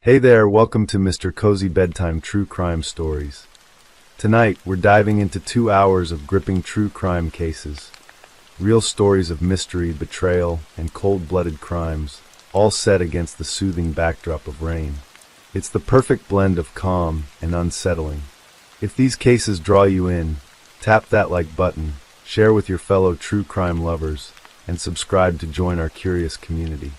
Hey there, welcome to Mr. Cozy Bedtime True Crime Stories. Tonight, we're diving into 2 hours of gripping true crime cases. Real stories of mystery, betrayal, and cold-blooded crimes, all set against the soothing backdrop of rain. It's the perfect blend of calm and unsettling. If these cases draw you in, tap that like button, share with your fellow true crime lovers, and subscribe to join our curious community.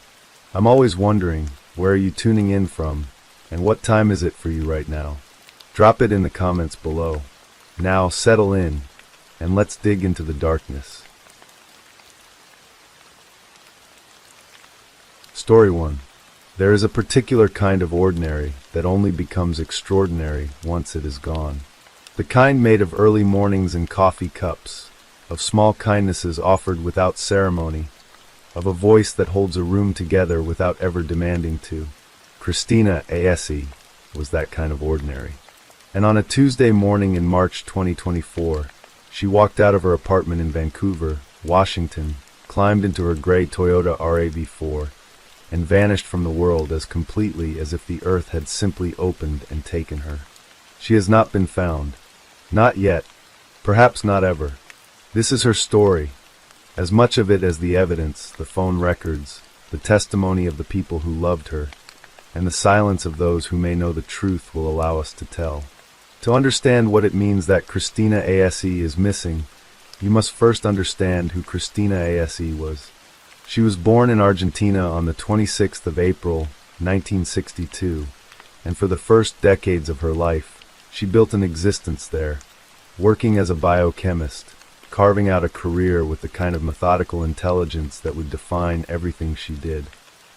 I'm always wondering, where are you tuning in from, and what time is it for you right now? Drop it in the comments below. Now settle in, and let's dig into the darkness. Story 1. There is a particular kind of ordinary that only becomes extraordinary once it is gone. The kind made of early mornings and coffee cups, of small kindnesses offered without ceremony, of a voice that holds a room together without ever demanding to. Christina Aese was that kind of ordinary. And on a Tuesday morning in March 2024, she walked out of her apartment in Vancouver, Washington, climbed into her gray Toyota RAV4, and vanished from the world as completely as if the earth had simply opened and taken her. She has not been found. Not yet. Perhaps not ever. This is her story. As much of it as the evidence, the phone records, the testimony of the people who loved her, and the silence of those who may know the truth will allow us to tell. To understand what it means that Christina Aese is missing, you must first understand who Christina Aese was. She was born in Argentina on the 26th of April, 1962, and for the first decades of her life, she built an existence there, working as a biochemist, carving out a career with the kind of methodical intelligence that would define everything she did.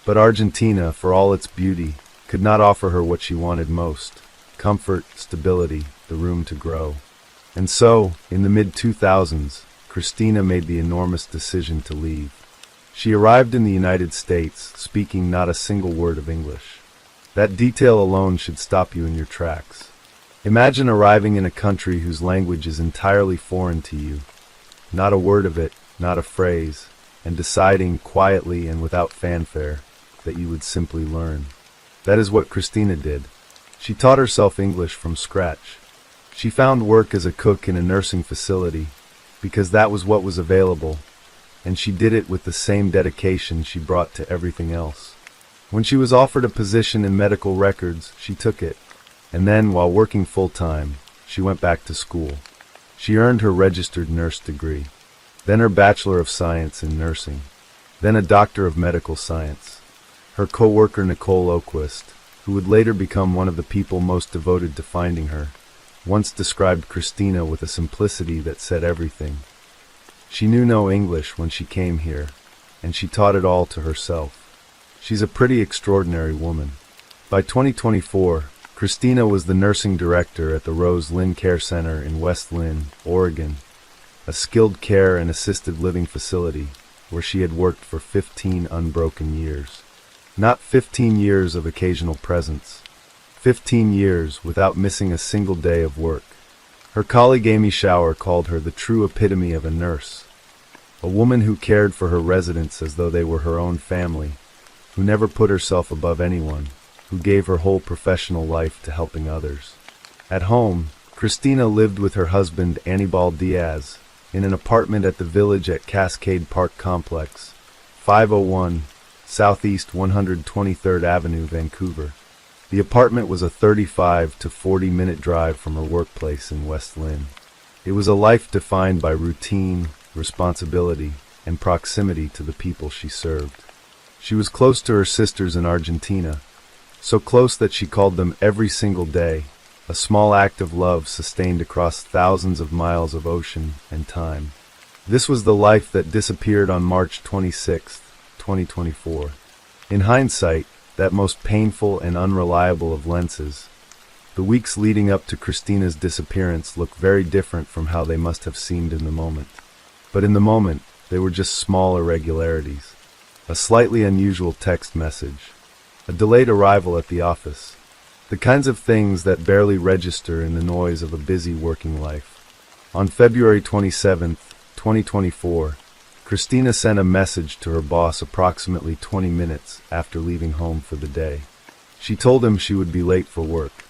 But Argentina, for all its beauty, could not offer her what she wanted most: comfort, stability, the room to grow. And so, in the mid-2000s, Christina made the enormous decision to leave. She arrived in the United States, speaking not a single word of English. That detail alone should stop you in your tracks. Imagine arriving in a country whose language is entirely foreign to you. Not a word of it, not a phrase, and deciding quietly and without fanfare that you would simply learn. That is what Christina did. She taught herself English from scratch. She found work as a cook in a nursing facility because that was what was available, and she did it with the same dedication she brought to everything else. When she was offered a position in medical records, she took it, and then, while working full-time, she went back to school. She earned her registered nurse degree, then her Bachelor of Science in Nursing, then a Doctor of Medical Science. Her co-worker Nicole Oquist, who would later become one of the people most devoted to finding her, once described Christina with a simplicity that said everything. She knew no English when she came here, and she taught it all to herself. She's a pretty extraordinary woman. By 2024, Christina was the nursing director at the Rose Lynn Care Center in West Lynn, Oregon, a skilled care and assisted living facility where she had worked for 15 unbroken years. Not 15 years of occasional presence. 15 years without missing a single day of work. Her colleague Amy Shower called her the true epitome of a nurse, a woman who cared for her residents as though they were her own family, who never put herself above anyone, who gave her whole professional life to helping others. At home, Christina lived with her husband Anibal Diaz in an apartment at the Village at Cascade Park Complex, 501 Southeast 123rd Avenue, Vancouver. The apartment was a 35 to 40-minute drive from her workplace in West Lynn. It was a life defined by routine, responsibility, and proximity to the people she served. She was close to her sisters in Argentina, so close that she called them every single day, a small act of love sustained across thousands of miles of ocean and time. This was the life that disappeared on March 26, 2024. In hindsight, that most painful and unreliable of lenses, the weeks leading up to Christina's disappearance look very different from how they must have seemed in the moment. But in the moment, they were just small irregularities. A slightly unusual text message, a delayed arrival at the office, the kinds of things that barely register in the noise of a busy working life. On February 27, 2024, Christina sent a message to her boss approximately 20 minutes after leaving home for the day. She told him she would be late for work.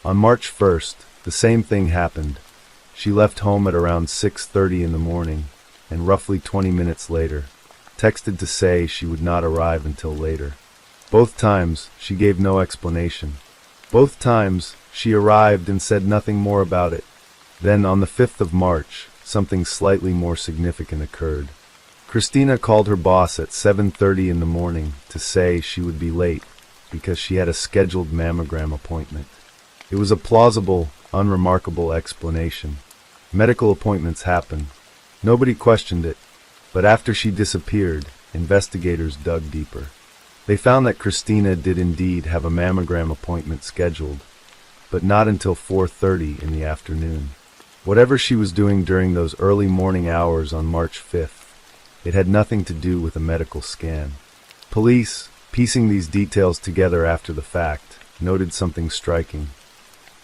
On March 1st, the same thing happened. She left home at around 6:30 in the morning, and roughly 20 minutes later, texted to say she would not arrive until later. Both times, she gave no explanation. Both times, she arrived and said nothing more about it. Then, on the 5th of March, something slightly more significant occurred. Christina called her boss at 7:30 in the morning to say she would be late because she had a scheduled mammogram appointment. It was a plausible, unremarkable explanation. Medical appointments happen. Nobody questioned it, but after she disappeared, investigators dug deeper. They found that Christina did indeed have a mammogram appointment scheduled, but not until 4:30 in the afternoon. Whatever she was doing during those early morning hours on March 5th, it had nothing to do with a medical scan. Police, piecing these details together after the fact, noted something striking.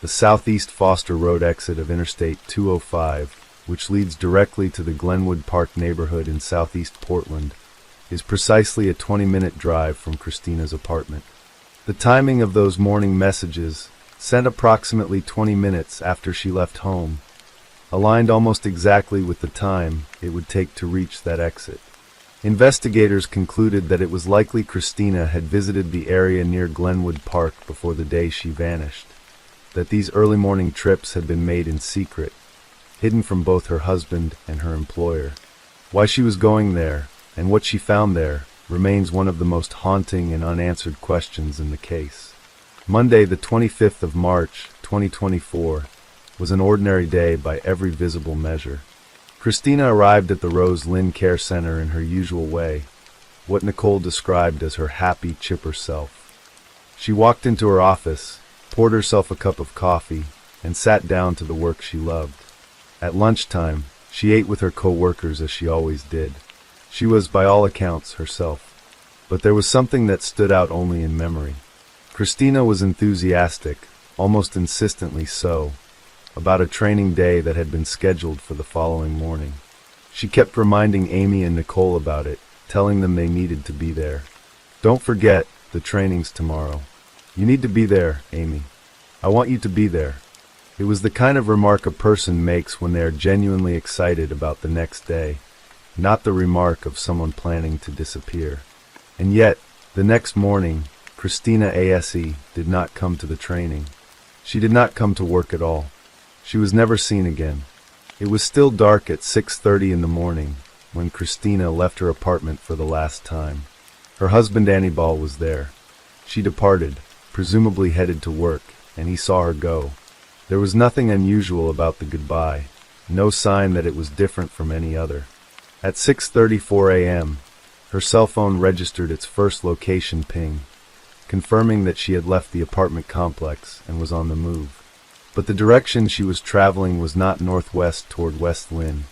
The southeast Foster Road exit of Interstate 205, which leads directly to the Glenwood Park neighborhood in southeast Portland, is precisely a 20-minute drive from Christina's apartment. The timing of those morning messages, sent approximately 20 minutes after she left home, aligned almost exactly with the time it would take to reach that exit. Investigators concluded that it was likely Christina had visited the area near Glenwood Park before the day she vanished, that these early morning trips had been made in secret, hidden from both her husband and her employer. Why she was going there, and what she found there, remains one of the most haunting and unanswered questions in the case. Monday, the 25th of March, 2024, was an ordinary day by every visible measure. Christina arrived at the Rose Lynn Care Center in her usual way, what Nicole described as her happy, chipper self. She walked into her office, poured herself a cup of coffee, and sat down to the work she loved. At lunchtime, she ate with her co-workers as she always did. She was, by all accounts, herself. But there was something that stood out only in memory. Christina was enthusiastic, almost insistently so, about a training day that had been scheduled for the following morning. She kept reminding Amy and Nicole about it, telling them they needed to be there. "Don't forget, the training's tomorrow. You need to be there, Amy. I want you to be there." It was the kind of remark a person makes when they are genuinely excited about the next day, not the remark of someone planning to disappear. And yet, the next morning, Christina ASE did not come to the training. She did not come to work at all. She was never seen again. It was still dark at 6:30 in the morning when Christina left her apartment for the last time. Her husband Annibal was there. She departed, presumably headed to work, and he saw her go. There was nothing unusual about the goodbye, no sign that it was different from any other. At 6:34 a.m., her cell phone registered its first location ping, confirming that she had left the apartment complex and was on the move. But the direction she was traveling was not northwest toward West Lynn,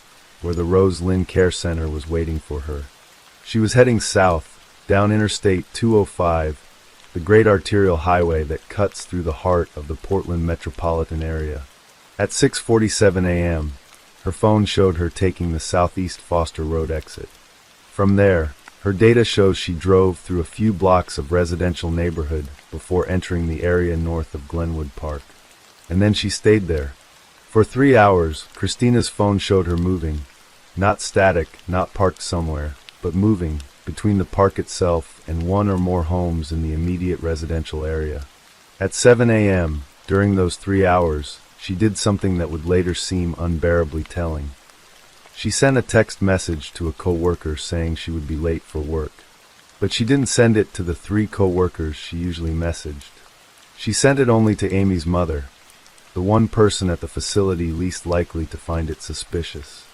where the Rose Lynn Care Center was waiting for her. She was heading south, down Interstate 205, the great arterial highway that cuts through the heart of the Portland metropolitan area. At 6:47 a.m., her phone showed her taking the southeast Foster Road exit. From there, her data shows she drove through a few blocks of residential neighborhood before entering the area north of Glenwood Park. And then she stayed there. For 3 hours, Christina's phone showed her moving, not static, not parked somewhere, but moving, between the park itself and one or more homes in the immediate residential area. At 7 a.m., during those 3 hours, she did something that would later seem unbearably telling. She sent a text message to a co-worker saying she would be late for work. But she didn't send it to the 3 co-workers she usually messaged. She sent it only to Amy's mother, the one person at the facility least likely to find it suspicious.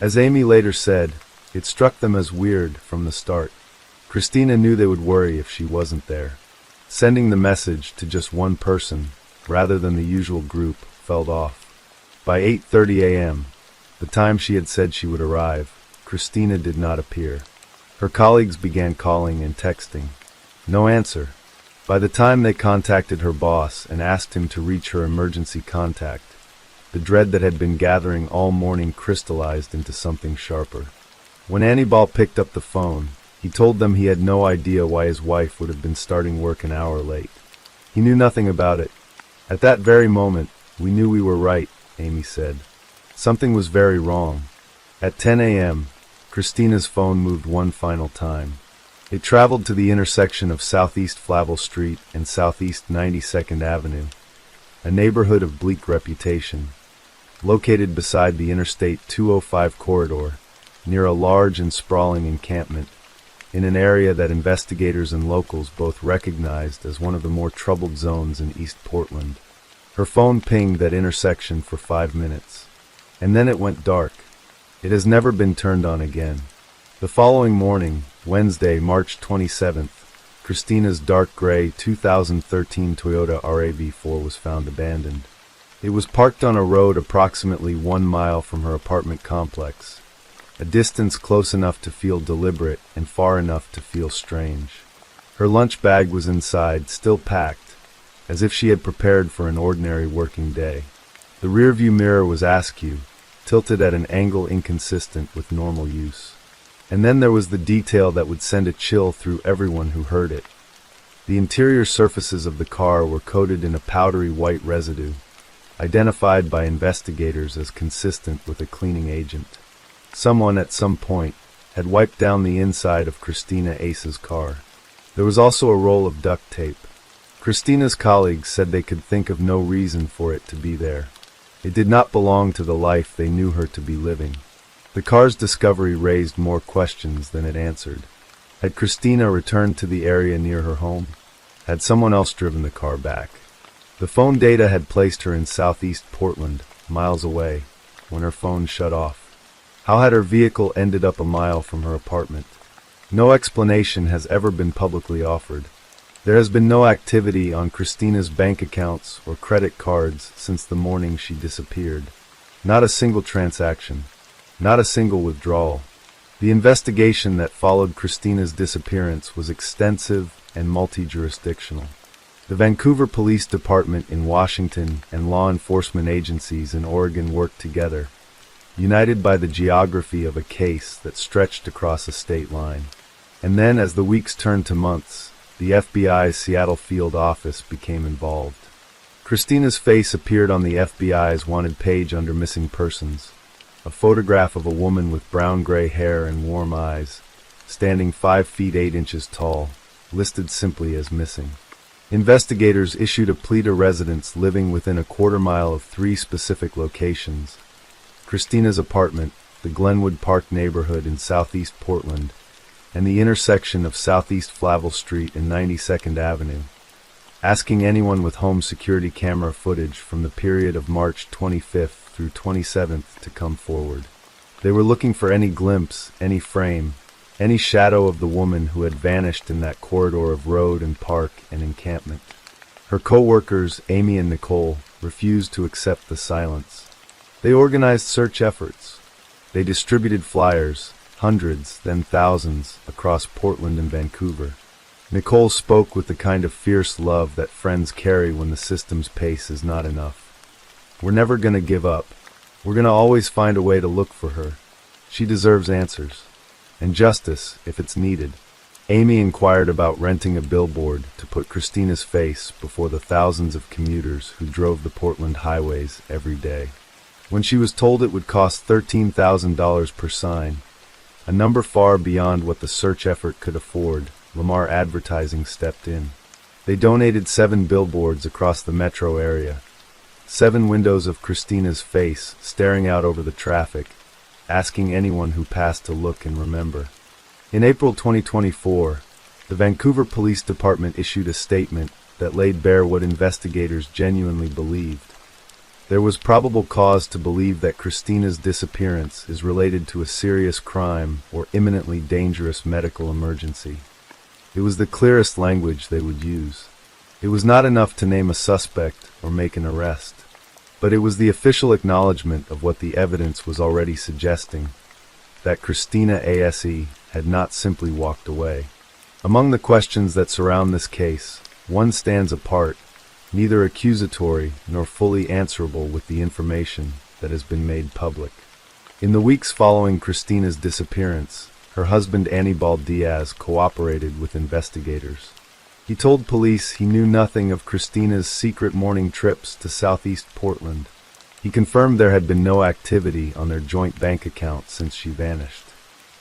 As Amy later said, it struck them as weird from the start. Christina knew they would worry if she wasn't there. Sending the message to just one person, rather than the usual group, felt off. By 8:30 a.m., the time she had said she would arrive, Christina did not appear. Her colleagues began calling and texting. No answer. By the time they contacted her boss and asked him to reach her emergency contact, the dread that had been gathering all morning crystallized into something sharper. When Annibal picked up the phone, he told them he had no idea why his wife would have been starting work an hour late. He knew nothing about it. At that very moment, we knew we were right, Amy said. Something was very wrong. At 10 a.m., Christina's phone moved one final time. It traveled to the intersection of Southeast Flavel Street and Southeast 92nd Avenue, a neighborhood of bleak reputation, located beside the Interstate 205 corridor, near a large and sprawling encampment, in an area that investigators and locals both recognized as one of the more troubled zones in East Portland. Her phone pinged that intersection for 5 minutes, and then it went dark. It has never been turned on again. The following morning, Wednesday, March 27th, Christina's dark gray 2013 Toyota RAV4 was found abandoned. It was parked on a road approximately 1 mile from her apartment complex, a distance close enough to feel deliberate and far enough to feel strange. Her lunch bag was inside, still packed, as if she had prepared for an ordinary working day. The rearview mirror was askew, tilted at an angle inconsistent with normal use. And then there was the detail that would send a chill through everyone who heard it. The interior surfaces of the car were coated in a powdery white residue, identified by investigators as consistent with a cleaning agent. Someone at some point had wiped down the inside of Christina Ace's car. There was also a roll of duct tape. Christina's colleagues said they could think of no reason for it to be there. It did not belong to the life they knew her to be living. The car's discovery raised more questions than it answered. Had Christina returned to the area near her home? Had someone else driven the car back? The phone data had placed her in Southeast Portland, miles away, when her phone shut off. How had her vehicle ended up a mile from her apartment? No explanation has ever been publicly offered. There has been no activity on Christina's bank accounts or credit cards since the morning she disappeared. Not a single transaction. Not a single withdrawal. The investigation that followed Christina's disappearance was extensive and multi-jurisdictional. The Vancouver Police Department in Washington and law enforcement agencies in Oregon worked together, united by the geography of a case that stretched across a state line. And then, as the weeks turned to months, the FBI's Seattle field office became involved. Christina's face appeared on the FBI's wanted page under missing persons. A photograph of a woman with brown-gray hair and warm eyes, standing 5 feet 8 inches tall, listed simply as missing. Investigators issued a plea to residents living within a quarter-mile of 3 specific locations: Christina's apartment, the Glenwood Park neighborhood in Southeast Portland, and the intersection of Southeast Flavel Street and 92nd Avenue, asking anyone with home security camera footage from the period of March 25th through 27th to come forward. They were looking for any glimpse, any frame, any shadow of the woman who had vanished in that corridor of road and park and encampment. Her co-workers, Amy and Nicole, refused to accept the silence. They organized search efforts. They distributed flyers, hundreds, then thousands, across Portland and Vancouver. Nicole spoke with the kind of fierce love that friends carry when the system's pace is not enough. We're never going to give up. We're going to always find a way to look for her. She deserves answers. And justice, if it's needed. Amy inquired about renting a billboard to put Christina's face before the thousands of commuters who drove the Portland highways every day. When she was told it would cost $13,000 per sign, a number far beyond what the search effort could afford, Lamar Advertising stepped in. They donated 7 billboards across the metro area. 7 windows of Christina's face staring out over the traffic, asking anyone who passed to look and remember. In April 2024, the Vancouver Police Department issued a statement that laid bare what investigators genuinely believed. There was probable cause to believe that Christina's disappearance is related to a serious crime or imminently dangerous medical emergency. It was the clearest language they would use. It was not enough to name a suspect or make an arrest, but it was the official acknowledgement of what the evidence was already suggesting, that Christina ASE had not simply walked away. Among the questions that surround this case, one stands apart, neither accusatory nor fully answerable with the information that has been made public. In the weeks following Christina's disappearance, her husband Anibal Diaz cooperated with investigators. He told police he knew nothing of Christina's secret morning trips to southeast Portland. He confirmed there had been no activity on their joint bank account since she vanished.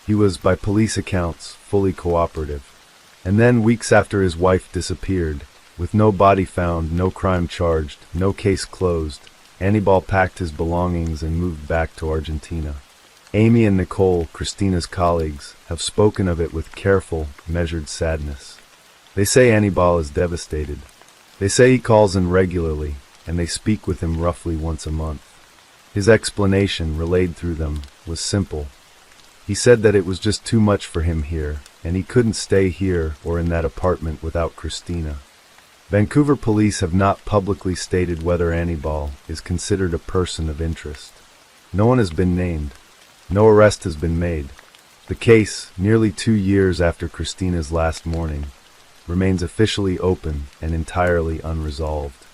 He was, by police accounts, fully cooperative. And then, weeks after his wife disappeared, with no body found, no crime charged, no case closed, Anibal packed his belongings and moved back to Argentina. Amy and Nicole, Christina's colleagues, have spoken of it with careful, measured sadness. They say Anibal is devastated. They say he calls in regularly, and they speak with him roughly once a month. His explanation, relayed through them, was simple. He said that it was just too much for him here, and he couldn't stay here or in that apartment without Christina. Vancouver police have not publicly stated whether Anibal is considered a person of interest. No one has been named. No arrest has been made. The case, nearly 2 years after Christina's last morning, remains officially open and entirely unresolved.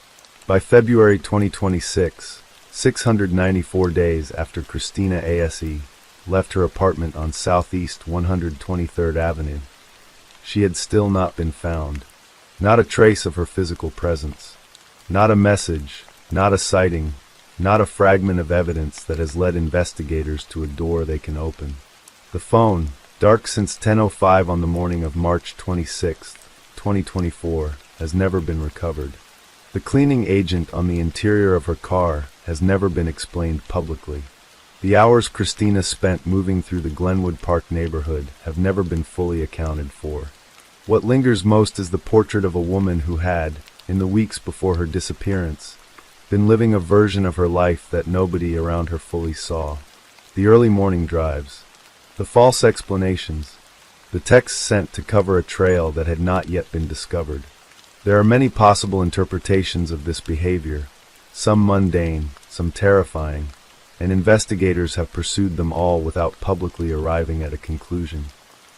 By February 2026, 694 days after Christina ASE left her apartment on Southeast 123rd Avenue, she had still not been found. Not a trace of her physical presence. Not a message, not a sighting, not a fragment of evidence that has led investigators to a door they can open. The phone, dark since 10:05 on the morning of March 26, 2024, has never been recovered. The cleaning agent on the interior of her car has never been explained publicly. The hours Christina spent moving through the Glenwood Park neighborhood have never been fully accounted for. What lingers most is the portrait of a woman who had, in the weeks before her disappearance, been living a version of her life that nobody around her fully saw. The early morning drives, the false explanations, the texts sent to cover a trail that had not yet been discovered. There are many possible interpretations of this behavior, some mundane, some terrifying, and investigators have pursued them all without publicly arriving at a conclusion.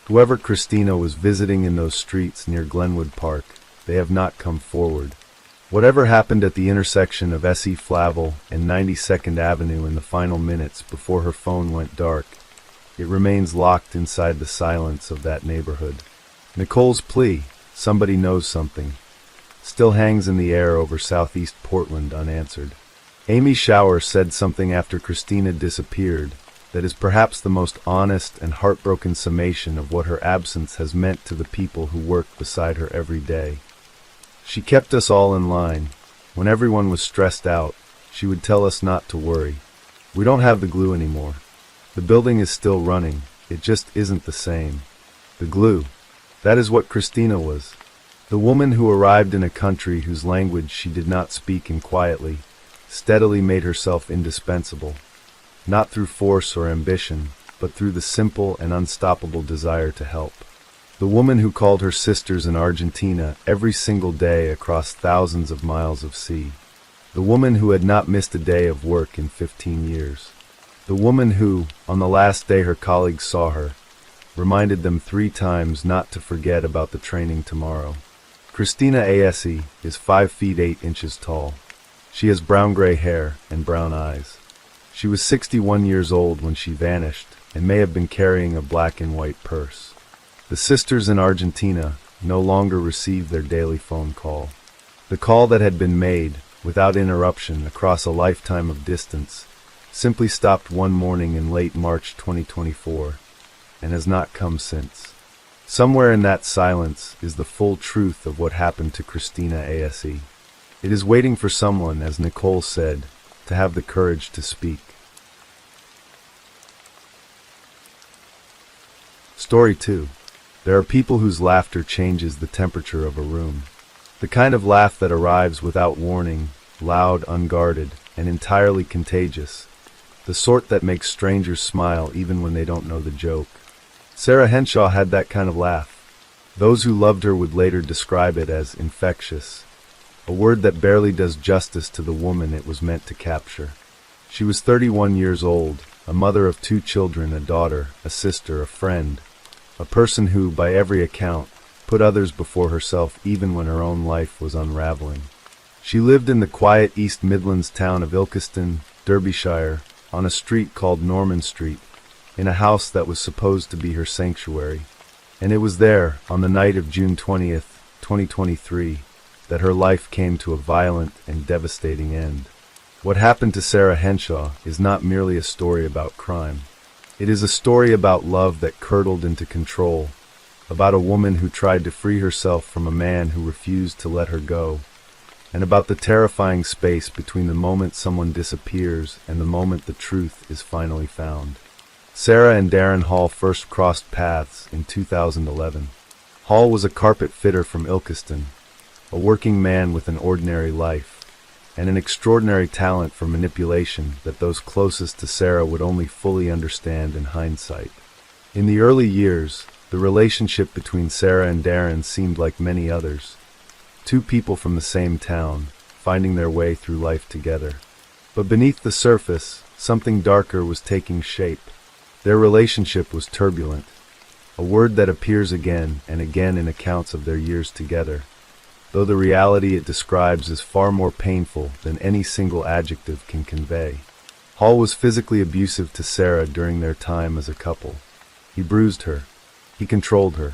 Whoever Christina was visiting in those streets near Glenwood Park, they have not come forward. Whatever happened at the intersection of S.E. Flavel and 92nd Avenue in the final minutes before her phone went dark, it remains locked inside the silence of that neighborhood. Nicole's plea, somebody knows something, still hangs in the air over southeast Portland unanswered. Amy Shower said something after Christina disappeared that is perhaps the most honest and heartbroken summation of what her absence has meant to the people who work beside her every day. She kept us all in line. When everyone was stressed out, she would tell us not to worry. We don't have the glue anymore. The building is still running. It just isn't the same. The glue. That is what Christina was. The woman who arrived in a country whose language she did not speak, and quietly, steadily made herself indispensable. Not through force or ambition, but through the simple and unstoppable desire to help. The woman who called her sisters in Argentina every single day across thousands of miles of sea. The woman who had not missed a day of work in 15 years. The woman who, on the last day her colleagues saw her, reminded them 3 times not to forget about the training tomorrow. Christina ASE is 5 feet 8 inches tall. She has brown-gray hair and brown eyes. She was 61 years old when she vanished and may have been carrying a black and white purse. The sisters in Argentina no longer received their daily phone call. The call that had been made, without interruption across a lifetime of distance, simply stopped one morning in late March 2024 and has not come since. Somewhere in that silence is the full truth of what happened to Christina ASE. It is waiting for someone, as Nicole said, to have the courage to speak. Story 2. There are people whose laughter changes the temperature of a room. The kind of laugh that arrives without warning, loud, unguarded, and entirely contagious. The sort that makes strangers smile even when they don't know the joke. Sarah Henshaw had that kind of laugh. Those who loved her would later describe it as infectious, a word that barely does justice to the woman it was meant to capture. She was 31 years old, a mother of 2 children, a daughter, a sister, a friend, a person who, by every account, put others before herself even when her own life was unraveling. She lived in the quiet East Midlands town of Ilkeston, Derbyshire, on a street called Norman Street, in a house that was supposed to be her sanctuary. And it was there, on the night of June 20th, 2023 that her life came to a violent and devastating end. What happened to Sarah Henshaw is not merely a story about crime. It is a story about love that curdled into control, about a woman who tried to free herself from a man who refused to let her go, and about the terrifying space between the moment someone disappears and the moment the truth is finally found. Sarah and Darren Hall first crossed paths in 2011. Hall was a carpet fitter from Ilkeston, a working man with an ordinary life, and an extraordinary talent for manipulation that those closest to Sarah would only fully understand in hindsight. In the early years, the relationship between Sarah and Darren seemed like many others. Two people from the same town, finding their way through life together. But beneath the surface, something darker was taking shape. Their relationship was turbulent, a word that appears again and again in accounts of their years together, though the reality it describes is far more painful than any single adjective can convey. Hall was physically abusive to Sarah during their time as a couple. He bruised her. He controlled her.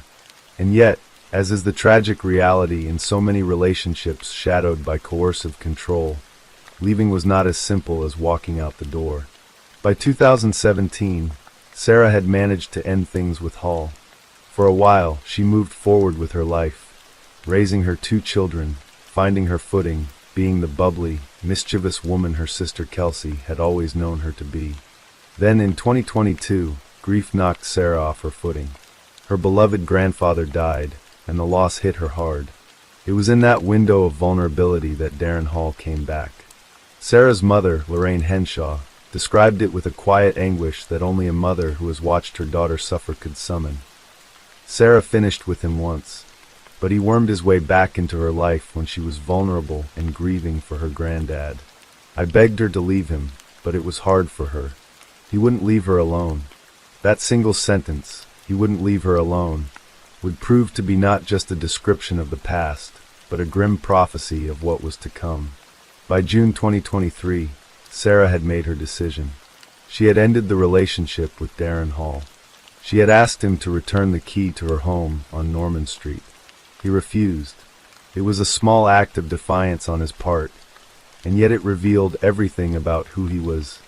And yet, as is the tragic reality in so many relationships shadowed by coercive control, leaving was not as simple as walking out the door. By 2017, Sarah had managed to end things with Hall. For a while, she moved forward with her life, raising her two children, finding her footing, being the bubbly, mischievous woman her sister Kelsey had always known her to be. Then in 2022, grief knocked Sarah off her footing. Her beloved grandfather died, and the loss hit her hard. It was in that window of vulnerability that Darren Hall came back. Sarah's mother, Lorraine Henshaw, described it with a quiet anguish that only a mother who has watched her daughter suffer could summon. Sarah finished with him once, but he wormed his way back into her life when she was vulnerable and grieving for her granddad. I begged her to leave him, but it was hard for her. He wouldn't leave her alone. That single sentence, "he wouldn't leave her alone," would prove to be not just a description of the past, but a grim prophecy of what was to come. By June 2023, Sarah had made her decision. She had ended the relationship with Darren Hall. She had asked him to return the key to her home on Norman Street. He refused. It was a small act of defiance on his part, and yet it revealed everything about who he was.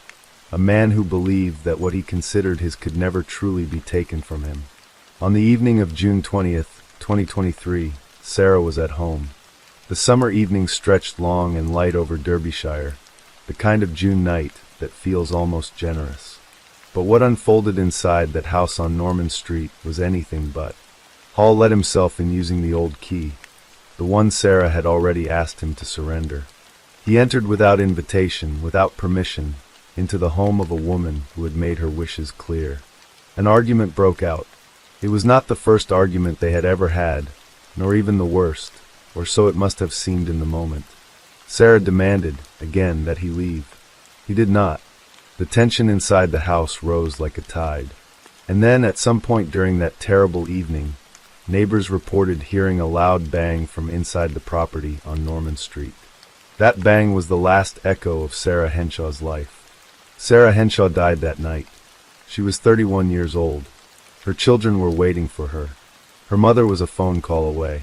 A man who believed that what he considered his could never truly be taken from him. On the evening of June 20th, 2023, Sarah was at home. The summer evening stretched long and light over Derbyshire, the kind of June night that feels almost generous. But what unfolded inside that house on Norman Street was anything but. Hall let himself in using the old key, the one Sarah had already asked him to surrender. He entered without invitation, without permission, into the home of a woman who had made her wishes clear. An argument broke out. It was not the first argument they had ever had, nor even the worst, or so it must have seemed in the moment. Sarah demanded, again, that he leave. He did not. The tension inside the house rose like a tide. And then, at some point during that terrible evening, neighbors reported hearing a loud bang from inside the property on Norman Street. That bang was the last echo of Sarah Henshaw's life. Sarah Henshaw died that night. She was 31 years old. Her children were waiting for her. Her mother was a phone call away.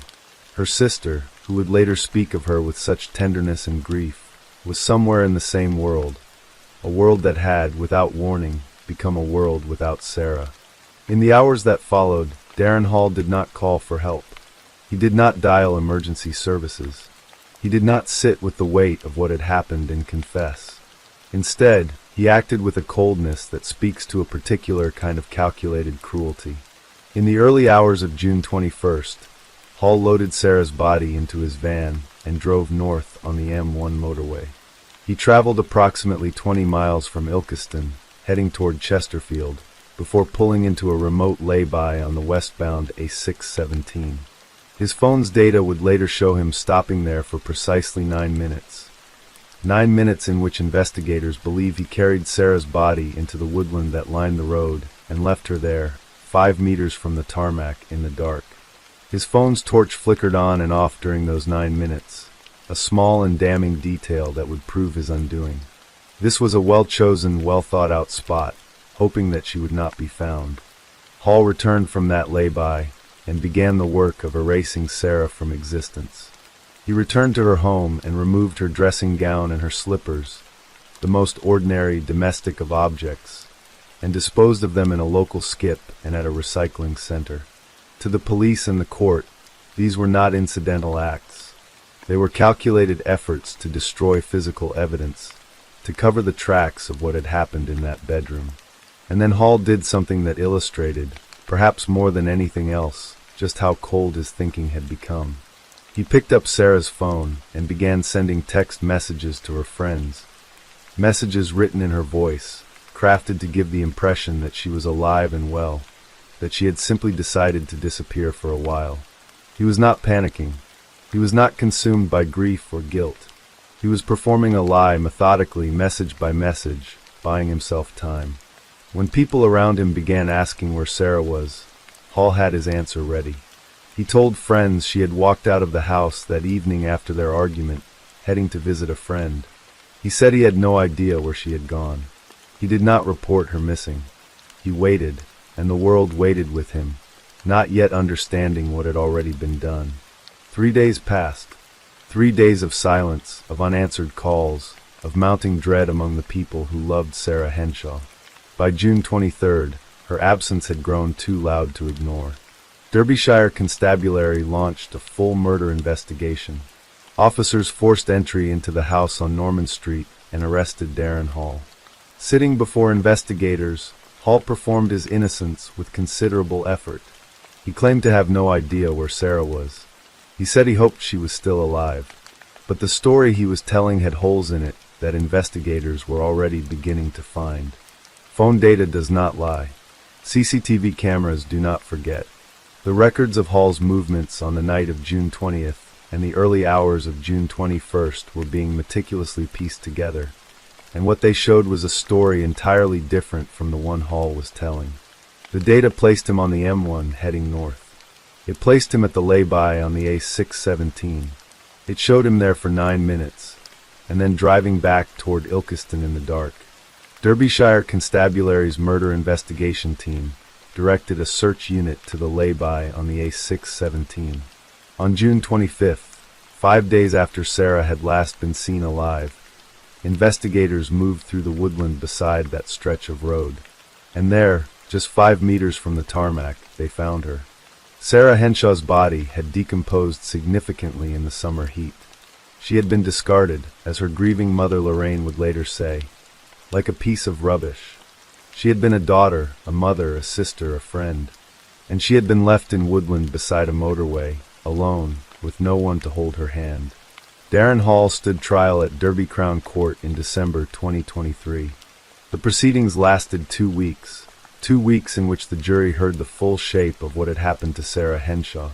Her sister, who would later speak of her with such tenderness and grief, was somewhere in the same world, a world that had, without warning, become a world without Sarah. In the hours that followed, Darren Hall did not call for help. He did not dial emergency services. He did not sit with the weight of what had happened and confess. Instead, he acted with a coldness that speaks to a particular kind of calculated cruelty. In the early hours of June 21st, Hall loaded Sarah's body into his van and drove north on the M1 motorway. He traveled approximately 20 miles from Ilkeston, heading toward Chesterfield, before pulling into a remote lay-by on the westbound A617. His phone's data would later show him stopping there for precisely 9 minutes. 9 minutes in which investigators believe he carried Sarah's body into the woodland that lined the road and left her there, 5 meters from the tarmac in the dark. His phone's torch flickered on and off during those 9 minutes, a small and damning detail that would prove his undoing. This was a well-chosen, well-thought-out spot, hoping that she would not be found. Hall returned from that lay-by, and began the work of erasing Sarah from existence. He returned to her home and removed her dressing gown and her slippers, the most ordinary domestic of objects, and disposed of them in a local skip and at a recycling center. To the police and the court, these were not incidental acts. They were calculated efforts to destroy physical evidence, to cover the tracks of what had happened in that bedroom. And then Hall did something that illustrated, perhaps more than anything else, just how cold his thinking had become. He picked up Sarah's phone and began sending text messages to her friends, messages written in her voice, crafted to give the impression that she was alive and well, that she had simply decided to disappear for a while. He was not panicking. He was not consumed by grief or guilt. He was performing a lie methodically, message by message, buying himself time. When people around him began asking where Sarah was, Hall had his answer ready. He told friends she had walked out of the house that evening after their argument, heading to visit a friend. He said he had no idea where she had gone. He did not report her missing. He waited, and the world waited with him, not yet understanding what had already been done. 3 days passed. 3 days of silence, of unanswered calls, of mounting dread among the people who loved Sarah Henshaw. By June 23rd, her absence had grown too loud to ignore. Derbyshire Constabulary launched a full murder investigation. Officers forced entry into the house on Norman Street and arrested Darren Hall. Sitting before investigators, Hall performed his innocence with considerable effort. He claimed to have no idea where Sarah was. He said he hoped she was still alive. But the story he was telling had holes in it that investigators were already beginning to find. Phone data does not lie. CCTV cameras do not forget. The records of Hall's movements on the night of June 20th and the early hours of June 21st were being meticulously pieced together, and what they showed was a story entirely different from the one Hall was telling. The data placed him on the M1 heading north. It placed him at the lay-by on the A617. It showed him there for 9 minutes, and then driving back toward Ilkeston in the dark. Derbyshire Constabulary's murder investigation team directed a search unit to the lay-by on the A617. On June 25th, 5 days after Sarah had last been seen alive, investigators moved through the woodland beside that stretch of road. And there, just 5 meters from the tarmac, they found her. Sarah Henshaw's body had decomposed significantly in the summer heat. She had been discarded, as her grieving mother Lorraine would later say, like a piece of rubbish. She had been a daughter, a mother, a sister, a friend, and she had been left in woodland beside a motorway, alone, with no one to hold her hand. Darren Hall stood trial at Derby Crown Court in December 2023. The proceedings lasted 2 weeks, 2 weeks in which the jury heard the full shape of what had happened to Sarah Henshaw.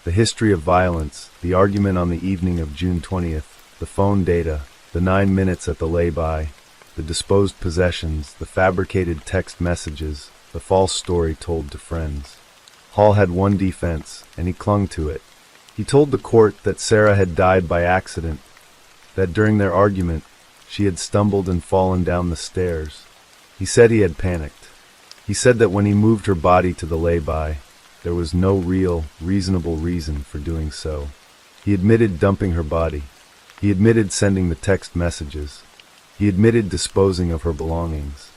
The history of violence, the argument on the evening of June 20th, the phone data, the 9 minutes at the lay-by, the disposed possessions, the fabricated text messages, the false story told to friends. Hall had one defense, and he clung to it. He told the court that Sarah had died by accident, that during their argument, she had stumbled and fallen down the stairs. He said he had panicked. He said that when he moved her body to the lay-by, there was no real, reasonable reason for doing so. He admitted dumping her body. He admitted sending the text messages. He admitted disposing of her belongings.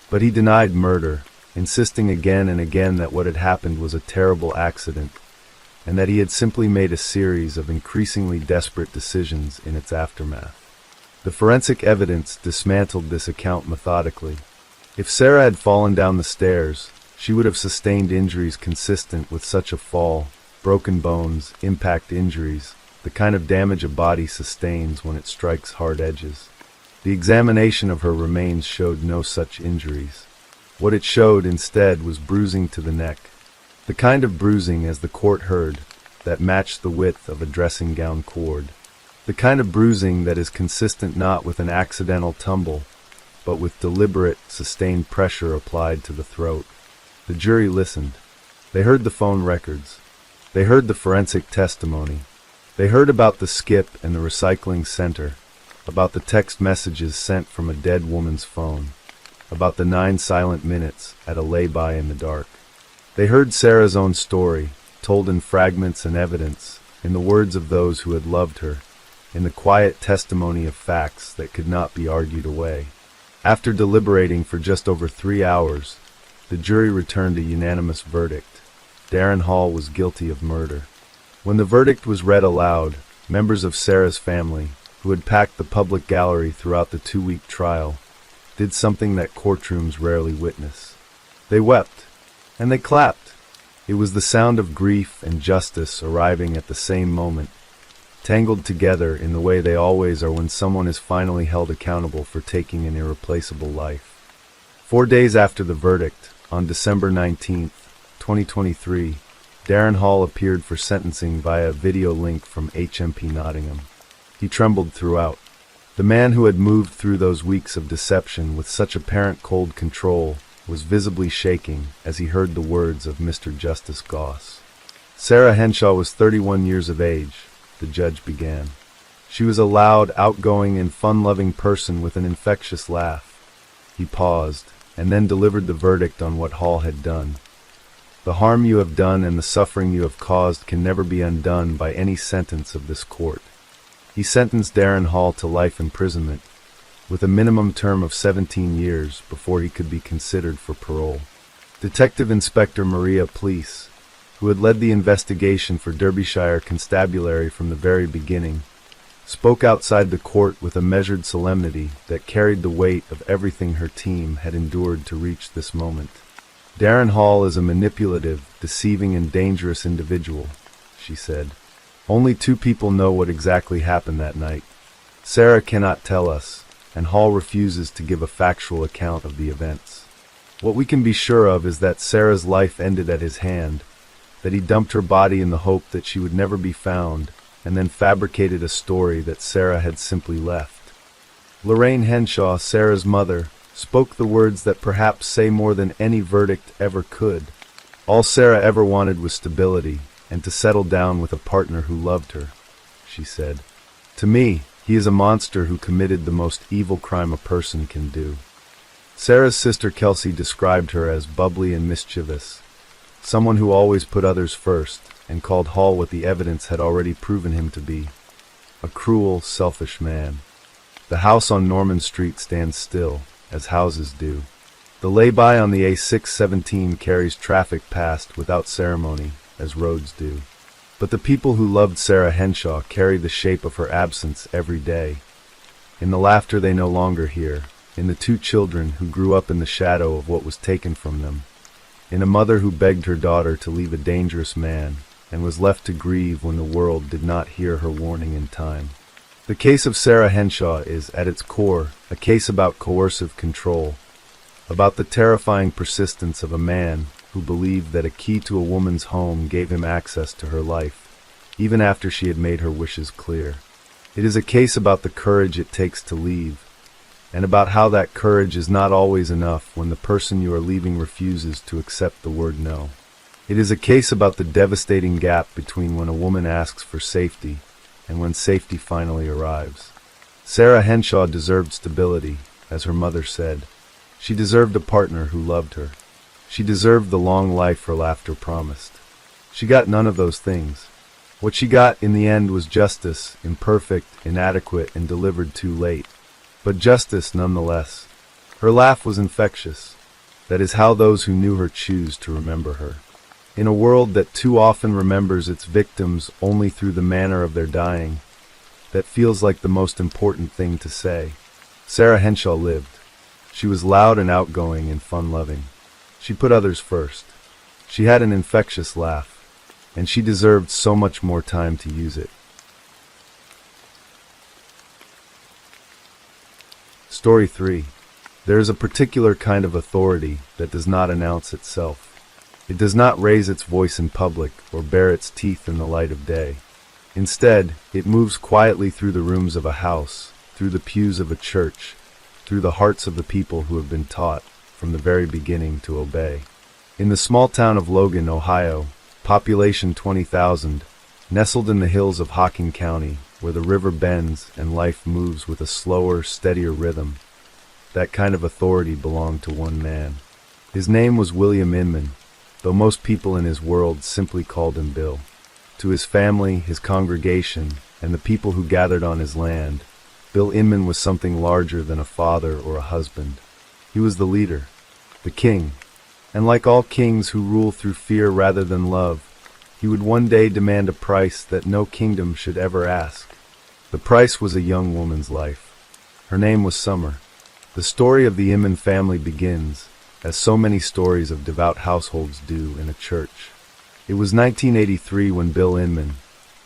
But he denied murder, insisting again and again that what had happened was a terrible accident, and that he had simply made a series of increasingly desperate decisions in its aftermath. The forensic evidence dismantled this account methodically. If Sarah had fallen down the stairs, she would have sustained injuries consistent with such a fall, broken bones, impact injuries, the kind of damage a body sustains when it strikes hard edges. The examination of her remains showed no such injuries. What it showed instead was bruising to the neck. The kind of bruising, as the court heard, that matched the width of a dressing gown cord. The kind of bruising that is consistent not with an accidental tumble, but with deliberate, sustained pressure applied to the throat. The jury listened. They heard the phone records. They heard the forensic testimony. They heard about the skip and the recycling center, about the text messages sent from a dead woman's phone, about the 9 silent minutes at a lay-by in the dark. They heard Sarah's own story, told in fragments and evidence, in the words of those who had loved her, in the quiet testimony of facts that could not be argued away. After deliberating for just over 3 hours, the jury returned a unanimous verdict. Darren Hall was guilty of murder. When the verdict was read aloud, members of Sarah's family, who had packed the public gallery throughout the 2-week trial, did something that courtrooms rarely witness. They wept, and they clapped. It was the sound of grief and justice arriving at the same moment, tangled together in the way they always are when someone is finally held accountable for taking an irreplaceable life. 4 days after the verdict, on December 19, 2023, Darren Hall appeared for sentencing via a video link from HMP Nottingham. He trembled throughout. The man who had moved through those weeks of deception with such apparent cold control was visibly shaking as he heard the words of Mr. Justice Goss. Sarah Henshaw was 31 years of age, the judge began. She was a loud, outgoing, and fun-loving person with an infectious laugh. He paused, and then delivered the verdict on what Hall had done. The harm you have done and the suffering you have caused can never be undone by any sentence of this court. He sentenced Darren Hall to life imprisonment, with a minimum term of 17 years before he could be considered for parole. Detective Inspector Maria Pleece, who had led the investigation for Derbyshire Constabulary from the very beginning, spoke outside the court with a measured solemnity that carried the weight of everything her team had endured to reach this moment. Darren Hall is a manipulative, deceiving, and dangerous individual, she said. Only 2 people know what exactly happened that night. Sarah cannot tell us, and Hall refuses to give a factual account of the events. What we can be sure of is that Sarah's life ended at his hand, that he dumped her body in the hope that she would never be found, and then fabricated a story that Sarah had simply left. Lorraine Henshaw, Sarah's mother, spoke the words that perhaps say more than any verdict ever could. All Sarah ever wanted was stability, and to settle down with a partner who loved her, she said. To me, he is a monster who committed the most evil crime a person can do. Sarah's sister Kelsey described her as bubbly and mischievous, someone who always put others first, and called Hall what the evidence had already proven him to be, a cruel, selfish man. The house on Norman Street stands still, as houses do. The lay-by on the A617 carries traffic past without ceremony, as roads do. But the people who loved Sarah Henshaw carry the shape of her absence every day. In the laughter they no longer hear, in the 2 children who grew up in the shadow of what was taken from them, in a mother who begged her daughter to leave a dangerous man, and was left to grieve when the world did not hear her warning in time. The case of Sarah Henshaw is, at its core, a case about coercive control, about the terrifying persistence of a man who believed that a key to a woman's home gave him access to her life, even after she had made her wishes clear. It is a case about the courage it takes to leave, and about how that courage is not always enough when the person you are leaving refuses to accept the word no. It is a case about the devastating gap between when a woman asks for safety and when safety finally arrives. Sarah Henshaw deserved stability, as her mother said. She deserved a partner who loved her. She deserved the long life her laughter promised. She got none of those things. What she got in the end was justice, imperfect, inadequate, and delivered too late. But justice nonetheless. Her laugh was infectious. That is how those who knew her choose to remember her. In a world that too often remembers its victims only through the manner of their dying, that feels like the most important thing to say. Sarah Henshaw lived. She was loud and outgoing and fun-loving. She put others first. She had an infectious laugh, and she deserved so much more time to use it. Story 3. There is a particular kind of authority that does not announce itself. It does not raise its voice in public or bare its teeth in the light of day. Instead, it moves quietly through the rooms of a house, through the pews of a church, through the hearts of the people who have been taught, from the very beginning, to obey. In the small town of Logan, Ohio, population 20,000, nestled in the hills of Hocking County, where the river bends and life moves with a slower, steadier rhythm, that kind of authority belonged to one man. His name was William Inman, though most people in his world simply called him Bill. To his family, his congregation, and the people who gathered on his land, Bill Inman was something larger than a father or a husband. He was the leader, the king, and like all kings who rule through fear rather than love, he would one day demand a price that no kingdom should ever ask. The price was a young woman's life. Her name was Summer. The story of the Inman family begins, as so many stories of devout households do, in a church. It was 1983 when Bill Inman,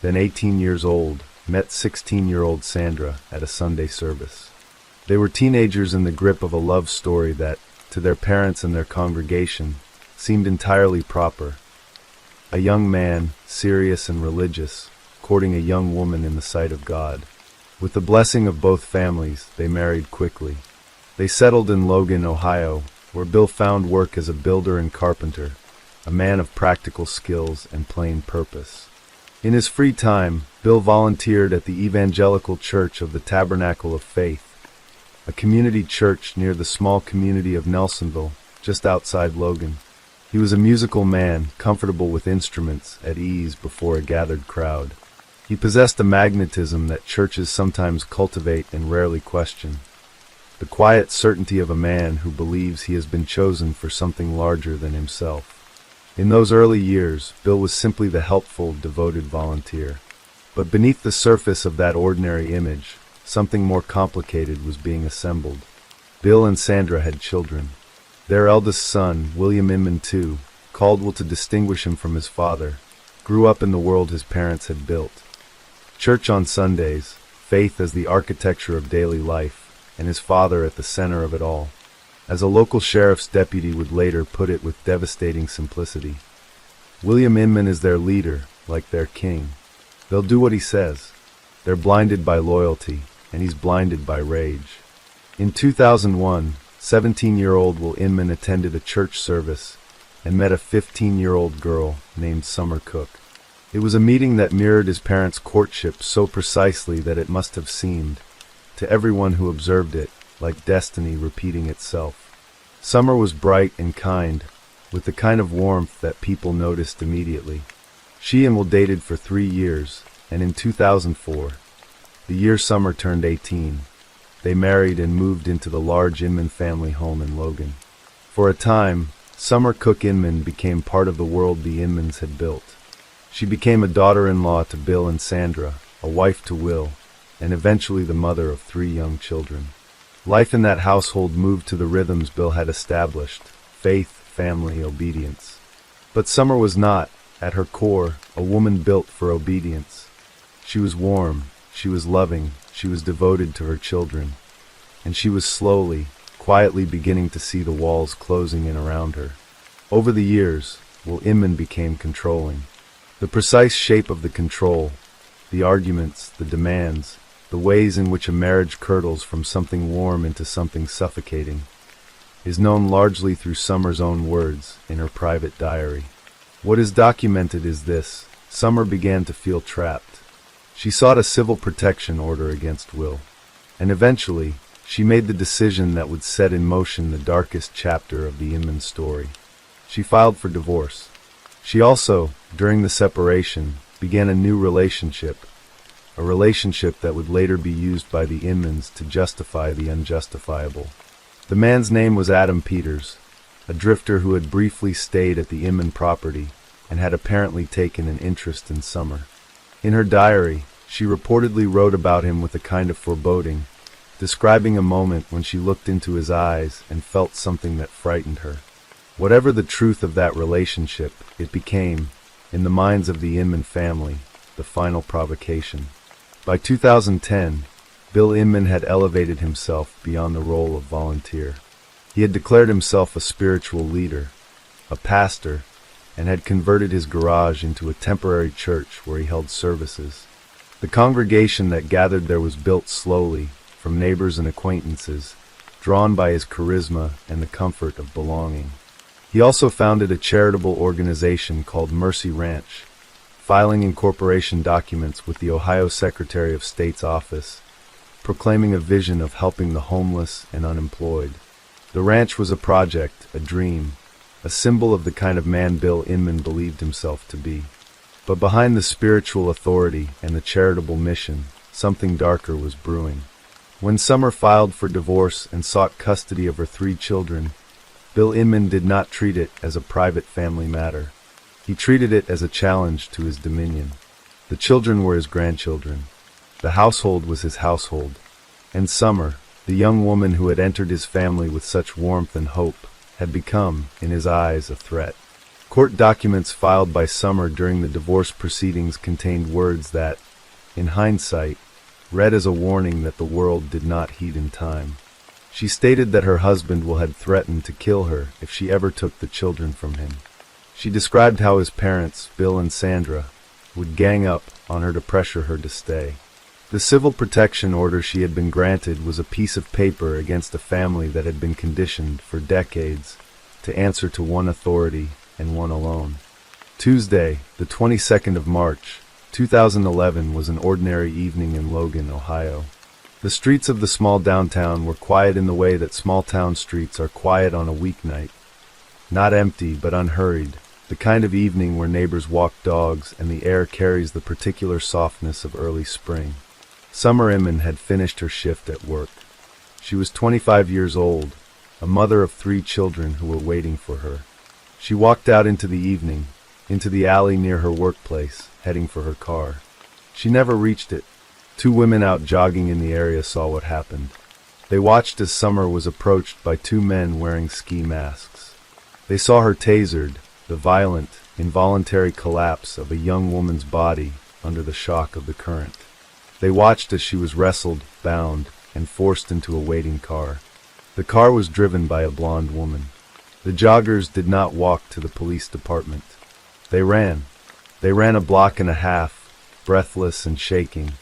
then 18 years old, met 16-year-old Sandra at a Sunday service. They were teenagers in the grip of a love story that, to their parents and their congregation, seemed entirely proper. A young man, serious and religious, courting a young woman in the sight of God. With the blessing of both families, they married quickly. They settled in Logan, Ohio, where Bill found work as a builder and carpenter, a man of practical skills and plain purpose. In his free time, Bill volunteered at the Evangelical Church of the Tabernacle of Faith, a community church near the small community of Nelsonville, just outside Logan. He was a musical man, comfortable with instruments, at ease before a gathered crowd. He possessed a magnetism that churches sometimes cultivate and rarely question. The quiet certainty of a man who believes he has been chosen for something larger than himself. In those early years, Bill was simply the helpful, devoted volunteer. But beneath the surface of that ordinary image, something more complicated was being assembled. Bill and Sandra had children. Their eldest son, William Inman II, called to distinguish him from his father, grew up in the world his parents had built. Church on Sundays, faith as the architecture of daily life, and his father at the center of it all. As a local sheriff's deputy would later put it with devastating simplicity, William Inman is their leader, like their king. They'll do what he says. They're blinded by loyalty, and he's blinded by rage. In 2001, 17-year-old Will Inman attended a church service and met a 15-year-old girl named Summer Cook. It was a meeting that mirrored his parents' courtship so precisely that it must have seemed, to everyone who observed it, like destiny repeating itself. Summer was bright and kind, with the kind of warmth that people noticed immediately. She and Will dated for 3 years, and in 2004, the year Summer turned 18, they married and moved into the large Inman family home in Logan. For a time, Summer Cook Inman became part of the world the Inmans had built. She became a daughter-in-law to Bill and Sandra, a wife to Will, and eventually the mother of 3 young children. Life in that household moved to the rhythms Bill had established: faith, family, obedience. But Summer was not, at her core, a woman built for obedience. She was warm, she was loving, she was devoted to her children, and she was slowly, quietly beginning to see the walls closing in around her. Over the years, Will Inman became controlling. The precise shape of the control, the arguments, the demands, the ways in which a marriage curdles from something warm into something suffocating, is known largely through Summer's own words in her private diary. What is documented is this: Summer began to feel trapped. She sought a civil protection order against Will, and eventually, she made the decision that would set in motion the darkest chapter of the Inman story. She filed for divorce. She also, during the separation, began a new relationship, a relationship that would later be used by the Inmans to justify the unjustifiable. The man's name was Adam Peters, a drifter who had briefly stayed at the Inman property and had apparently taken an interest in Summer. In her diary, she reportedly wrote about him with a kind of foreboding, describing a moment when she looked into his eyes and felt something that frightened her. Whatever the truth of that relationship, it became, in the minds of the Inman family, the final provocation. By 2010, Bill Inman had elevated himself beyond the role of volunteer. He had declared himself a spiritual leader, a pastor, and had converted his garage into a temporary church where he held services. The congregation that gathered there was built slowly, from neighbors and acquaintances, drawn by his charisma and the comfort of belonging. He also founded a charitable organization called Mercy Ranch, filing incorporation documents with the Ohio Secretary of State's office, proclaiming a vision of helping the homeless and unemployed. The ranch was a project, a dream, a symbol of the kind of man Bill Inman believed himself to be. But behind the spiritual authority and the charitable mission, something darker was brewing. When Summer filed for divorce and sought custody of her 3 children, Bill Inman did not treat it as a private family matter. He treated it as a challenge to his dominion. The children were his grandchildren. The household was his household. And Summer, the young woman who had entered his family with such warmth and hope, had become, in his eyes, a threat. Court documents filed by Summer during the divorce proceedings contained words that, in hindsight, read as a warning that the world did not heed in time. She stated that her husband had threatened to kill her if she ever took the children from him. She described how his parents, Bill and Sandra, would gang up on her to pressure her to stay. The civil protection order she had been granted was a piece of paper against a family that had been conditioned for decades to answer to one authority and one alone. Tuesday, the 22nd of March, 2011 was an ordinary evening in Logan, Ohio. The streets of the small downtown were quiet in the way that small town streets are quiet on a weeknight. Not empty, but unhurried, the kind of evening where neighbors walk dogs and the air carries the particular softness of early spring. Summer Inman had finished her shift at work. She was 25 years old, a mother of 3 children who were waiting for her. She walked out into the evening, into the alley near her workplace, heading for her car. She never reached it. 2 women out jogging in the area saw what happened. They watched as Summer was approached by 2 men wearing ski masks. They saw her tasered, the violent, involuntary collapse of a young woman's body under the shock of the current. They watched as she was wrestled, bound, and forced into a waiting car. The car was driven by a blonde woman. The joggers did not walk to the police department. They ran. They ran a block and a half, breathless and shaking,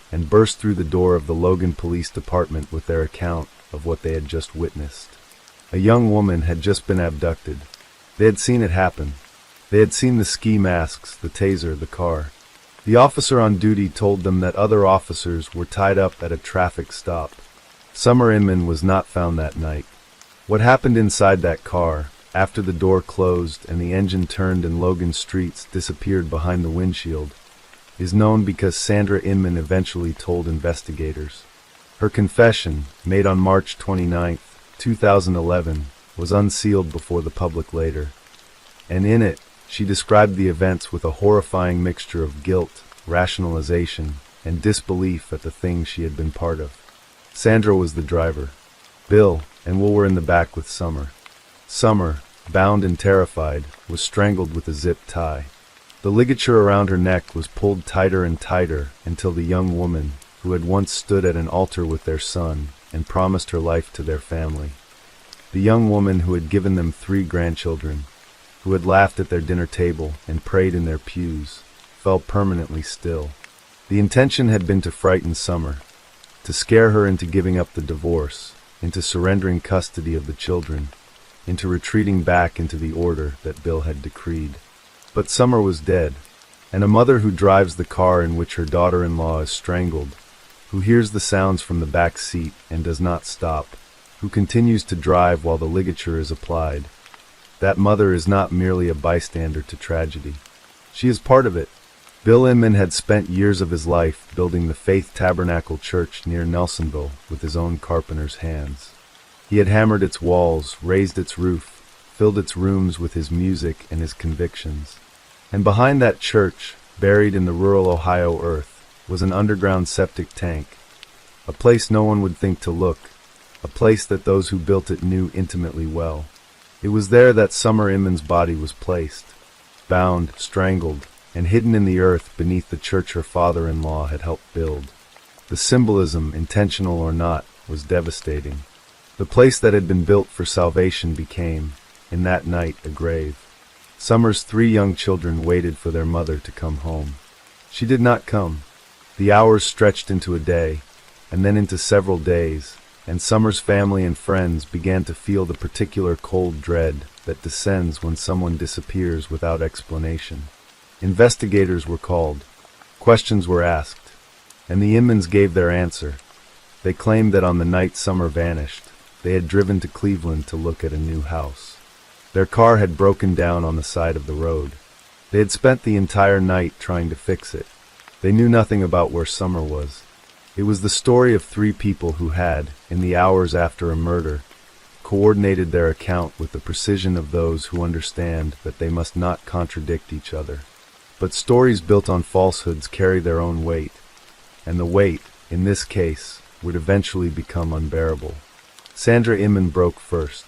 and burst through the door of the Logan Police Department with their account of what they had just witnessed. A young woman had just been abducted. They had seen it happen. They had seen the ski masks, the taser, the car. The officer on duty told them that other officers were tied up at a traffic stop. Summer Inman was not found that night. What happened inside that car, after the door closed and the engine turned and Logan streets disappeared behind the windshield, is known because Sandra Inman eventually told investigators. Her confession, made on March 29, 2011, was unsealed before the public later, and in it, she described the events with a horrifying mixture of guilt, rationalization, and disbelief at the things she had been part of. Sandra was the driver. Bill and Will were in the back with Summer. Summer, bound and terrified, was strangled with a zip tie. The ligature around her neck was pulled tighter and tighter until the young woman, who had once stood at an altar with their son and promised her life to their family, the young woman who had given them 3 grandchildren, who had laughed at their dinner table and prayed in their pews, fell permanently still. The intention had been to frighten Summer, to scare her into giving up the divorce, into surrendering custody of the children, into retreating back into the order that Bill had decreed. But Summer was dead, and a mother who drives the car in which her daughter-in-law is strangled, who hears the sounds from the back seat and does not stop, who continues to drive while the ligature is applied. That mother is not merely a bystander to tragedy. She is part of it. Bill Inman had spent years of his life building the Faith Tabernacle Church near Nelsonville with his own carpenter's hands. He had hammered its walls, raised its roof, filled its rooms with his music and his convictions. And behind that church, buried in the rural Ohio earth, was an underground septic tank, a place no one would think to look, a place that those who built it knew intimately well. It was there that Summer Inman's body was placed, bound, strangled, and hidden in the earth beneath the church her father-in-law had helped build. The symbolism, intentional or not, was devastating. The place that had been built for salvation became, in that night, a grave. Summer's 3 young children waited for their mother to come home. She did not come. The hours stretched into a day, and then into several days, and Summer's family and friends began to feel the particular cold dread that descends when someone disappears without explanation. Investigators were called. Questions were asked, and the Inmans gave their answer. They claimed that on the night Summer vanished, they had driven to Cleveland to look at a new house. Their car had broken down on the side of the road. They had spent the entire night trying to fix it. They knew nothing about where Summer was. It was the story of three people who had, in the hours after a murder, coordinated their account with the precision of those who understand that they must not contradict each other. But stories built on falsehoods carry their own weight, and the weight, in this case, would eventually become unbearable. Sandra Inman broke first.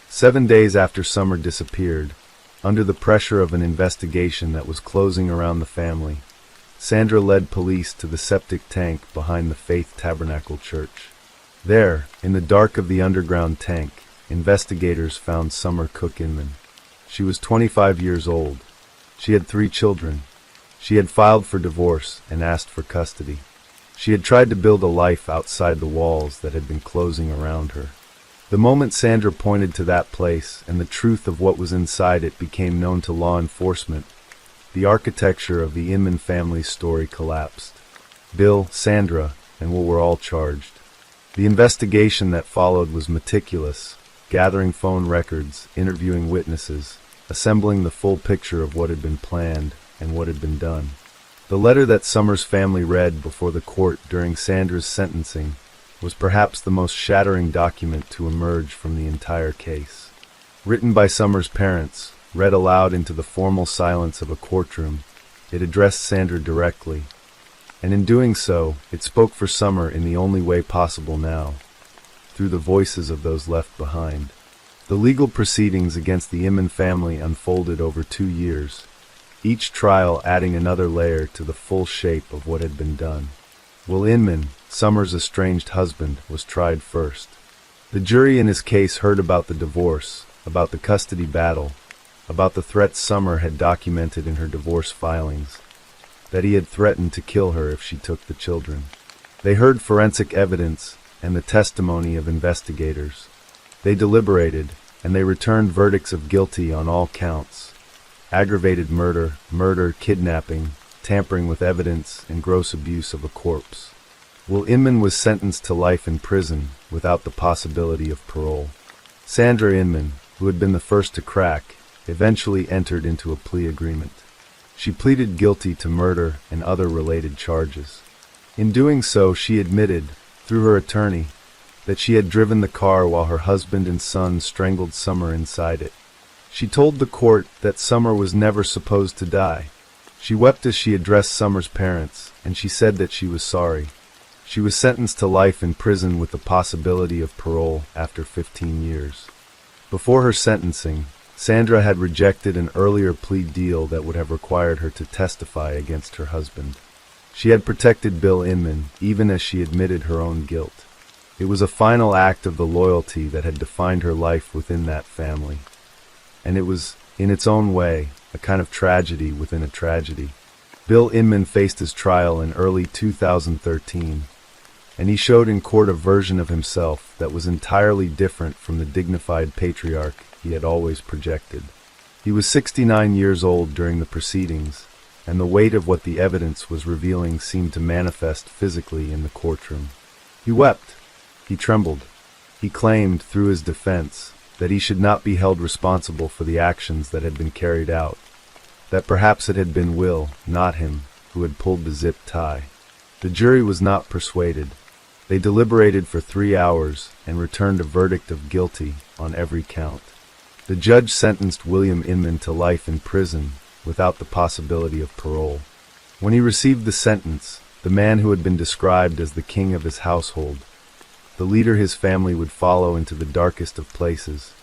7 days after Summer disappeared, under the pressure of an investigation that was closing around the family, Sandra led police to the septic tank behind the Faith Tabernacle Church. There, in the dark of the underground tank, investigators found Summer Cook Inman. She was 25 years old. She had 3 children. She had filed for divorce and asked for custody. She had tried to build a life outside the walls that had been closing around her. The moment Sandra pointed to that place and the truth of what was inside it became known to law enforcement, the architecture of the Inman family's story collapsed. Bill, Sandra, and Will were all charged. The investigation that followed was meticulous, gathering phone records, interviewing witnesses, assembling the full picture of what had been planned and what had been done. The letter that Summer's family read before the court during Sandra's sentencing was perhaps the most shattering document to emerge from the entire case. Written by Summer's parents, read aloud into the formal silence of a courtroom, it addressed Sandra directly, and in doing so, it spoke for Summer in the only way possible now, through the voices of those left behind. The legal proceedings against the Inman family unfolded over 2 years, each trial adding another layer to the full shape of what had been done. Will Inman, Summer's estranged husband, was tried first. The jury in his case heard about the divorce, about the custody battle, about the threats Summer had documented in her divorce filings, that he had threatened to kill her if she took the children. They heard forensic evidence and the testimony of investigators. They deliberated, and they returned verdicts of guilty on all counts: aggravated murder, kidnapping, tampering with evidence, and gross abuse of a corpse. Will Inman was sentenced to life in prison without the possibility of parole. Sandra Inman, who had been the first to crack, eventually entered into a plea agreement. She pleaded guilty to murder and other related charges. In doing so, she admitted, through her attorney, that she had driven the car while her husband and son strangled Summer inside it. She told the court that Summer was never supposed to die. She wept as she addressed Summer's parents, and she said that she was sorry. She was sentenced to life in prison with the possibility of parole after 15 years. Before her sentencing, Sandra had rejected an earlier plea deal that would have required her to testify against her husband. She had protected Bill Inman, even as she admitted her own guilt. It was a final act of the loyalty that had defined her life within that family. And it was, in its own way, a kind of tragedy within a tragedy. Bill Inman faced his trial in early 2013, and he showed in court a version of himself that was entirely different from the dignified patriarch he had always projected. He was 69 years old during the proceedings, and the weight of what the evidence was revealing seemed to manifest physically in the courtroom. He wept. He trembled. He claimed, through his defense, that he should not be held responsible for the actions that had been carried out, that perhaps it had been Will, not him, who had pulled the zip tie. The jury was not persuaded. They deliberated for 3 hours and returned a verdict of guilty on every count. The judge sentenced William Inman to life in prison without the possibility of parole. When he received the sentence, the man who had been described as the king of his household, the leader his family would follow into the darkest of places,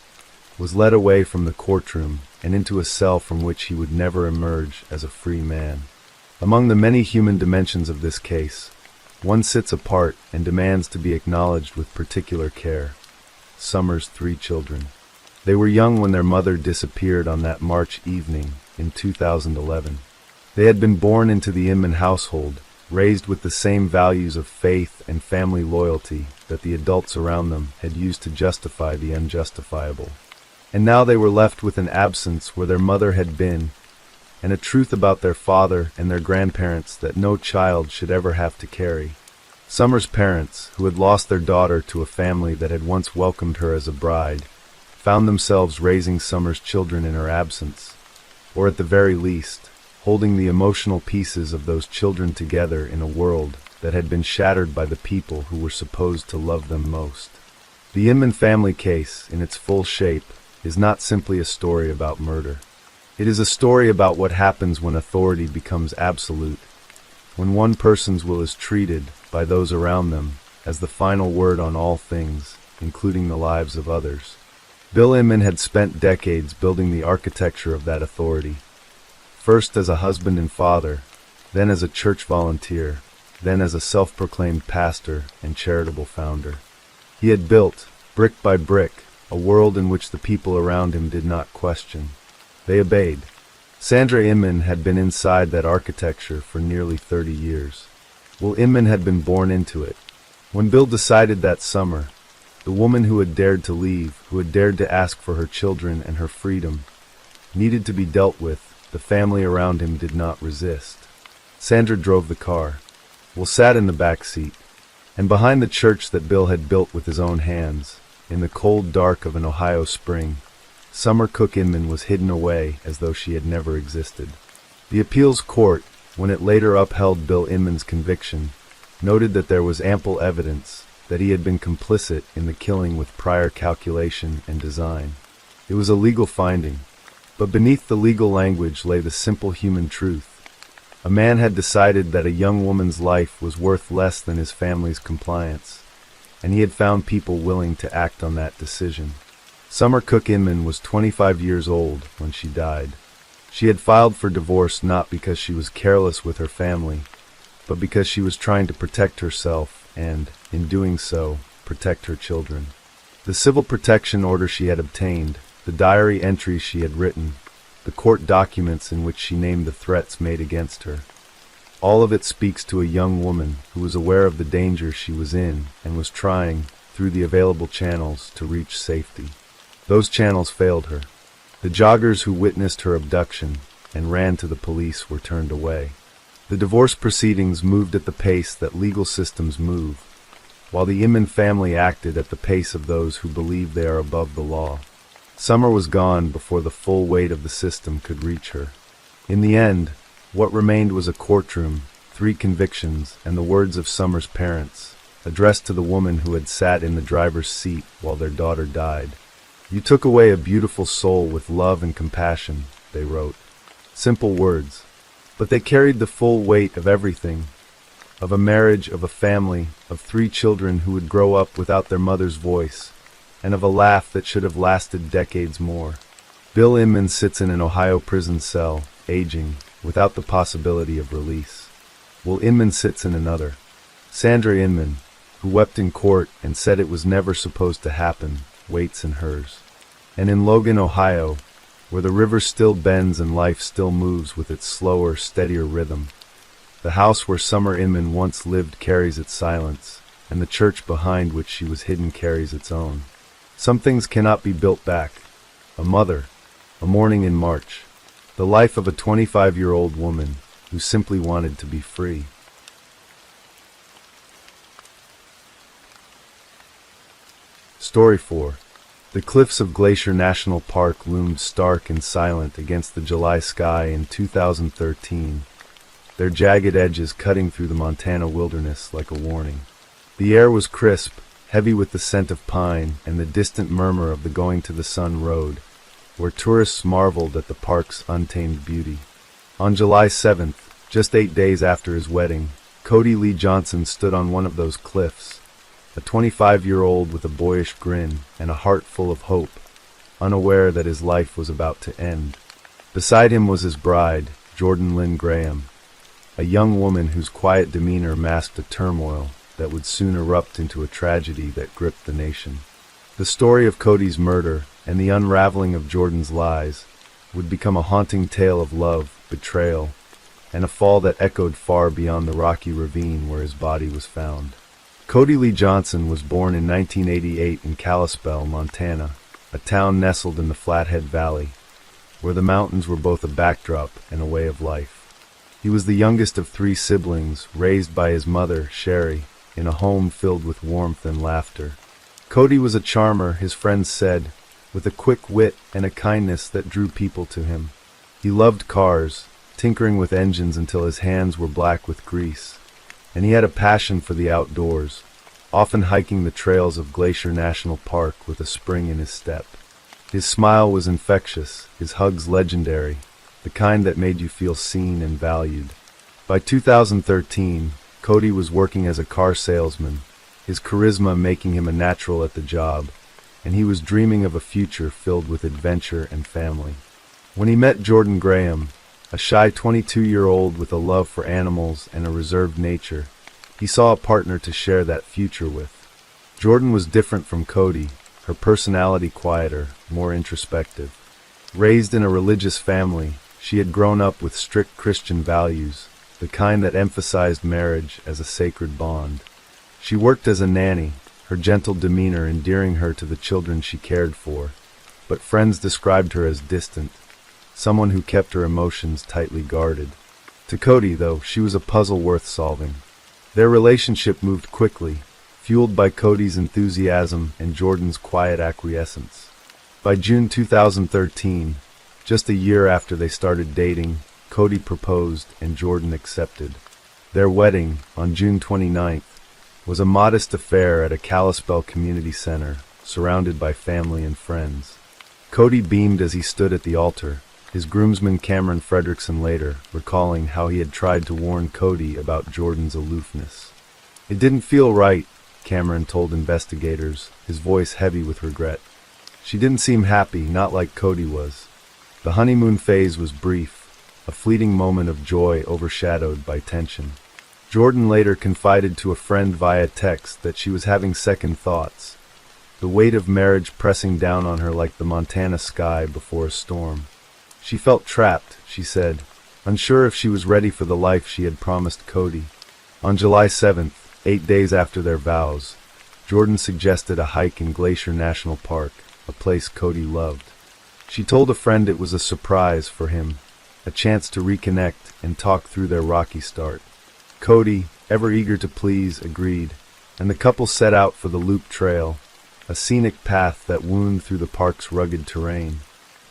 was led away from the courtroom and into a cell from which he would never emerge as a free man. Among the many human dimensions of this case, one sits apart and demands to be acknowledged with particular care: Summer's 3 children. They were young when their mother disappeared on that March evening in 2011. They had been born into the Inman household, raised with the same values of faith and family loyalty that the adults around them had used to justify the unjustifiable. And now they were left with an absence where their mother had been, and a truth about their father and their grandparents that no child should ever have to carry. Summer's parents, who had lost their daughter to a family that had once welcomed her as a bride, found themselves raising Summer's children in her absence, or at the very least, holding the emotional pieces of those children together in a world that had been shattered by the people who were supposed to love them most. The Inman family case, in its full shape, is not simply a story about murder. It is a story about what happens when authority becomes absolute, when one person's will is treated by those around them as the final word on all things, including the lives of others. Bill Inman had spent decades building the architecture of that authority, first as a husband and father, then as a church volunteer, then as a self-proclaimed pastor and charitable founder. He had built, brick by brick, a world in which the people around him did not question. They obeyed. Sandra Inman had been inside that architecture for nearly 30 years. Well, Inman had been born into it. When Bill decided that summer, the woman who had dared to leave, who had dared to ask for her children and her freedom, needed to be dealt with, the family around him did not resist. Sandra drove the car. Will sat in the back seat. And behind the church that Bill had built with his own hands, in the cold dark of an Ohio spring, Summer Cook Inman was hidden away as though she had never existed. The appeals court, when it later upheld Bill Inman's conviction, noted that there was ample evidence that he had been complicit in the killing with prior calculation and design. It was a legal finding, but beneath the legal language lay the simple human truth. A man had decided that a young woman's life was worth less than his family's compliance, and he had found people willing to act on that decision. Summer Cook Inman was 25 years old when she died. She had filed for divorce not because she was careless with her family, but because she was trying to protect herself and, in doing so, protect her children. The civil protection order she had obtained, the diary entries she had written, the court documents in which she named the threats made against her, all of it speaks to a young woman who was aware of the danger she was in and was trying, through the available channels, to reach safety. Those channels failed her. The joggers who witnessed her abduction and ran to the police were turned away. The divorce proceedings moved at the pace that legal systems move, while the Inman family acted at the pace of those who believe they are above the law. Summer was gone before the full weight of the system could reach her. In the end, what remained was a courtroom, 3 convictions, and the words of Summer's parents, addressed to the woman who had sat in the driver's seat while their daughter died. "You took away a beautiful soul with love and compassion," they wrote. Simple words, but they carried the full weight of everything, of a marriage, of a family, of 3 children who would grow up without their mother's voice, and of a laugh that should have lasted decades more. Bill Inman sits in an Ohio prison cell, aging, without the possibility of release. Will Inman sits in another. Sandra Inman, who wept in court and said it was never supposed to happen, waits in hers. And in Logan, Ohio, where the river still bends and life still moves with its slower, steadier rhythm, the house where Summer Inman once lived carries its silence, and the church behind which she was hidden carries its own. Some things cannot be built back. A mother, a morning in March, the life of a 25-year-old woman who simply wanted to be free. Story 4. The cliffs of Glacier National Park loomed stark and silent against the July sky in 2013, their jagged edges cutting through the Montana wilderness like a warning. The air was crisp, heavy with the scent of pine and the distant murmur of the Going to the Sun road, where tourists marveled at the park's untamed beauty. On July 7th, just 8 days after his wedding, Cody Lee Johnson stood on one of those cliffs, a 25-year-old with a boyish grin and a heart full of hope, unaware that his life was about to end. Beside him was his bride, Jordan Lynn Graham, a young woman whose quiet demeanor masked a turmoil that would soon erupt into a tragedy that gripped the nation. The story of Cody's murder and the unraveling of Jordan's lies would become a haunting tale of love, betrayal, and a fall that echoed far beyond the rocky ravine where his body was found. Cody Lee Johnson was born in 1988 in Kalispell, Montana, a town nestled in the Flathead Valley, where the mountains were both a backdrop and a way of life. He was the youngest of 3 siblings, raised by his mother, Sherry, in a home filled with warmth and laughter. Cody was a charmer, his friends said, with a quick wit and a kindness that drew people to him. He loved cars, tinkering with engines until his hands were black with grease, and he had a passion for the outdoors, often hiking the trails of Glacier National Park with a spring in his step. His smile was infectious, his hugs legendary, the kind that made you feel seen and valued. By 2013, Cody was working as a car salesman, his charisma making him a natural at the job, and he was dreaming of a future filled with adventure and family. When he met Jordan Graham, a shy 22-year-old with a love for animals and a reserved nature, he saw a partner to share that future with. Jordan was different from Cody, her personality quieter, more introspective. Raised in a religious family, she had grown up with strict Christian values, the kind that emphasized marriage as a sacred bond. She worked as a nanny, her gentle demeanor endearing her to the children she cared for, but friends described her as distant, someone who kept her emotions tightly guarded. To Cody, though, she was a puzzle worth solving. Their relationship moved quickly, fueled by Cody's enthusiasm and Jordan's quiet acquiescence. By June 2013, just a year after they started dating, Cody proposed and Jordan accepted. Their wedding, on June 29th, was a modest affair at a Kalispell community center, surrounded by family and friends. Cody beamed as he stood at the altar, his groomsman Cameron Fredrickson later recalling how he had tried to warn Cody about Jordan's aloofness. "It didn't feel right," Cameron told investigators, his voice heavy with regret. "She didn't seem happy, not like Cody was." The honeymoon phase was brief, a fleeting moment of joy overshadowed by tension. Jordan later confided to a friend via text that she was having second thoughts, the weight of marriage pressing down on her like the Montana sky before a storm. She felt trapped, she said, unsure if she was ready for the life she had promised Cody. On July 7th, 8 days after their vows, Jordan suggested a hike in Glacier National Park, a place Cody loved. She told a friend it was a surprise for him, a chance to reconnect and talk through their rocky start. Cody, ever eager to please, agreed, and the couple set out for the Loop Trail, a scenic path that wound through the park's rugged terrain.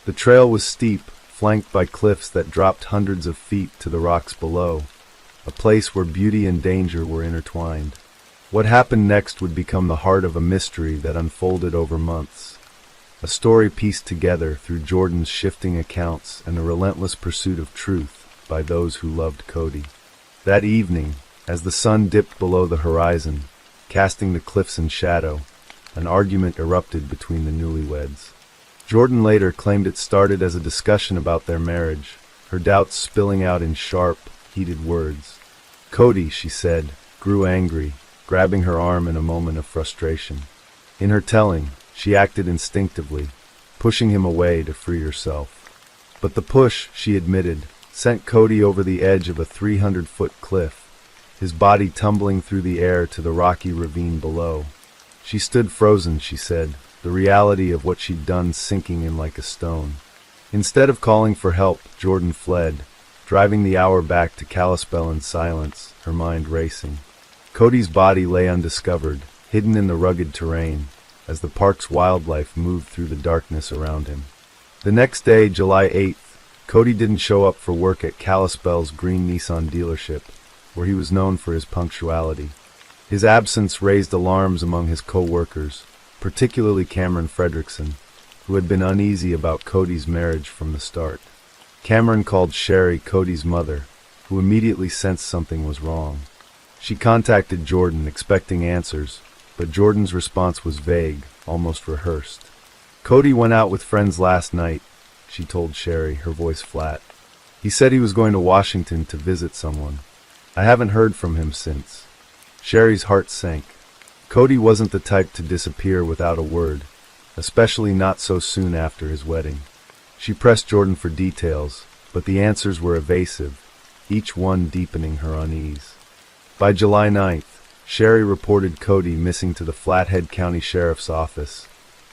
The trail was steep, flanked by cliffs that dropped hundreds of feet to the rocks below, a place where beauty and danger were intertwined. What happened next would become the heart of a mystery that unfolded over months, a story pieced together through Jordan's shifting accounts and the relentless pursuit of truth by those who loved Cody. That evening, as the sun dipped below the horizon, casting the cliffs in shadow, an argument erupted between the newlyweds. Jordan later claimed it started as a discussion about their marriage, her doubts spilling out in sharp, heated words. Cody, she said, grew angry, grabbing her arm in a moment of frustration. In her telling, she acted instinctively, pushing him away to free herself. But the push, she admitted, sent Cody over the edge of a 300-foot cliff, his body tumbling through the air to the rocky ravine below. She stood frozen, she said, the reality of what she'd done sinking in like a stone. Instead of calling for help, Jordan fled, driving the hour back to Kalispell in silence, her mind racing. Cody's body lay undiscovered, hidden in the rugged terrain, as the park's wildlife moved through the darkness around him. The next day, July 8th, Cody didn't show up for work at Kalispell's green Nissan dealership, where he was known for his punctuality. His absence raised alarms among his co-workers, particularly Cameron Fredrickson, who had been uneasy about Cody's marriage from the start. Cameron called Sherry, Cody's mother, who immediately sensed something was wrong. She contacted Jordan, expecting answers, but Jordan's response was vague, almost rehearsed. "Cody went out with friends last night," she told Sherry, her voice flat. "He said he was going to Washington to visit someone. I haven't heard from him since." Sherry's heart sank. Cody wasn't the type to disappear without a word, especially not so soon after his wedding. She pressed Jordan for details, but the answers were evasive, each one deepening her unease. By July 9th, Sherry reported Cody missing to the Flathead County Sheriff's Office,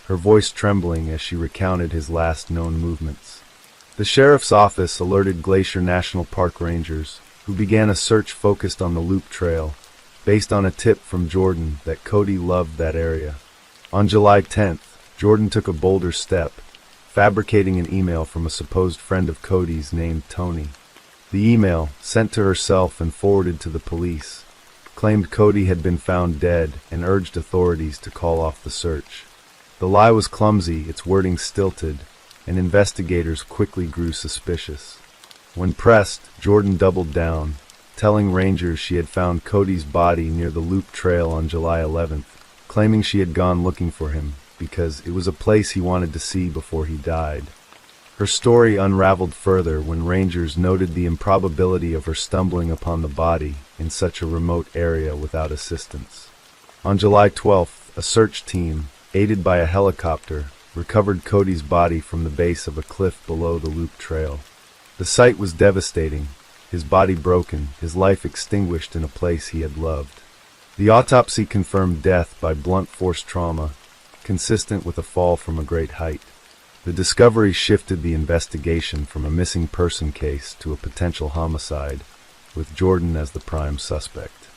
her voice trembling as she recounted his last known movements. The sheriff's office alerted Glacier National Park rangers, who began a search focused on the Loop Trail, based on a tip from Jordan that Cody loved that area. On July 10th, Jordan took a bolder step, fabricating an email from a supposed friend of Cody's named Tony. The email, sent to herself and forwarded to the police, claimed Cody had been found dead and urged authorities to call off the search. The lie was clumsy, its wording stilted, and investigators quickly grew suspicious. When pressed, Jordan doubled down, telling rangers she had found Cody's body near the Loop Trail on July 11th, claiming she had gone looking for him because it was a place he wanted to see before he died. Her story unraveled further when rangers noted the improbability of her stumbling upon the body in such a remote area without assistance. On July 12th, a search team, aided by a helicopter, recovered Cody's body from the base of a cliff below the Loop Trail. The sight was devastating, his body broken, his life extinguished in a place he had loved. The autopsy confirmed death by blunt force trauma, consistent with a fall from a great height. The discovery shifted the investigation from a missing person case to a potential homicide, with Jordan as the prime suspect.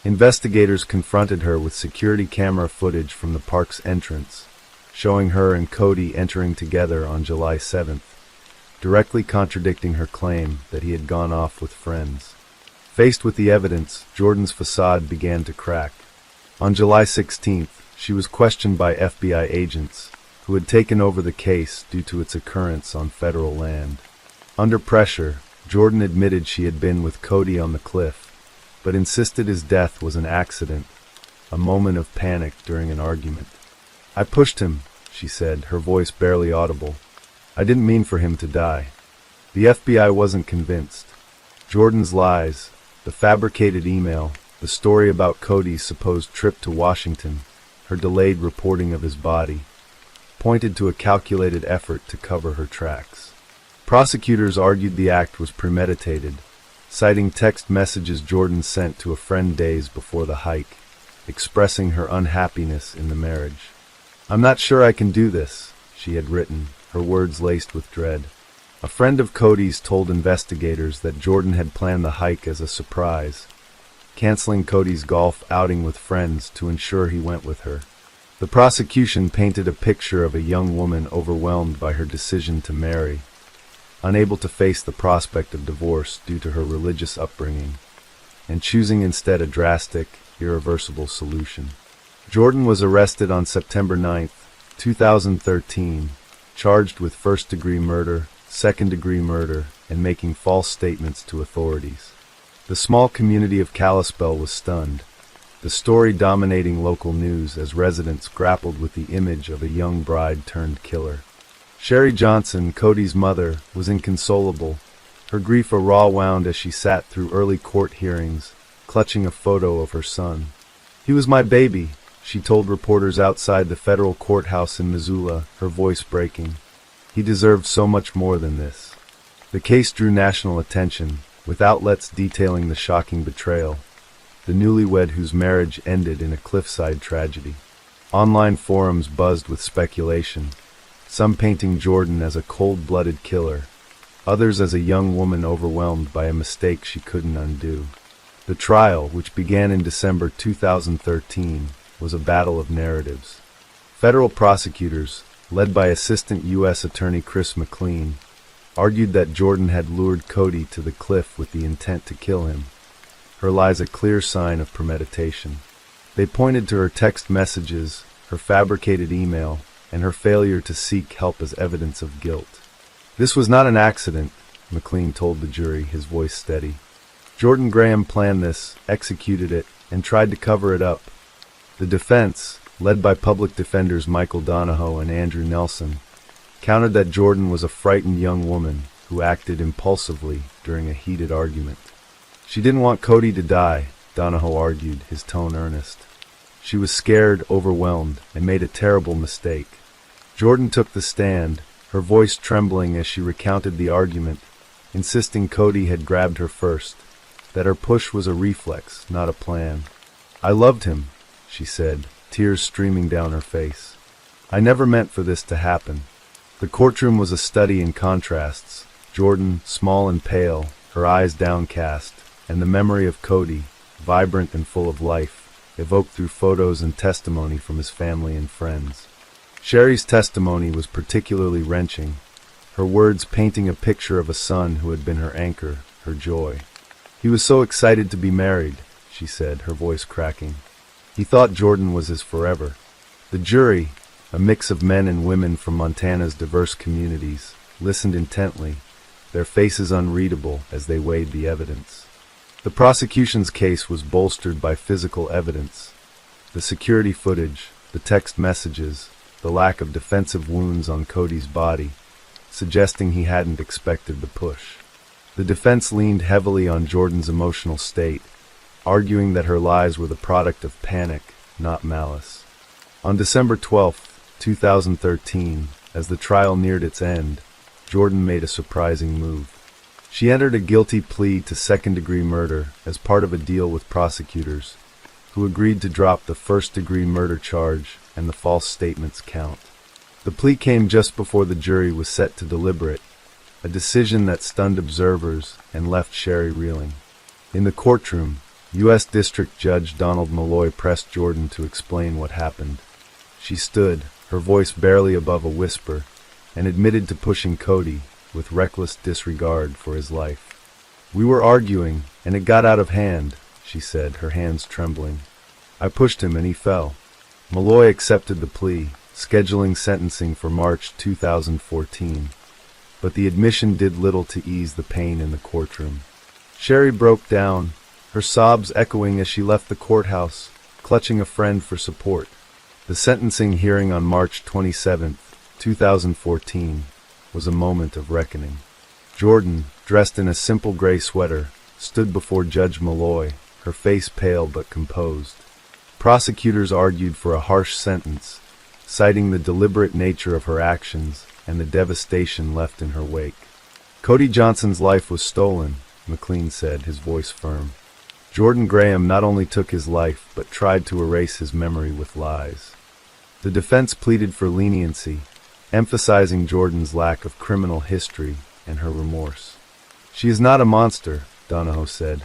Investigators confronted her with security camera footage from the park's entrance, showing her and Cody entering together on July 7th, directly contradicting her claim that he had gone off with friends. Faced with the evidence, Jordan's facade began to crack. On July 16th, she was questioned by FBI agents, who had taken over the case due to its occurrence on federal land. Under pressure, Jordan admitted she had been with Cody on the cliff, but insisted his death was an accident, a moment of panic during an argument. "I pushed him," she said, her voice barely audible. "I didn't mean for him to die." The FBI wasn't convinced. Jordan's lies, the fabricated email, the story about Cody's supposed trip to Washington, her delayed reporting of his body, pointed to a calculated effort to cover her tracks. Prosecutors argued the act was premeditated, citing text messages Jordan sent to a friend days before the hike, expressing her unhappiness in the marriage. "I'm not sure I can do this," she had written, her words laced with dread. A friend of Cody's told investigators that Jordan had planned the hike as a surprise, canceling Cody's golf outing with friends to ensure he went with her. The prosecution painted a picture of a young woman overwhelmed by her decision to marry, unable to face the prospect of divorce due to her religious upbringing, and choosing instead a drastic, irreversible solution. Jordan was arrested on September 9, 2013, charged with first-degree murder, second-degree murder, and making false statements to authorities. The small community of Kalispell was stunned, the story dominating local news as residents grappled with the image of a young bride turned killer. Sherry Johnson, Cody's mother, was inconsolable, her grief a raw wound as she sat through early court hearings, clutching a photo of her son. "He was my baby," she told reporters outside the federal courthouse in Missoula, her voice breaking. "He deserved so much more than this." The case drew national attention, with outlets detailing the shocking betrayal, the newlywed whose marriage ended in a cliffside tragedy. Online forums buzzed with speculation, some painting Jordan as a cold-blooded killer, others as a young woman overwhelmed by a mistake she couldn't undo. The trial, which began in December 2013, was a battle of narratives. Federal prosecutors, led by Assistant U.S. Attorney Chris McLean, argued that Jordan had lured Cody to the cliff with the intent to kill him, her lies a clear sign of premeditation. They pointed to her text messages, her fabricated email, and her failure to seek help as evidence of guilt. "This was not an accident," McLean told the jury, his voice steady. "Jordan Graham planned this, executed it, and tried to cover it up." The defense, led by public defenders Michael Donahoe and Andrew Nelson, countered that Jordan was a frightened young woman who acted impulsively during a heated argument. "She didn't want Cody to die," Donahoe argued, his tone earnest. "She was scared, overwhelmed, and made a terrible mistake." Jordan took the stand, her voice trembling as she recounted the argument, insisting Cody had grabbed her first, that her push was a reflex, not a plan. "I loved him," she said, tears streaming down her face. "I never meant for this to happen." The courtroom was a study in contrasts, Jordan, small and pale, her eyes downcast, and the memory of Cody, vibrant and full of life, evoked through photos and testimony from his family and friends. Sherry's testimony was particularly wrenching, her words painting a picture of a son who had been her anchor, her joy. "He was so excited to be married," she said, her voice cracking. "He thought Jordan was his forever." The jury, a mix of men and women from Montana's diverse communities, listened intently, their faces unreadable as they weighed the evidence. The prosecution's case was bolstered by physical evidence. The security footage, the text messages, the lack of defensive wounds on Cody's body, suggesting he hadn't expected the push. The defense leaned heavily on Jordan's emotional state, arguing that her lies were the product of panic, not malice. On December 12, 2013, as the trial neared its end, Jordan made a surprising move. She entered a guilty plea to second-degree murder as part of a deal with prosecutors, who agreed to drop the first-degree murder charge and the false statements count. The plea came just before the jury was set to deliberate, a decision that stunned observers and left Sherry reeling. In the courtroom, U.S. District Judge Donald Malloy pressed Jordan to explain what happened. She stood, her voice barely above a whisper, and admitted to pushing Cody with reckless disregard for his life. "We were arguing, and it got out of hand," she said, her hands trembling. "I pushed him and he fell." Malloy accepted the plea, scheduling sentencing for March 2014, but the admission did little to ease the pain in the courtroom. Sherry broke down, her sobs echoing as she left the courthouse, clutching a friend for support. The sentencing hearing on March 27, 2014, was a moment of reckoning. Jordan, dressed in a simple gray sweater, stood before Judge Malloy, her face pale but composed. Prosecutors argued for a harsh sentence, citing the deliberate nature of her actions and the devastation left in her wake. "Cody Johnson's life was stolen," McLean said, his voice firm. "Jordan Graham not only took his life but tried to erase his memory with lies." The defense pleaded for leniency, emphasizing Jordan's lack of criminal history and her remorse. "She is not a monster," Donahoe said.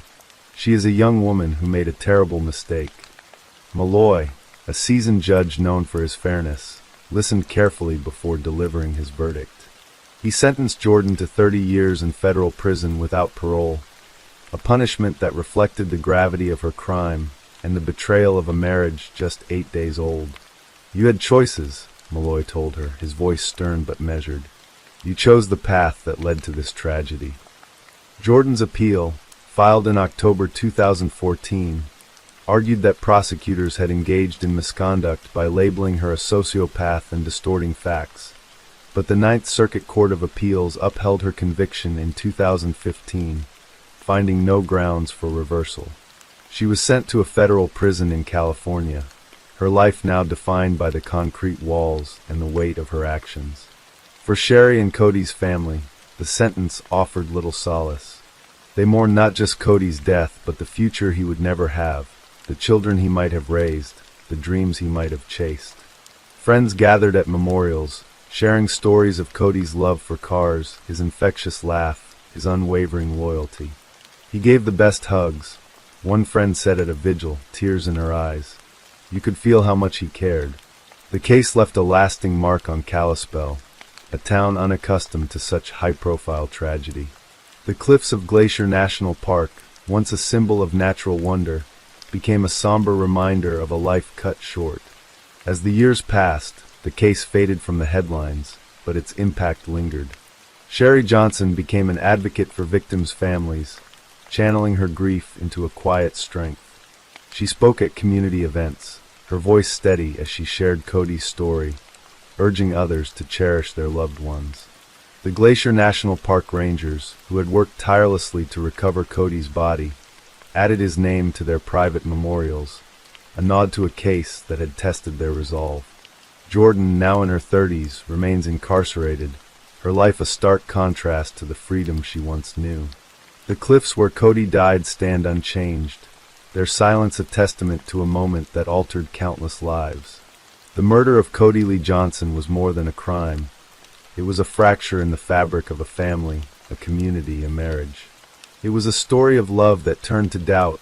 "She is a young woman who made a terrible mistake." Malloy, a seasoned judge known for his fairness, listened carefully before delivering his verdict. He sentenced Jordan to 30 years in federal prison without parole, a punishment that reflected the gravity of her crime and the betrayal of a marriage just 8 days old. "You had choices," Malloy told her, his voice stern but measured. "You chose the path that led to this tragedy." Jordan's appeal, filed in October 2014, argued that prosecutors had engaged in misconduct by labeling her a sociopath and distorting facts, but the Ninth Circuit Court of Appeals upheld her conviction in 2015, finding no grounds for reversal. She was sent to a federal prison in California, her life now defined by the concrete walls and the weight of her actions. For Sherry and Cody's family, the sentence offered little solace. They mourned not just Cody's death, but the future he would never have, the children he might have raised, the dreams he might have chased. Friends gathered at memorials, sharing stories of Cody's love for cars, his infectious laugh, his unwavering loyalty. He gave the best hugs. One friend said at a vigil, tears in her eyes. You could feel how much he cared. The case left a lasting mark on Kalispell, a town unaccustomed to such high-profile tragedy. The cliffs of Glacier National Park, once a symbol of natural wonder, became a somber reminder of a life cut short. As the years passed, the case faded from the headlines, but its impact lingered. Sherry Johnson became an advocate for victims' families, channeling her grief into a quiet strength. She spoke at community events, her voice steady as she shared Cody's story, urging others to cherish their loved ones. The Glacier National Park Rangers, who had worked tirelessly to recover Cody's body, added his name to their private memorials, a nod to a case that had tested their resolve. Jordan, now in her 30s, remains incarcerated, her life a stark contrast to the freedom she once knew. The cliffs where Cody died stand unchanged, their silence a testament to a moment that altered countless lives. The murder of Cody Lee Johnson was more than a crime. It was a fracture in the fabric of a family, a community, a marriage. It was a story of love that turned to doubt,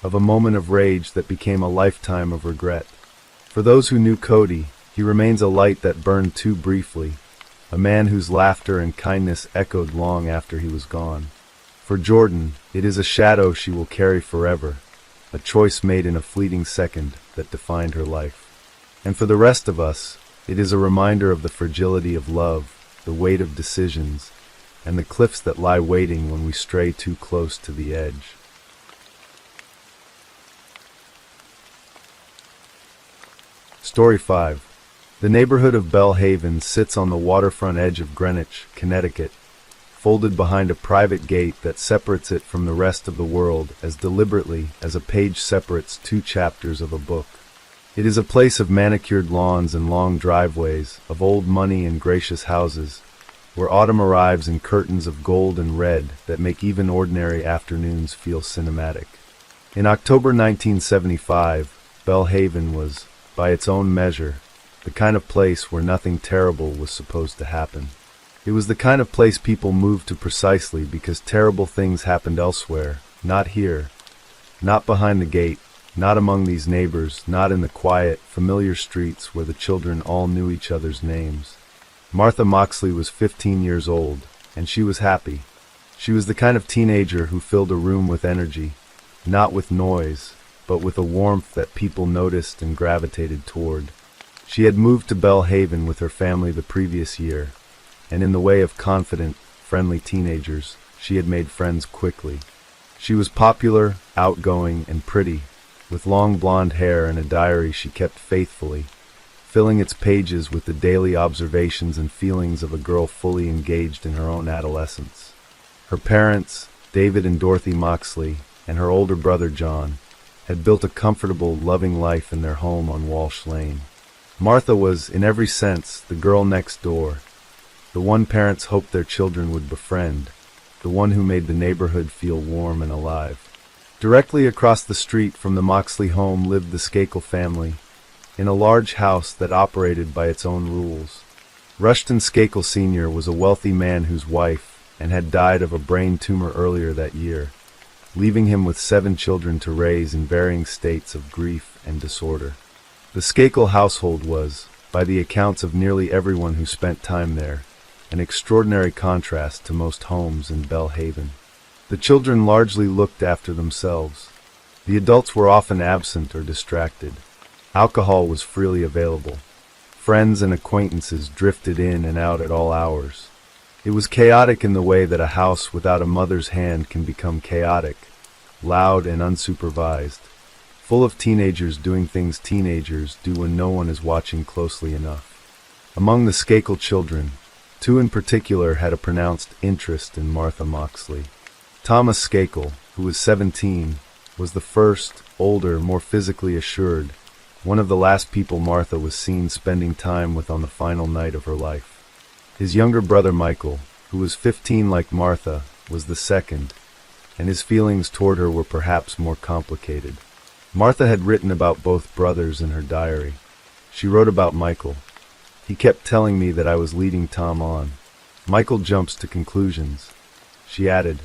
of a moment of rage that became a lifetime of regret. For those who knew Cody, He remains a light that burned too briefly, a man whose laughter and kindness echoed long after he was gone. For Jordan, it is a shadow she will carry forever, a choice made in a fleeting second that defined her life. And for the rest of us, it is a reminder of the fragility of love, the weight of decisions, and the cliffs that lie waiting when we stray too close to the edge. Story 5. The neighborhood of Belle Haven sits on the waterfront edge of Greenwich, Connecticut, folded behind a private gate that separates it from the rest of the world as deliberately as a page separates two chapters of a book. It is a place of manicured lawns and long driveways, of old money and gracious houses, where autumn arrives in curtains of gold and red that make even ordinary afternoons feel cinematic. In October 1975, Belle Haven was, by its own measure, the kind of place where nothing terrible was supposed to happen. It was the kind of place people moved to precisely because terrible things happened elsewhere, not here, not behind the gate, not among these neighbors, not in the quiet, familiar streets where the children all knew each other's names. Martha Moxley was 15 years old, and she was happy. She was the kind of teenager who filled a room with energy, not with noise, but with a warmth that people noticed and gravitated toward. She had moved to Belle Haven with her family the previous year, and in the way of confident, friendly teenagers, she had made friends quickly. She was popular, outgoing, and pretty, with long blonde hair and a diary she kept faithfully, filling its pages with the daily observations and feelings of a girl fully engaged in her own adolescence. Her parents, David and Dorothy Moxley, and her older brother John, had built a comfortable, loving life in their home on Walsh Lane. Martha was, in every sense, the girl next door, the one parents hoped their children would befriend, the one who made the neighborhood feel warm and alive. Directly across the street from the Moxley home lived the Skakel family, in a large house that operated by its own rules. Rushton Skakel Sr. was a wealthy man whose wife had died of a brain tumor earlier that year, leaving him with 7 children to raise in varying states of grief and disorder. The Skakel household was, by the accounts of nearly everyone who spent time there, an extraordinary contrast to most homes in Belle Haven. The children largely looked after themselves. The adults were often absent or distracted. Alcohol was freely available. Friends and acquaintances drifted in and out at all hours. It was chaotic in the way that a house without a mother's hand can become chaotic, loud and unsupervised, full of teenagers doing things teenagers do when no one is watching closely enough. Among the Skakel children, 2 in particular had a pronounced interest in Martha Moxley. Thomas Skakel, who was 17, was the first, older, more physically assured, one of the last people Martha was seen spending time with on the final night of her life. His younger brother Michael, who was 15 like Martha, was the second, and his feelings toward her were perhaps more complicated. Martha had written about both brothers in her diary. She wrote about Michael. He kept telling me that I was leading Tom on. Michael jumps to conclusions. She added,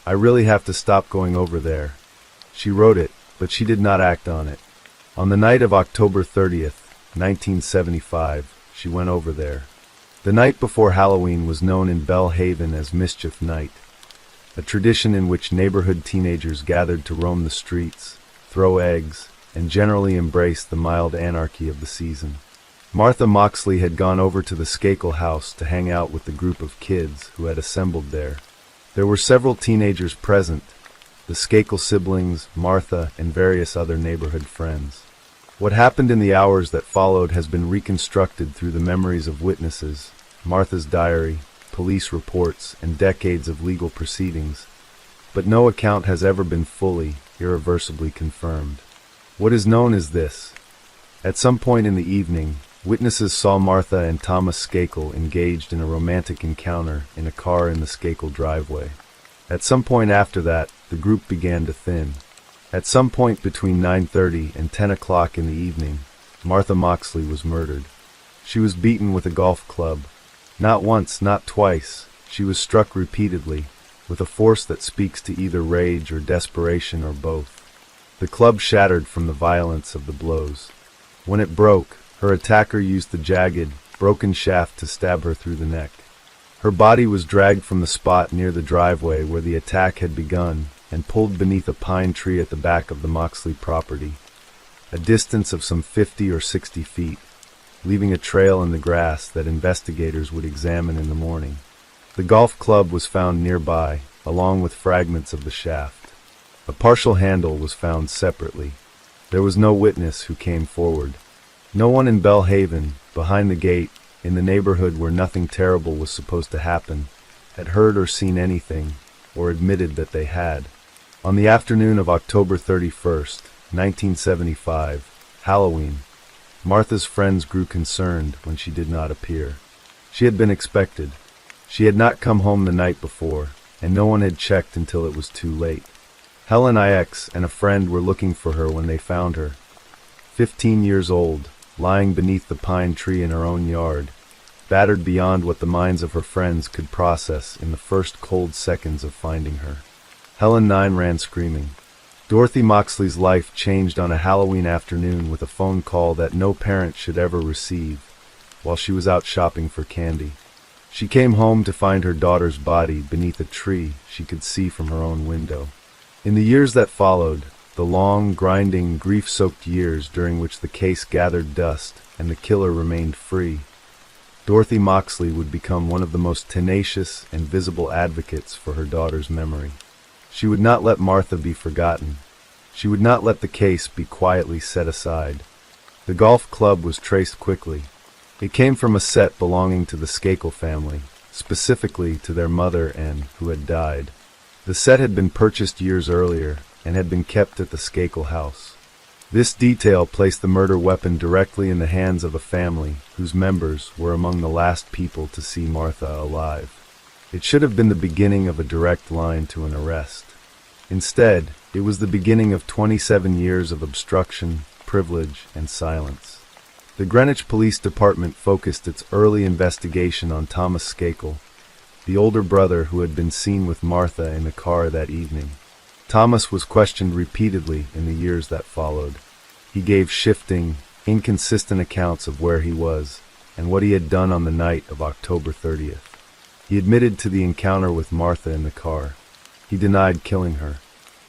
I really have to stop going over there. She wrote it, but she did not act on it. On the night of October 30th, 1975, she went over there. The night before Halloween was known in Belle Haven as Mischief Night, a tradition in which neighborhood teenagers gathered to roam the streets, throw eggs, and generally embrace the mild anarchy of the season. Martha Moxley had gone over to the Skakel house to hang out with the group of kids who had assembled there. There were several teenagers present, the Skakel siblings, Martha, and various other neighborhood friends. What happened in the hours that followed has been reconstructed through the memories of witnesses, Martha's diary, police reports, and decades of legal proceedings, but no account has ever been fully, irreversibly confirmed. What is known is this. At some point in the evening, witnesses saw Martha and Thomas Skakel engaged in a romantic encounter in a car in the Skakel driveway. At some point after that, the group began to thin. At some point between 9:30 and 10 o'clock in the evening, Martha Moxley was murdered. She was beaten with a golf club. Not once, not twice. She was struck repeatedly, with a force that speaks to either rage or desperation or both. The club shattered from the violence of the blows. When it broke, Her attacker used the jagged, broken shaft to stab her through the neck. Her body was dragged from the spot near the driveway where the attack had begun and pulled beneath a pine tree at the back of the Moxley property, a distance of some 50 or 60 feet, leaving a trail in the grass that investigators would examine in the morning. The golf club was found nearby, along with fragments of the shaft. A partial handle was found separately. There was no witness who came forward. No one in Bellhaven, behind the gate, in the neighborhood where nothing terrible was supposed to happen, had heard or seen anything, or admitted that they had. On the afternoon of October 31st, 1975, Halloween, Martha's friends grew concerned when she did not appear. She had been expected. She had not come home the night before, and no one had checked until it was too late. Helen IX and a friend were looking for her when they found her. 15 years old, lying beneath the pine tree in her own yard, battered beyond what the minds of her friends could process in the first cold seconds of finding her. Helen 9 ran screaming. Dorothy Moxley's life changed on a Halloween afternoon with a phone call that no parent should ever receive while she was out shopping for candy. She came home to find her daughter's body beneath a tree she could see from her own window. In the years that followed, the long, grinding, grief-soaked years during which the case gathered dust and the killer remained free, Dorothy Moxley would become one of the most tenacious and visible advocates for her daughter's memory. She would not let Martha be forgotten. She would not let the case be quietly set aside. The golf club was traced quickly. It came from a set belonging to the Skakel family, specifically to their mother Anne, who had died. The set had been purchased years earlier and had been kept at the Skakel house. This detail placed the murder weapon directly in the hands of a family whose members were among the last people to see Martha alive. It should have been the beginning of a direct line to an arrest. Instead, it was the beginning of 27 years of obstruction, privilege, and silence. The Greenwich Police Department focused its early investigation on Thomas Skakel, the older brother who had been seen with Martha in the car that evening. Thomas was questioned repeatedly in the years that followed. He gave shifting, inconsistent accounts of where he was and what he had done on the night of October 30th. He admitted to the encounter with Martha in the car. He denied killing her.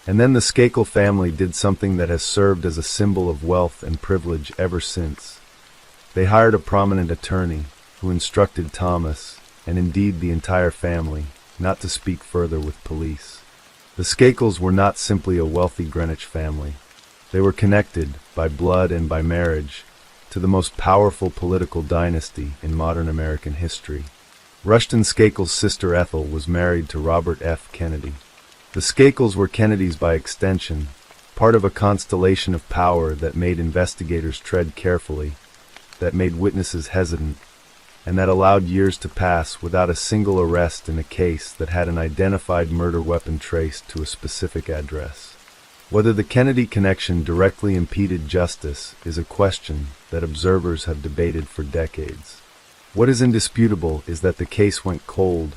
And then the Skakel family did something that has served as a symbol of wealth and privilege ever since. They hired a prominent attorney who instructed Thomas, and indeed the entire family, not to speak further with police. The Skakels were not simply a wealthy Greenwich family. They were connected, by blood and by marriage, to the most powerful political dynasty in modern American history. Rushton Skakel's sister Ethel was married to Robert F. Kennedy. The Skakels were Kennedys by extension, part of a constellation of power that made investigators tread carefully, that made witnesses hesitant, and that allowed years to pass without a single arrest in a case that had an identified murder weapon traced to a specific address. Whether the Kennedy connection directly impeded justice is a question that observers have debated for decades. What is indisputable is that the case went cold,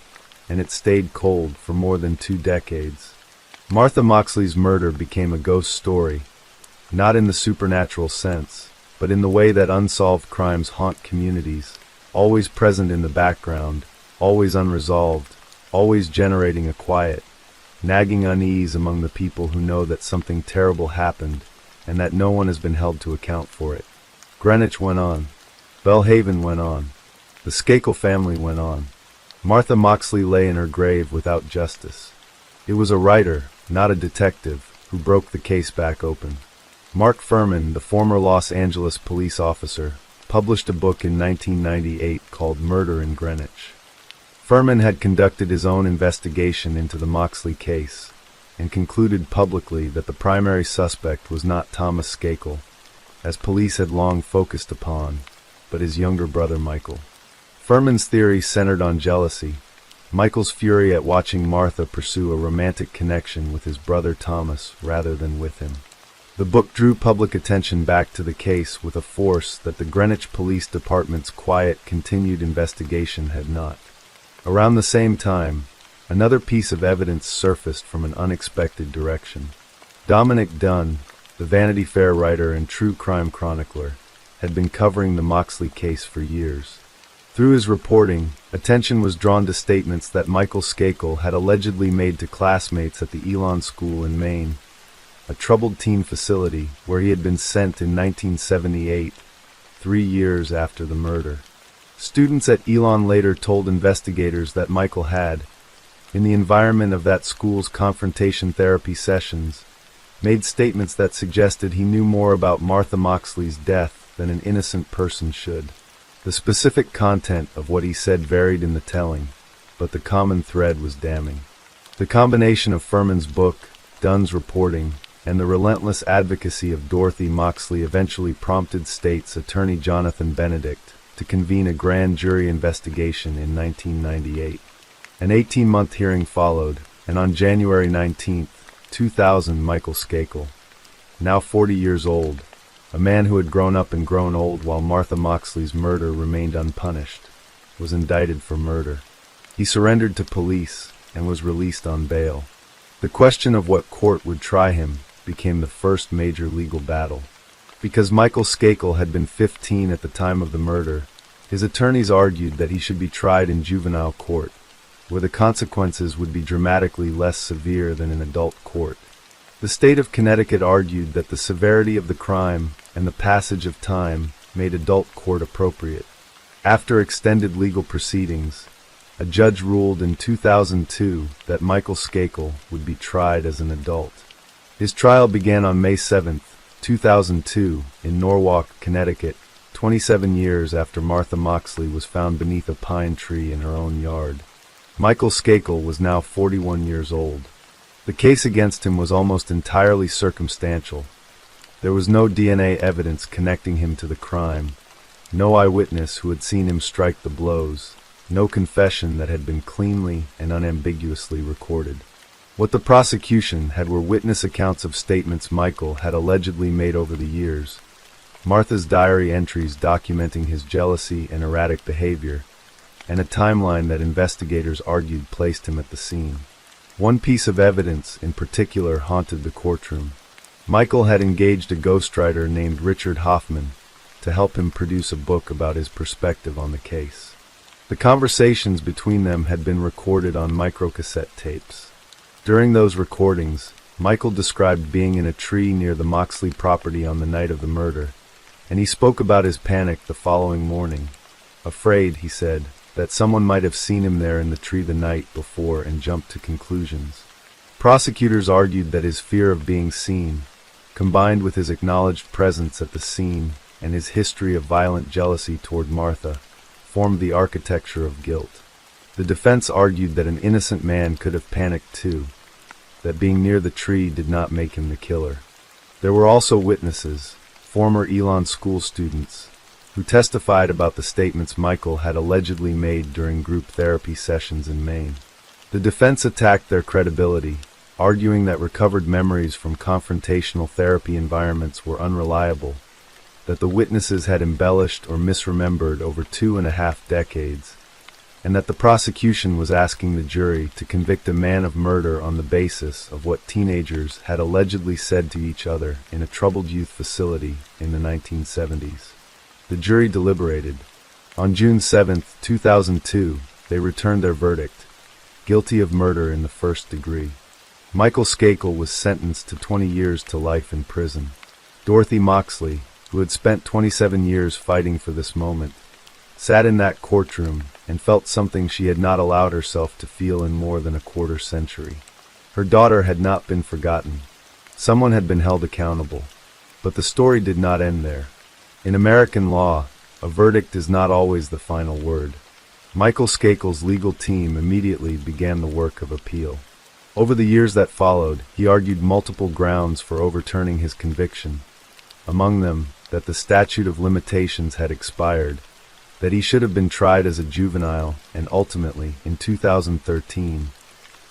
and it stayed cold for more than 2 decades. Martha Moxley's murder became a ghost story, not in the supernatural sense, but in the way that unsolved crimes haunt communities, always present in the background, always unresolved, always generating a quiet, nagging unease among the people who know that something terrible happened and that no one has been held to account for it. Greenwich went on. Bellhaven went on. The Skakel family went on. Martha Moxley lay in her grave without justice. It was a writer, not a detective, who broke the case back open. Mark Fuhrman, the former Los Angeles police officer, published a book in 1998 called Murder in Greenwich. Fuhrman had conducted his own investigation into the Moxley case and concluded publicly that the primary suspect was not Thomas Skakel, as police had long focused upon, but his younger brother Michael. Fuhrman's theory centered on jealousy, Michael's fury at watching Martha pursue a romantic connection with his brother Thomas rather than with him. The book drew public attention back to the case with a force that the Greenwich Police Department's quiet, continued investigation had not. Around the same time, another piece of evidence surfaced from an unexpected direction. Dominic Dunn, the Vanity Fair writer and true crime chronicler, had been covering the Moxley case for years. Through his reporting, attention was drawn to statements that Michael Skakel had allegedly made to classmates at the Elon School in Maine, a troubled teen facility where he had been sent in 1978, 3 years after the murder. Students at Elon later told investigators that Michael had, in the environment of that school's confrontation therapy sessions, made statements that suggested he knew more about Martha Moxley's death than an innocent person should. The specific content of what he said varied in the telling, but the common thread was damning. The combination of Furman's book, Dunn's reporting, and the relentless advocacy of Dorothy Moxley eventually prompted State's Attorney Jonathan Benedict to convene a grand jury investigation in 1998. An 18-month hearing followed, and on January 19, 2000, Michael Skakel, now 40 years old, a man who had grown up and grown old while Martha Moxley's murder remained unpunished, was indicted for murder. He surrendered to police and was released on bail. The question of what court would try him became the first major legal battle. Because Michael Skakel had been 15 at the time of the murder, his attorneys argued that he should be tried in juvenile court, where the consequences would be dramatically less severe than in adult court. The state of Connecticut argued that the severity of the crime and the passage of time made adult court appropriate. After extended legal proceedings, a judge ruled in 2002 that Michael Skakel would be tried as an adult. His trial began on May 7, 2002, in Norwalk, Connecticut, 27 years after Martha Moxley was found beneath a pine tree in her own yard. Michael Skakel was now 41 years old. The case against him was almost entirely circumstantial. There was no DNA evidence connecting him to the crime, no eyewitness who had seen him strike the blows, no confession that had been cleanly and unambiguously recorded. What the prosecution had were witness accounts of statements Michael had allegedly made over the years, Martha's diary entries documenting his jealousy and erratic behavior, and a timeline that investigators argued placed him at the scene. One piece of evidence in particular haunted the courtroom. Michael had engaged a ghostwriter named Richard Hoffman to help him produce a book about his perspective on the case. The conversations between them had been recorded on microcassette tapes. During those recordings, Michael described being in a tree near the Moxley property on the night of the murder, and he spoke about his panic the following morning. Afraid, he said, that someone might have seen him there in the tree the night before and jumped to conclusions. Prosecutors argued that his fear of being seen, combined with his acknowledged presence at the scene and his history of violent jealousy toward Martha, formed the architecture of guilt. The defense argued that an innocent man could have panicked too, that being near the tree did not make him the killer. There were also witnesses, former Elon School students, who testified about the statements Michael had allegedly made during group therapy sessions in Maine. The defense attacked their credibility, arguing that recovered memories from confrontational therapy environments were unreliable, that the witnesses had embellished or misremembered over 2.5 decades, and that the prosecution was asking the jury to convict a man of murder on the basis of what teenagers had allegedly said to each other in a troubled youth facility in the 1970s. The jury deliberated. On June 7, 2002, they returned their verdict, guilty of murder in the first degree. Michael Skakel was sentenced to 20 years to life in prison. Dorothy Moxley, who had spent 27 years fighting for this moment, sat in that courtroom and felt something she had not allowed herself to feel in more than a quarter century. Her daughter had not been forgotten. Someone had been held accountable. But the story did not end there. In American law, a verdict is not always the final word. Michael Skakel's legal team immediately began the work of appeal. Over the years that followed, he argued multiple grounds for overturning his conviction, among them that the statute of limitations had expired, that he should have been tried as a juvenile, and ultimately, in 2013,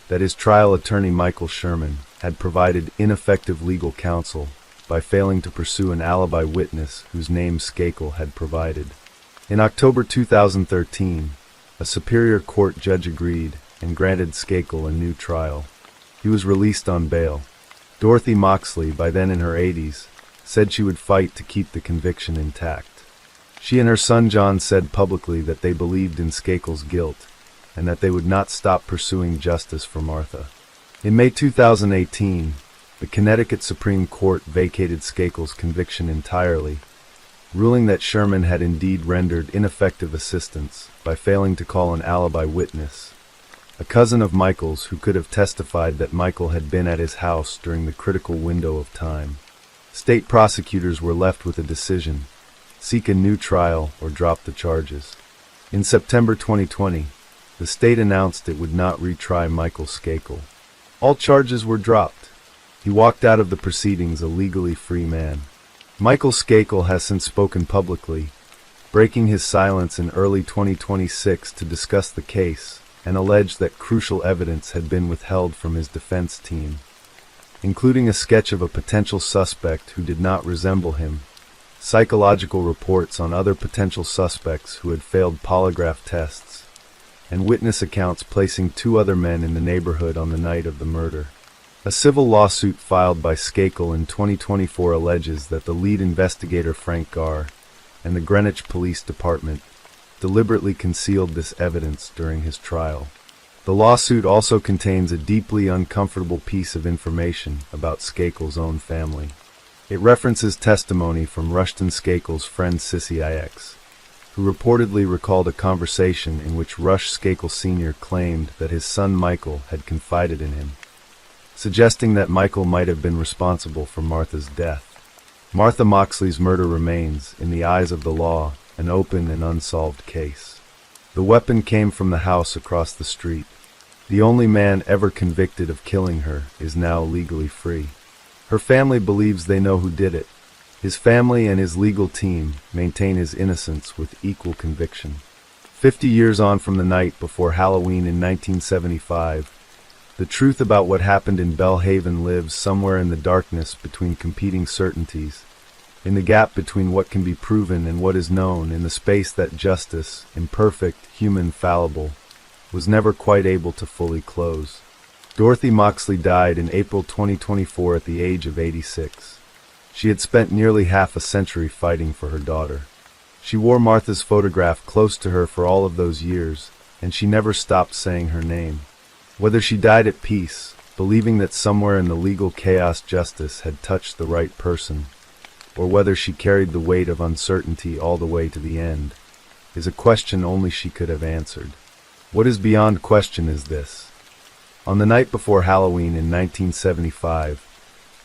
that his trial attorney Michael Sherman had provided ineffective legal counsel by failing to pursue an alibi witness whose name Skakel had provided. In October 2013, a Superior Court judge agreed and granted Skakel a new trial. He was released on bail. Dorothy Moxley, by then in her 80s, said she would fight to keep the conviction intact. She and her son John said publicly that they believed in Skakel's guilt and that they would not stop pursuing justice for Martha. In May 2018, the Connecticut Supreme Court vacated Skakel's conviction entirely, ruling that Sherman had indeed rendered ineffective assistance by failing to call an alibi witness, a cousin of Michael's who could have testified that Michael had been at his house during the critical window of time. State prosecutors were left with a decision: seek a new trial or drop the charges. In September 2020, the state announced it would not retry Michael Skakel. All charges were dropped. He walked out of the proceedings a legally free man. Michael Skakel has since spoken publicly, breaking his silence in early 2026 to discuss the case and alleged that crucial evidence had been withheld from his defense team, including a sketch of a potential suspect who did not resemble him, psychological reports on other potential suspects who had failed polygraph tests, and witness accounts placing 2 other men in the neighborhood on the night of the murder. A civil lawsuit filed by Skakel in 2024 alleges that the lead investigator Frank Garr and the Greenwich Police Department deliberately concealed this evidence during his trial. The lawsuit also contains a deeply uncomfortable piece of information about Skakel's own family. It references testimony from Rushton Skakel's friend Sissy Ix, who reportedly recalled a conversation in which Rush Skakel Sr. claimed that his son Michael had confided in him, suggesting that Michael might have been responsible for Martha's death. Martha Moxley's murder remains, in the eyes of the law, an open and unsolved case. The weapon came from the house across the street. The only man ever convicted of killing her is now legally free. Her family believes they know who did it. His family and his legal team maintain his innocence with equal conviction. 50 years on from the night before Halloween in 1975, the truth about what happened in Belhaven lives somewhere in the darkness between competing certainties, in the gap between what can be proven and what is known, in the space that justice, imperfect, human, fallible, was never quite able to fully close. Dorothy Moxley died in April 2024 at the age of 86. She had spent nearly half a century fighting for her daughter. She wore Martha's photograph close to her for all of those years, and she never stopped saying her name. Whether she died at peace, believing that somewhere in the legal chaos justice had touched the right person, or whether she carried the weight of uncertainty all the way to the end, is a question only she could have answered. What is beyond question is this. On the night before Halloween in 1975,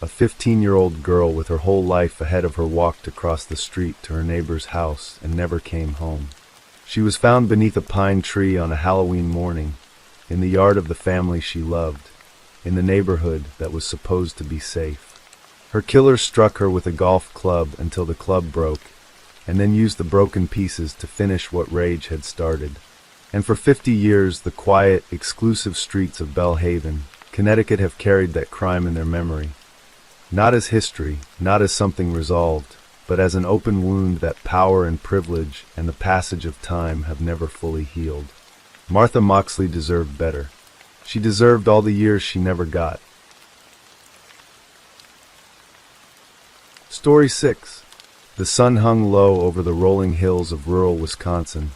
a 15-year-old girl with her whole life ahead of her walked across the street to her neighbor's house and never came home. She was found beneath a pine tree on a Halloween morning, in the yard of the family she loved, in the neighborhood that was supposed to be safe. Her killer struck her with a golf club until the club broke, and then used the broken pieces to finish what rage had started. And for 50 years, the quiet, exclusive streets of Belhaven, Connecticut have carried that crime in their memory. Not as history, not as something resolved, but as an open wound that power and privilege and the passage of time have never fully healed. Martha Moxley deserved better. She deserved all the years she never got. Story 6. The sun hung low over the rolling hills of rural Wisconsin,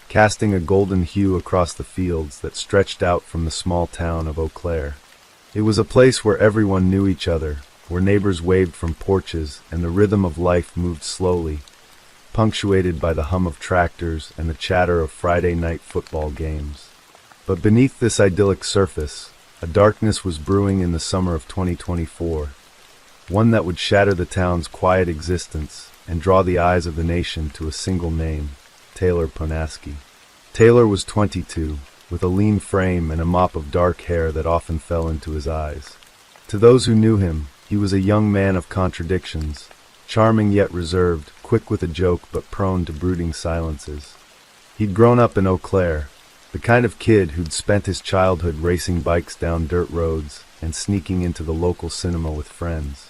casting a golden hue across the fields that stretched out from the small town of Eau Claire. It was a place where everyone knew each other, where neighbors waved from porches and the rhythm of life moved slowly, punctuated by the hum of tractors and the chatter of Friday night football games. But beneath this idyllic surface, a darkness was brewing in the summer of 2024, one that would shatter the town's quiet existence and draw the eyes of the nation to a single name, Taylor Ponaski. Taylor was 22, with a lean frame and a mop of dark hair that often fell into his eyes. To those who knew him, he was a young man of contradictions, charming yet reserved, quick with a joke but prone to brooding silences. He'd grown up in Eau Claire, the kind of kid who'd spent his childhood racing bikes down dirt roads and sneaking into the local cinema with friends.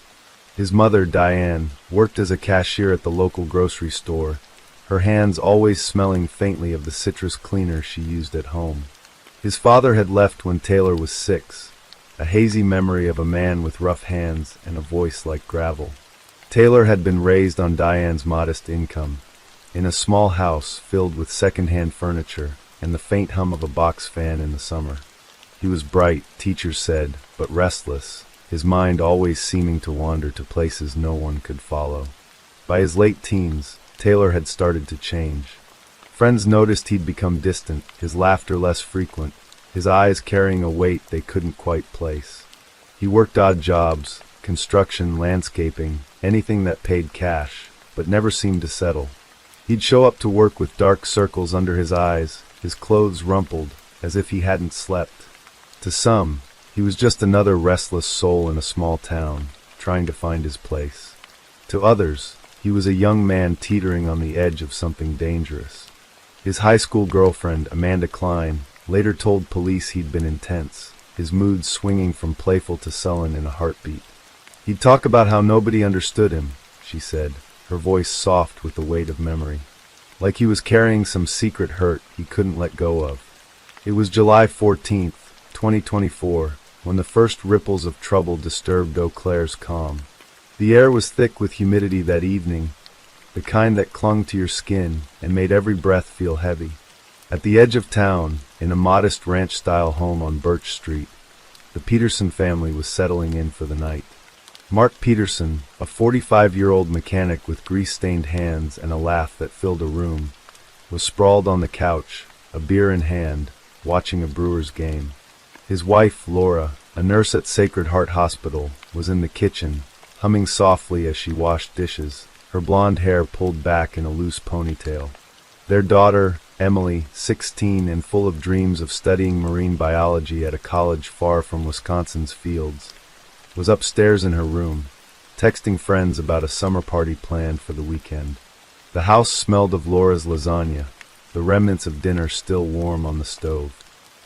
His mother, Diane, worked as a cashier at the local grocery store, her hands always smelling faintly of the citrus cleaner she used at home. His father had left when Taylor was 6, a hazy memory of a man with rough hands and a voice like gravel. Taylor had been raised on Diane's modest income, in a small house filled with second-hand furniture and the faint hum of a box fan in the summer. He was bright, teachers said, but restless, his mind always seeming to wander to places no one could follow. By his late teens, Taylor had started to change. Friends noticed he'd become distant, his laughter less frequent, his eyes carrying a weight they couldn't quite place. He worked odd jobs, construction, landscaping, anything that paid cash, but never seemed to settle. He'd show up to work with dark circles under his eyes, his clothes rumpled, as if he hadn't slept. To some, he was just another restless soul in a small town, trying to find his place. To others, he was a young man teetering on the edge of something dangerous. His high school girlfriend, Amanda Klein, later told police he'd been intense, his moods swinging from playful to sullen in a heartbeat. He'd talk about how nobody understood him, she said, her voice soft with the weight of memory. Like he was carrying some secret hurt he couldn't let go of. It was July 14th, 2024, when the first ripples of trouble disturbed Eau Claire's calm. The air was thick with humidity that evening, the kind that clung to your skin and made every breath feel heavy. At the edge of town, in a modest ranch-style home on Birch Street, the Peterson family was settling in for the night. Mark Peterson, a 45-year-old mechanic with grease-stained hands and a laugh that filled a room, was sprawled on the couch, a beer in hand, watching a Brewers game. His wife, Laura, a nurse at Sacred Heart Hospital, was in the kitchen, humming softly as she washed dishes, her blonde hair pulled back in a loose ponytail. Their daughter, Emily, 16 and full of dreams of studying marine biology at a college far from Wisconsin's fields, was upstairs in her room, texting friends about a summer party planned for the weekend. The house smelled of Laura's lasagna, the remnants of dinner still warm on the stove.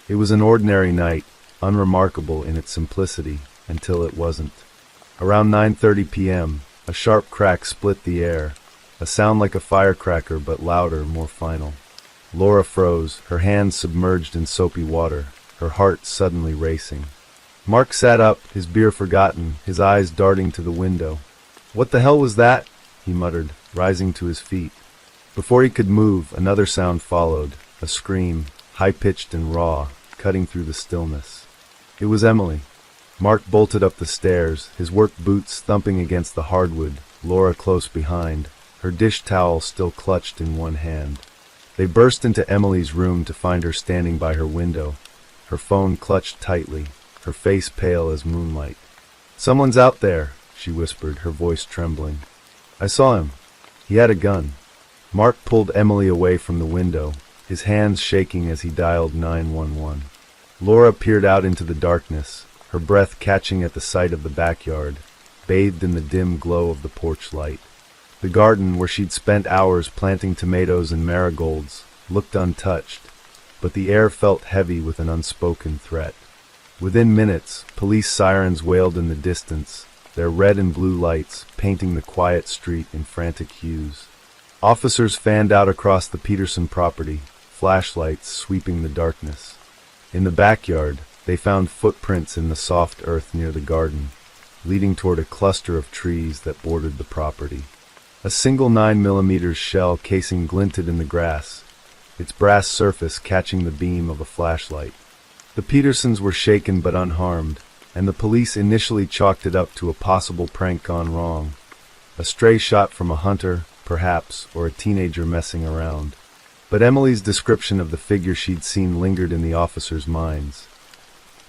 It was an ordinary night, unremarkable in its simplicity, until it wasn't. Around 9:30 p.m., a sharp crack split the air, a sound like a firecracker but louder, more final. Laura froze, her hands submerged in soapy water, her heart suddenly racing. Mark sat up, his beer forgotten, his eyes darting to the window. "What the hell was that?" he muttered, rising to his feet. Before he could move, another sound followed, a scream, high-pitched and raw, cutting through the stillness. It was Emily. Mark bolted up the stairs, his work boots thumping against the hardwood, Laura close behind, her dish towel still clutched in one hand. They burst into Emily's room to find her standing by her window, her phone clutched tightly, her face pale as moonlight. "Someone's out there," she whispered, her voice trembling. "I saw him. He had a gun." Mark pulled Emily away from the window, his hands shaking as he dialed 911. Laura peered out into the darkness, her breath catching at the sight of the backyard, bathed in the dim glow of the porch light. The garden, where she'd spent hours planting tomatoes and marigolds, looked untouched, but the air felt heavy with an unspoken threat. Within minutes, police sirens wailed in the distance, their red and blue lights painting the quiet street in frantic hues. Officers fanned out across the Peterson property, flashlights sweeping the darkness. In the backyard, they found footprints in the soft earth near the garden, leading toward a cluster of trees that bordered the property. A single 9mm shell casing glinted in the grass, its brass surface catching the beam of a flashlight. The Petersons were shaken but unharmed, and the police initially chalked it up to a possible prank gone wrong. A stray shot from a hunter, perhaps, or a teenager messing around. But Emily's description of the figure she'd seen lingered in the officers' minds.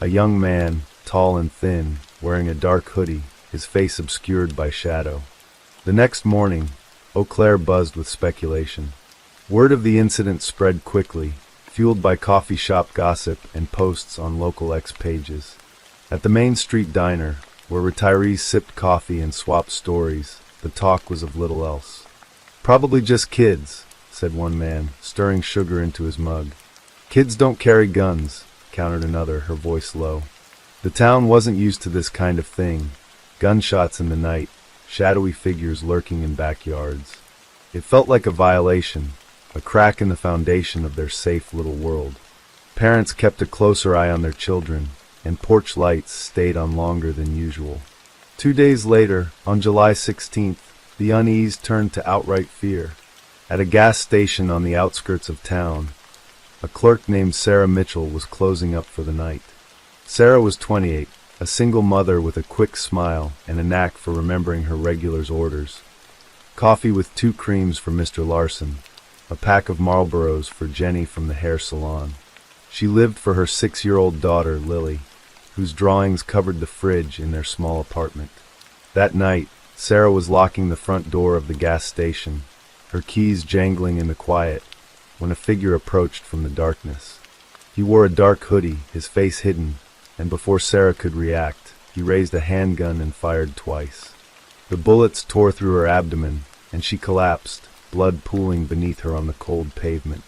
A young man, tall and thin, wearing a dark hoodie, his face obscured by shadow. The next morning, Eau Claire buzzed with speculation. Word of the incident spread quickly, fueled by coffee shop gossip and posts on local X pages. At the Main Street diner, where retirees sipped coffee and swapped stories, the talk was of little else. "Probably just kids," said one man, stirring sugar into his mug. "Kids don't carry guns," countered another, her voice low. The town wasn't used to this kind of thing. Gunshots in the night, shadowy figures lurking in backyards. It felt like a violation, a crack in the foundation of their safe little world. Parents kept a closer eye on their children, and porch lights stayed on longer than usual. 2 days later, on July 16th, the unease turned to outright fear. At a gas station on the outskirts of town, a clerk named Sarah Mitchell was closing up for the night. Sarah was 28, a single mother with a quick smile and a knack for remembering her regulars' orders. Coffee with 2 creams for Mr. Larson, a pack of Marlboros for Jenny from the hair salon. She lived for her 6-year-old daughter, Lily, whose drawings covered the fridge in their small apartment. That night, Sarah was locking the front door of the gas station, her keys jangling in the quiet, when a figure approached from the darkness. He wore a dark hoodie, his face hidden, and before Sarah could react, he raised a handgun and fired twice. The bullets tore through her abdomen, and she collapsed, blood pooling beneath her on the cold pavement.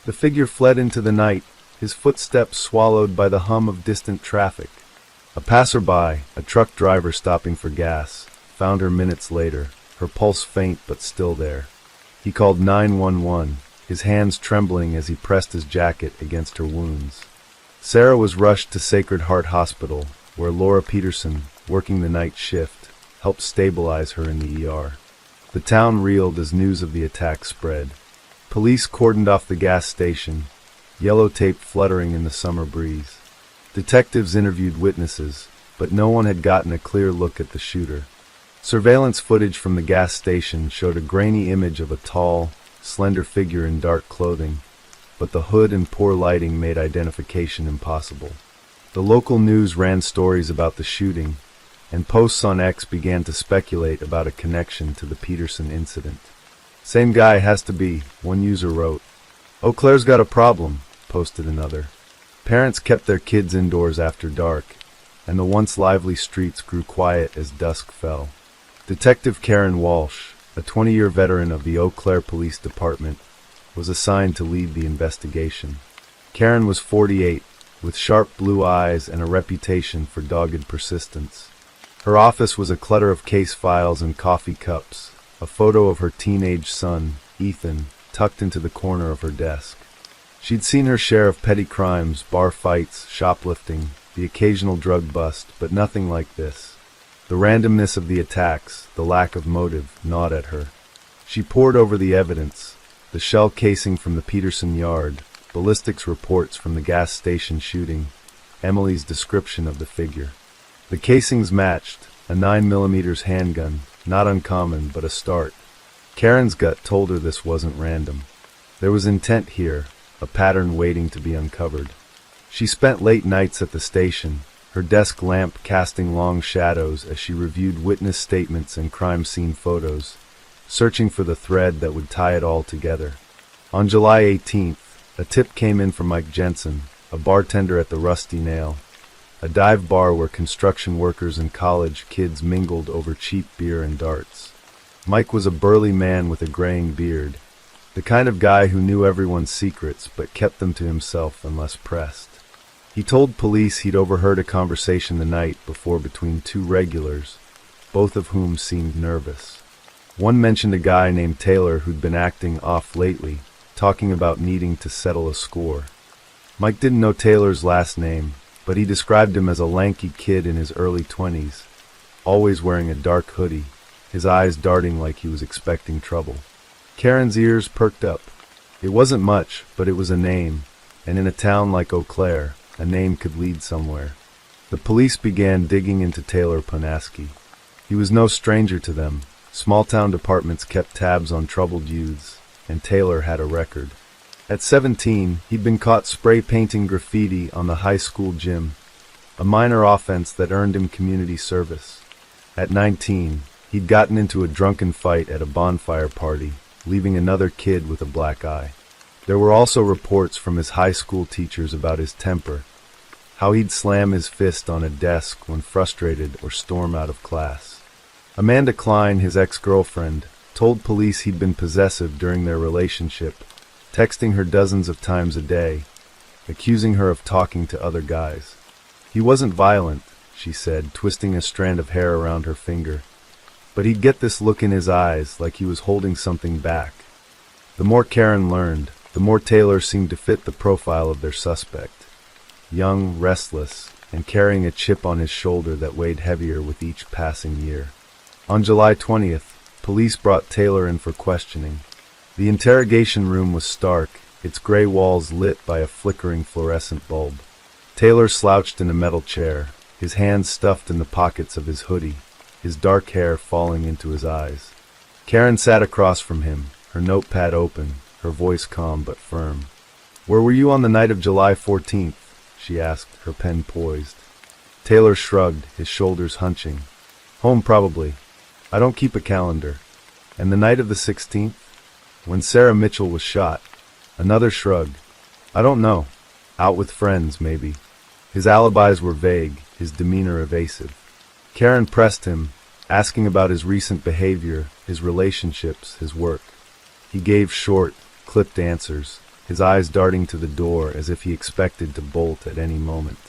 The figure fled into the night, his footsteps swallowed by the hum of distant traffic. A passerby, a truck driver stopping for gas, found her minutes later, her pulse faint but still there. He called 911, his hands trembling as he pressed his jacket against her wounds. Sarah was rushed to Sacred Heart Hospital, where Laura Peterson, working the night shift, helped stabilize her in the ER. The town reeled as news of the attack spread. Police cordoned off the gas station, yellow tape fluttering in the summer breeze. Detectives interviewed witnesses, but no one had gotten a clear look at the shooter. Surveillance footage from the gas station showed a grainy image of a tall, slender figure in dark clothing, but the hood and poor lighting made identification impossible. The local news ran stories about the shooting, and posts on X began to speculate about a connection to the Peterson incident. "Same guy has to be," one user wrote. "Eau Claire's got a problem," posted another. Parents kept their kids indoors after dark, and the once lively streets grew quiet as dusk fell. Detective Karen Walsh, a 20-year veteran of the Eau Claire Police Department, was assigned to lead the investigation. Karen was 48, with sharp blue eyes and a reputation for dogged persistence. Her office was a clutter of case files and coffee cups, a photo of her teenage son, Ethan, tucked into the corner of her desk. She'd seen her share of petty crimes, bar fights, shoplifting, the occasional drug bust, but nothing like this. The randomness of the attacks, the lack of motive, gnawed at her. She pored over the evidence, the shell casing from the Peterson yard, ballistics reports from the gas station shooting, Emily's description of the figure. The casings matched, a 9mm handgun, not uncommon, but a start. Karen's gut told her this wasn't random. There was intent here, a pattern waiting to be uncovered. She spent late nights at the station, her desk lamp casting long shadows as she reviewed witness statements and crime scene photos, searching for the thread that would tie it all together. On July 18th, a tip came in from Mike Jensen, a bartender at the Rusty Nail, a dive bar where construction workers and college kids mingled over cheap beer and darts. Mike was a burly man with a graying beard, the kind of guy who knew everyone's secrets but kept them to himself unless pressed. He told police he'd overheard a conversation the night before between 2 regulars, both of whom seemed nervous. One mentioned a guy named Taylor who'd been acting off lately, talking about needing to settle a score. Mike didn't know Taylor's last name, but he described him as a lanky kid in his early 20s, always wearing a dark hoodie, his eyes darting like he was expecting trouble. Karen's ears perked up. It wasn't much, but it was a name, and in a town like Eau Claire, a name could lead somewhere. The police began digging into Taylor Panaski. He was no stranger to them. Small-town departments kept tabs on troubled youths, and Taylor had a record. At 17, he'd been caught spray-painting graffiti on the high school gym, a minor offense that earned him community service. At 19, he'd gotten into a drunken fight at a bonfire party, leaving another kid with a black eye. There were also reports from his high school teachers about his temper, how he'd slam his fist on a desk when frustrated or storm out of class. Amanda Klein, his ex-girlfriend, told police he'd been possessive during their relationship, texting her dozens of times a day, accusing her of talking to other guys. He wasn't violent, she said, twisting a strand of hair around her finger, but he'd get this look in his eyes like he was holding something back. The more Karen learned, the more Taylor seemed to fit the profile of their suspect. Young, restless, and carrying a chip on his shoulder that weighed heavier with each passing year. On July 20th, police brought Taylor in for questioning. The interrogation room was stark, its gray walls lit by a flickering fluorescent bulb. Taylor slouched in a metal chair, his hands stuffed in the pockets of his hoodie, his dark hair falling into his eyes. Karen sat across from him, her notepad open, her voice calm but firm. "Where were you on the night of July 14th?" she asked, her pen poised. Taylor shrugged, his shoulders hunching. "Home, probably. I don't keep a calendar." "And the night of the 16th? When Sarah Mitchell was shot?" Another shrug. "I don't know. Out with friends, maybe." His alibis were vague, his demeanor evasive. Karen pressed him, asking about his recent behavior, his relationships, his work. He gave short, clipped answers, his eyes darting to the door as if he expected to bolt at any moment.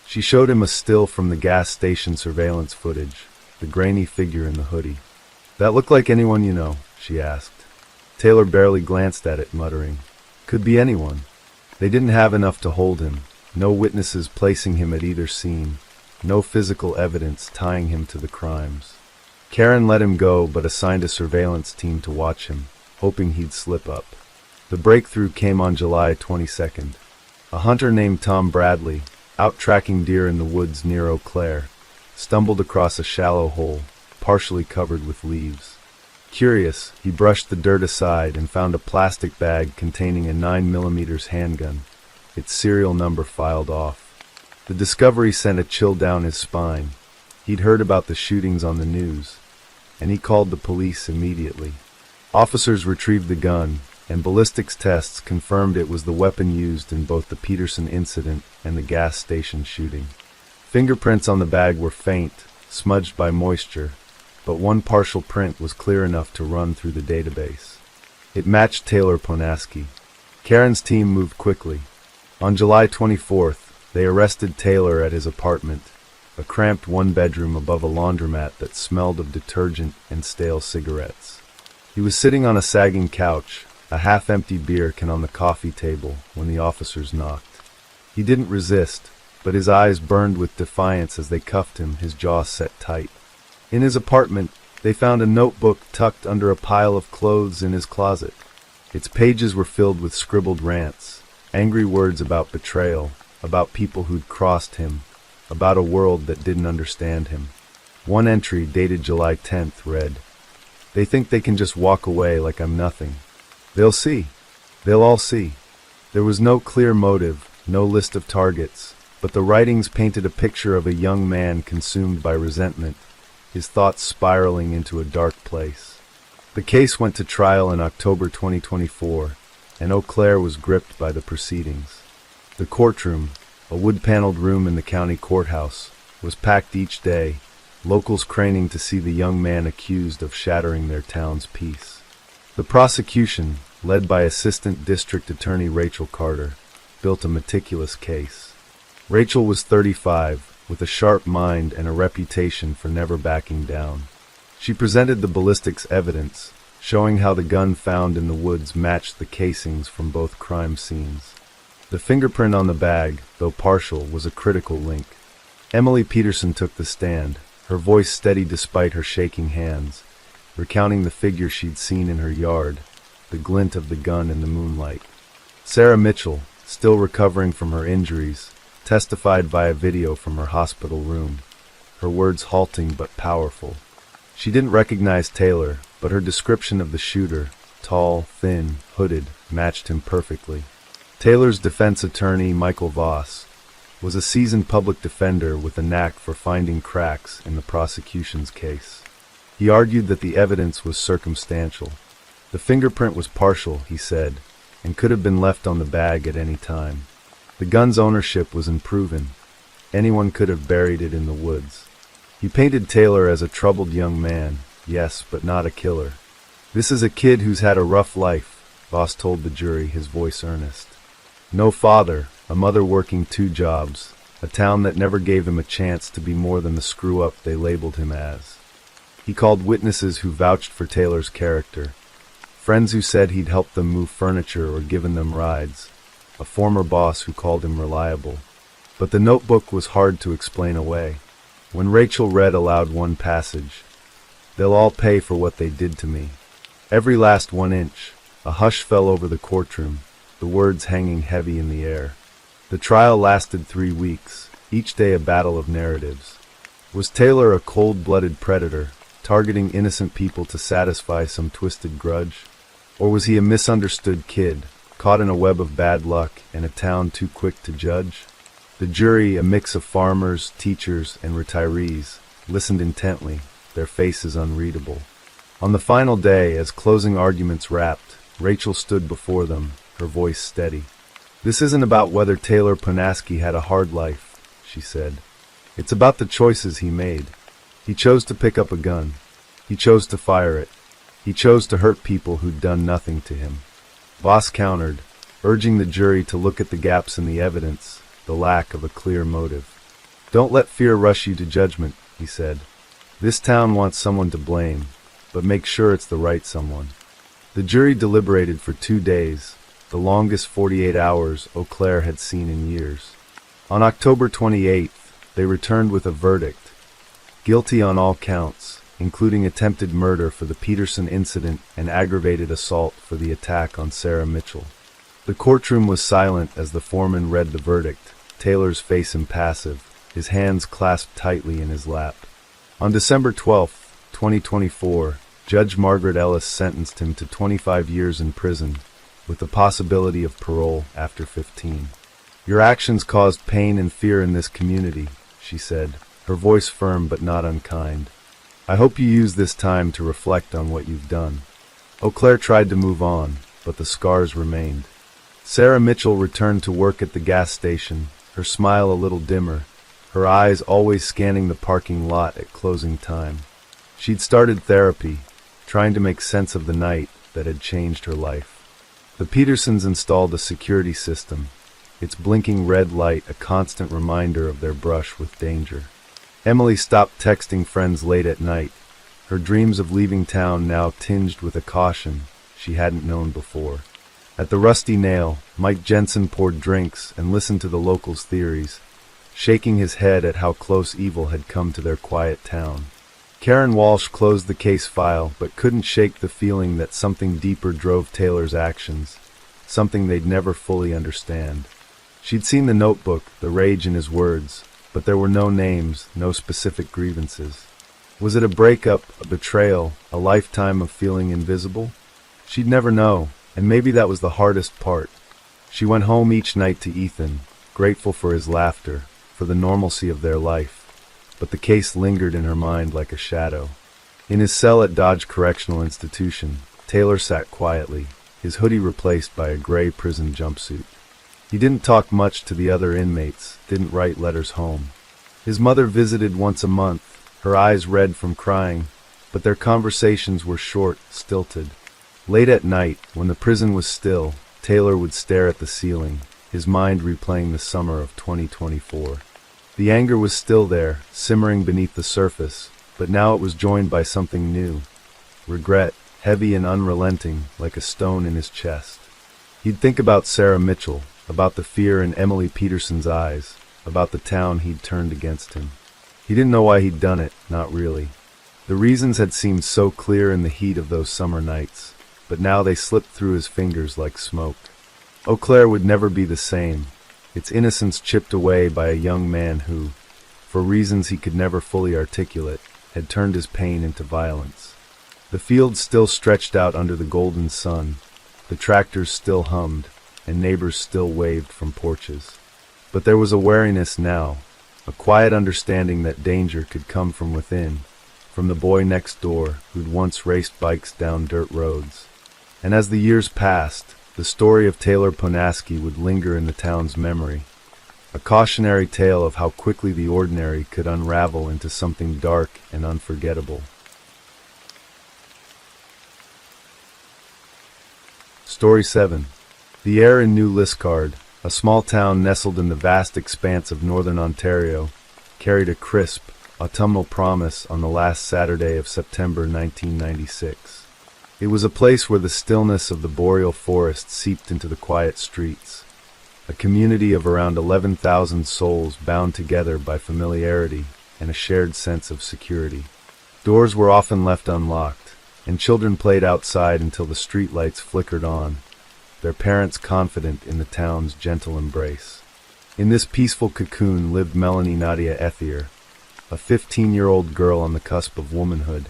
She showed him a still from the gas station surveillance footage, the grainy figure in the hoodie. "That look like anyone you know?" she asked. Taylor barely glanced at it, muttering, "Could be anyone." They didn't have enough to hold him, no witnesses placing him at either scene, no physical evidence tying him to the crimes. Karen let him go but assigned a surveillance team to watch him, hoping he'd slip up. The breakthrough came on July 22nd. A hunter named Tom Bradley, out tracking deer in the woods near Eau Claire, stumbled across a shallow hole, partially covered with leaves. Curious, he brushed the dirt aside and found a plastic bag containing a 9mm handgun, its serial number filed off. The discovery sent a chill down his spine. He'd heard about the shootings on the news, and he called the police immediately. Officers retrieved the gun, and ballistics tests confirmed it was the weapon used in both the Peterson incident and the gas station shooting. Fingerprints on the bag were faint, smudged by moisture, but one partial print was clear enough to run through the database. It matched Taylor Ponaski. Karen's team moved quickly. On July 24th, they arrested Taylor at his apartment, a cramped one-bedroom above a laundromat that smelled of detergent and stale cigarettes. He was sitting on a sagging couch, a half-empty beer can on the coffee table, when the officers knocked. He didn't resist, but his eyes burned with defiance as they cuffed him, his jaw set tight. In his apartment, they found a notebook tucked under a pile of clothes in his closet. Its pages were filled with scribbled rants, angry words about betrayal, about people who'd crossed him, about a world that didn't understand him. One entry, dated July 10th, read, "They think they can just walk away like I'm nothing. They'll see. They'll all see." There was no clear motive, no list of targets, but the writings painted a picture of a young man consumed by resentment, his thoughts spiraling into a dark place. The case went to trial in October 2024, and Eau Claire was gripped by the proceedings. The courtroom, a wood-paneled room in the county courthouse, was packed each day, locals craning to see the young man accused of shattering their town's peace. The prosecution, led by Assistant District Attorney Rachel Carter, built a meticulous case. Rachel was 35, with a sharp mind and a reputation for never backing down. She presented the ballistics evidence, showing how the gun found in the woods matched the casings from both crime scenes. The fingerprint on the bag, though partial, was a critical link. Emily Peterson took the stand, her voice steady despite her shaking hands, recounting the figure she'd seen in her yard, the glint of the gun in the moonlight. Sarah Mitchell, still recovering from her injuries, testified via video from her hospital room, her words halting but powerful. She didn't recognize Taylor, but her description of the shooter, tall, thin, hooded, matched him perfectly. Taylor's defense attorney, Michael Voss, was a seasoned public defender with a knack for finding cracks in the prosecution's case. He argued that the evidence was circumstantial. The fingerprint was partial, he said, and could have been left on the bag at any time. The gun's ownership was unproven. Anyone could have buried it in the woods. He painted Taylor as a troubled young man, yes, but not a killer. "This is a kid who's had a rough life," Voss told the jury, his voice earnest. "No father, a mother working 2 jobs, a town that never gave him a chance to be more than the screw-up they labeled him as." He called witnesses who vouched for Taylor's character, friends who said he'd helped them move furniture or given them rides, a former boss who called him reliable. But the notebook was hard to explain away. When Rachel read aloud one passage, "They'll all pay for what they did to me. Every last 1 inch, A hush fell over the courtroom, the words hanging heavy in the air. The trial lasted 3 weeks, each day a battle of narratives. Was Taylor a cold-blooded predator, targeting innocent people to satisfy some twisted grudge? Or was he a misunderstood kid, caught in a web of bad luck and a town too quick to judge? The jury, a mix of farmers, teachers, and retirees, listened intently, their faces unreadable. On the final day, as closing arguments wrapped, Rachel stood before them, her voice steady. "This isn't about whether Taylor Ponaski had a hard life," she said. "It's about the choices he made. He chose to pick up a gun. He chose to fire it. He chose to hurt people who'd done nothing to him." Voss countered, urging the jury to look at the gaps in the evidence, the lack of a clear motive. "Don't let fear rush you to judgment," he said. "This town wants someone to blame, but make sure it's the right someone." The jury deliberated for 2 days, the longest 48 hours Eau Claire had seen in years. On October 28th, they returned with a verdict: guilty on all counts, including attempted murder for the Peterson incident and aggravated assault for the attack on Sarah Mitchell. The courtroom was silent as the foreman read the verdict, Taylor's face impassive, his hands clasped tightly in his lap. On December 12, 2024, Judge Margaret Ellis sentenced him to 25 years in prison, with the possibility of parole after 15. "Your actions caused pain and fear in this community," she said, her voice firm but not unkind. "I hope you use this time to reflect on what you've done." Eau Claire tried to move on, but the scars remained. Sarah Mitchell returned to work at the gas station, her smile a little dimmer, her eyes always scanning the parking lot at closing time. She'd started therapy, trying to make sense of the night that had changed her life. The Petersons installed a security system, its blinking red light a constant reminder of their brush with danger. Emily stopped texting friends late at night, her dreams of leaving town now tinged with a caution she hadn't known before. At the Rusty Nail, Mike Jensen poured drinks and listened to the locals' theories, shaking his head at how close evil had come to their quiet town. Karen Walsh closed the case file but couldn't shake the feeling that something deeper drove Taylor's actions, something they'd never fully understand. She'd seen the notebook, the rage in his words, but there were no names, no specific grievances. Was it a breakup, a betrayal, a lifetime of feeling invisible? She'd never know, and maybe that was the hardest part. She went home each night to Ethan, grateful for his laughter, for the normalcy of their life, but the case lingered in her mind like a shadow. In his cell at Dodge Correctional Institution, Taylor sat quietly, his hoodie replaced by a gray prison jumpsuit. He didn't talk much to the other inmates, didn't write letters home. His mother visited once a month, her eyes red from crying, but their conversations were short, stilted. Late at night, when the prison was still, Taylor would stare at the ceiling, his mind replaying the summer of 2024. The anger was still there, simmering beneath the surface, but now it was joined by something new. Regret, heavy and unrelenting, like a stone in his chest. He'd think about Sarah Mitchell, about the fear in Emily Peterson's eyes, about the town he'd turned against him. He didn't know why he'd done it, not really. The reasons had seemed so clear in the heat of those summer nights, but now they slipped through his fingers like smoke. Eau Claire would never be the same, its innocence chipped away by a young man who, for reasons he could never fully articulate, had turned his pain into violence. The fields still stretched out under the golden sun, the tractors still hummed, and neighbors still waved from porches. But there was a wariness now, a quiet understanding that danger could come from within, from the boy next door who'd once raced bikes down dirt roads. And as the years passed, the story of Taylor Ponaski would linger in the town's memory, a cautionary tale of how quickly the ordinary could unravel into something dark and unforgettable. Story 7. The air in New Liscard, a small town nestled in the vast expanse of northern Ontario, carried a crisp, autumnal promise on the last Saturday of September 1996. It was a place where the stillness of the boreal forest seeped into the quiet streets, a community of around 11,000 souls bound together by familiarity and a shared sense of security. Doors were often left unlocked, and children played outside until the streetlights flickered on, their parents confident in the town's gentle embrace. In this peaceful cocoon lived Melanie Nadia Ethier, a 15-year-old girl on the cusp of womanhood,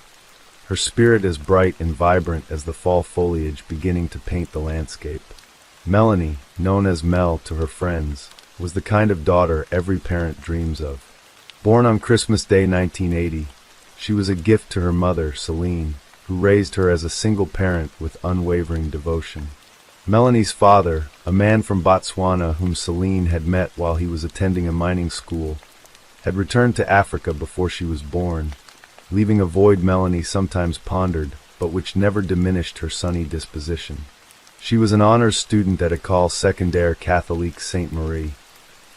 her spirit as bright and vibrant as the fall foliage beginning to paint the landscape. Melanie, known as Mel to her friends, was the kind of daughter every parent dreams of. Born on Christmas Day 1980, she was a gift to her mother, Celine, who raised her as a single parent with unwavering devotion. Melanie's father, a man from Botswana whom Celine had met while he was attending a mining school, had returned to Africa before she was born, leaving a void Melanie sometimes pondered, but which never diminished her sunny disposition. She was an honors student at École Secondaire Catholique Sainte-Marie,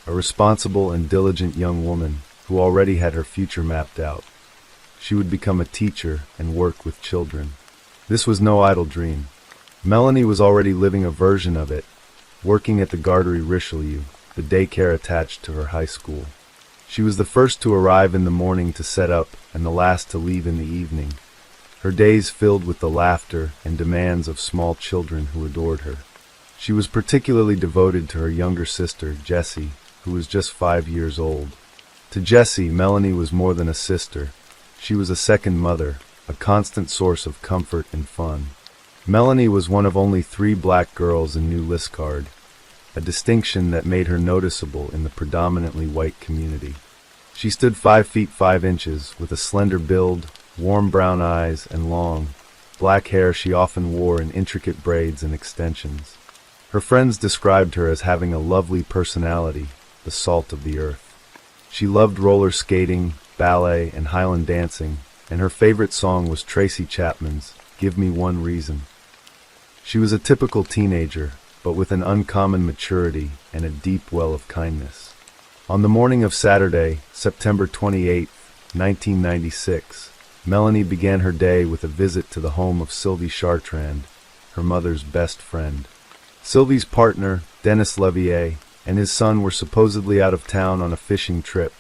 a responsible and diligent young woman who already had her future mapped out. She would become a teacher and work with children. This was no idle dream. Melanie was already living a version of it, working at the Garderie Richelieu, the daycare attached to her high school. She was the first to arrive in the morning to set up and the last to leave in the evening, her days filled with the laughter and demands of small children who adored her. She was particularly devoted to her younger sister, Jessie, who was just 5 years old. To Jessie, Melanie was more than a sister. She was a second mother, a constant source of comfort and fun. Melanie was one of only 3 black girls in New Liscard, a distinction that made her noticeable in the predominantly white community. She stood 5 feet 5 inches, with a slender build, warm brown eyes, and long, black hair she often wore in intricate braids and extensions. Her friends described her as having a lovely personality, the salt of the earth. She loved roller skating, ballet, and Highland dancing, and her favorite song was Tracy Chapman's "Give Me One Reason." She was a typical teenager, but with an uncommon maturity and a deep well of kindness. On the morning of Saturday, September 28, 1996, Melanie began her day with a visit to the home of Sylvie Chartrand, her mother's best friend. Sylvie's partner, Dennis Levier, and his son were supposedly out of town on a fishing trip,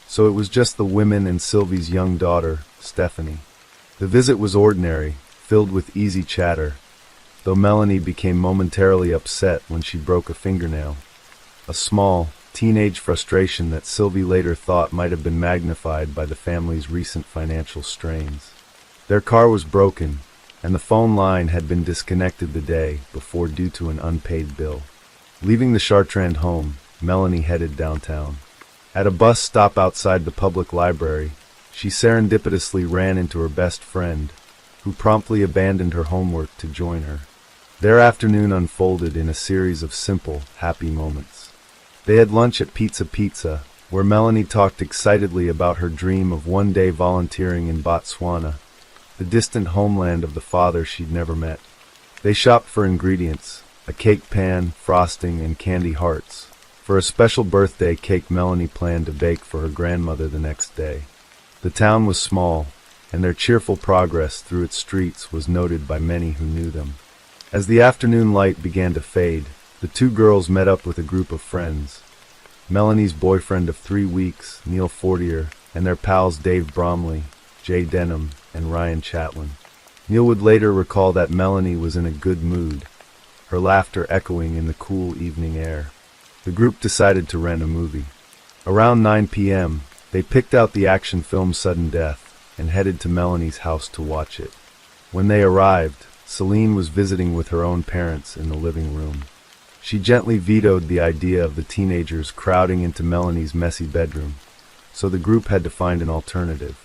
so it was just the women and Sylvie's young daughter, Stephanie. The visit was ordinary, filled with easy chatter, though Melanie became momentarily upset when she broke a fingernail, a small, teenage frustration that Sylvie later thought might have been magnified by the family's recent financial strains. Their car was broken, and the phone line had been disconnected the day before due to an unpaid bill. Leaving the Chartrand home, Melanie headed downtown. At a bus stop outside the public library, she serendipitously ran into her best friend, who promptly abandoned her homework to join her. Their afternoon unfolded in a series of simple, happy moments. They had lunch at Pizza, where Melanie talked excitedly about her dream of one day volunteering in Botswana, the distant homeland of the father she'd never met. They shopped for ingredients, a cake pan, frosting, and candy hearts, for a special birthday cake Melanie planned to bake for her grandmother the next day. The town was small, and their cheerful progress through its streets was noted by many who knew them. As the afternoon light began to fade, the 2 girls met up with a group of friends. Melanie's boyfriend of 3 weeks, Neil Fortier, and their pals Dave Bromley, Jay Denham, and Ryan Chatwin. Neil would later recall that Melanie was in a good mood, her laughter echoing in the cool evening air. The group decided to rent a movie. Around 9 p.m., they picked out the action film Sudden Death and headed to Melanie's house to watch it. When they arrived, Celine was visiting with her own parents in the living room. She gently vetoed the idea of the teenagers crowding into Melanie's messy bedroom, so the group had to find an alternative.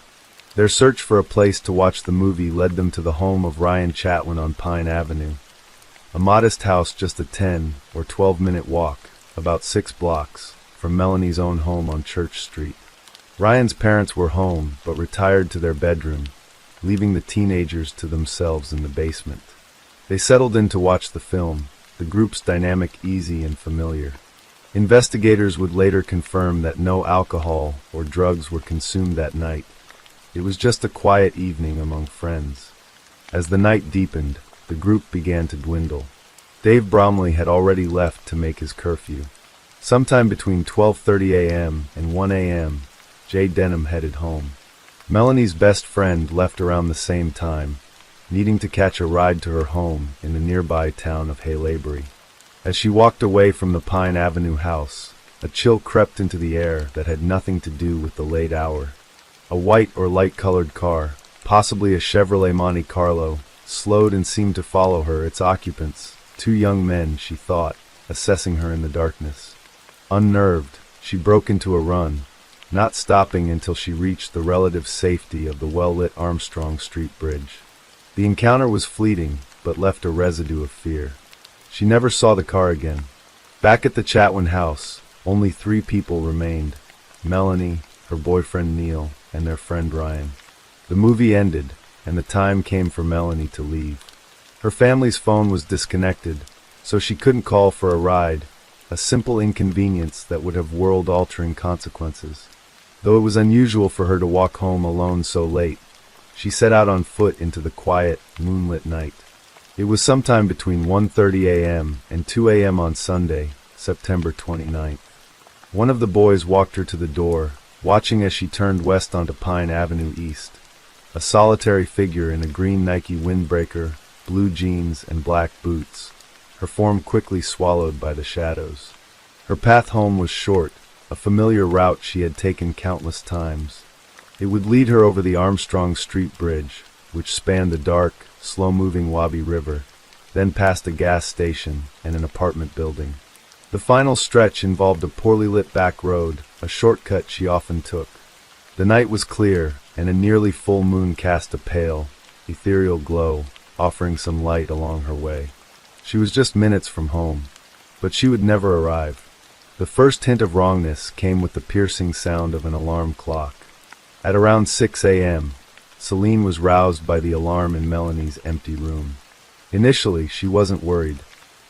Their search for a place to watch the movie led them to the home of Ryan Chatwin on Pine Avenue, a modest house just a 10 or 12-minute walk, about 6 blocks, from Melanie's own home on Church Street. Ryan's parents were home, but retired to their bedroom, leaving the teenagers to themselves in the basement. They settled in to watch the film, the group's dynamic easy and familiar. Investigators would later confirm that no alcohol or drugs were consumed that night. It was just a quiet evening among friends. As the night deepened, the group began to dwindle. Dave Bromley had already left to make his curfew. Sometime between 12:30 a.m. and 1 a.m., Jay Denham headed home. Melanie's best friend left around the same time, needing to catch a ride to her home in the nearby town of Haylabury. As she walked away from the Pine Avenue house, a chill crept into the air that had nothing to do with the late hour. A white or light-colored car, possibly a Chevrolet Monte Carlo, slowed and seemed to follow her, its occupants, two young men, she thought, assessing her in the darkness. Unnerved, she broke into a run, not stopping until she reached the relative safety of the well-lit Armstrong Street Bridge. The encounter was fleeting, but left a residue of fear. She never saw the car again. Back at the Chatwin house, only 3 people remained: Melanie, her boyfriend Neil, and their friend Ryan. The movie ended, and the time came for Melanie to leave. Her family's phone was disconnected, so she couldn't call for a ride, a simple inconvenience that would have world-altering consequences. Though it was unusual for her to walk home alone so late, she set out on foot into the quiet, moonlit night. It was sometime between 1:30 a.m. and 2 a.m. on Sunday, September 29th. One of the boys walked her to the door, watching as she turned west onto Pine Avenue East. A solitary figure in a green Nike windbreaker, blue jeans, and black boots, her form quickly swallowed by the shadows. Her path home was short, a familiar route she had taken countless times. It would lead her over the Armstrong Street Bridge, which spanned the dark, slow-moving Wabi River, then past a gas station and an apartment building. The final stretch involved a poorly lit back road, a shortcut she often took. The night was clear, and a nearly full moon cast a pale, ethereal glow, offering some light along her way. She was just minutes from home, but she would never arrive. The first hint of wrongness came with the piercing sound of an alarm clock. At around 6 a.m., Celine was roused by the alarm in Melanie's empty room. Initially, she wasn't worried.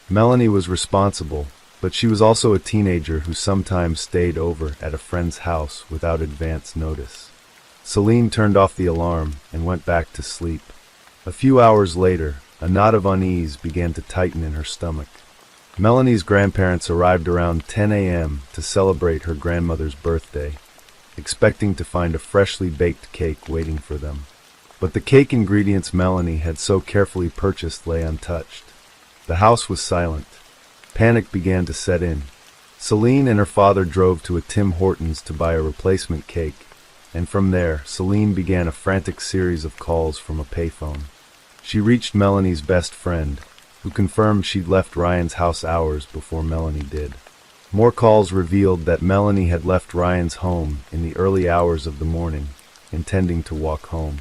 Melanie was responsible, but she was also a teenager who sometimes stayed over at a friend's house without advance notice. Celine turned off the alarm and went back to sleep. A few hours later, a knot of unease began to tighten in her stomach. Melanie's grandparents arrived around 10 a.m. to celebrate her grandmother's birthday, expecting to find a freshly baked cake waiting for them. But the cake ingredients Melanie had so carefully purchased lay untouched. The house was silent. Panic began to set in. Celine and her father drove to a Tim Hortons to buy a replacement cake, and from there, Celine began a frantic series of calls from a payphone. She reached Melanie's best friend, who confirmed she'd left Ryan's house hours before Melanie did. More calls revealed that Melanie had left Ryan's home in the early hours of the morning, intending to walk home.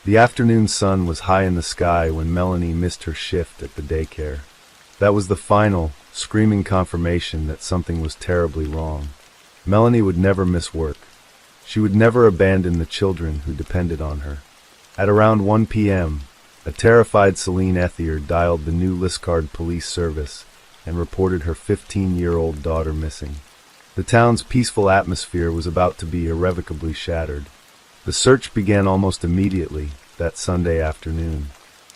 The afternoon sun was high in the sky when Melanie missed her shift at the daycare. That was the final, screaming confirmation that something was terribly wrong. Melanie would never miss work. She would never abandon the children who depended on her. At around 1 p.m., a terrified Celine Ethier dialed the new Liscard police service and reported her 15-year-old daughter missing. The town's peaceful atmosphere was about to be irrevocably shattered. The search began almost immediately that Sunday afternoon.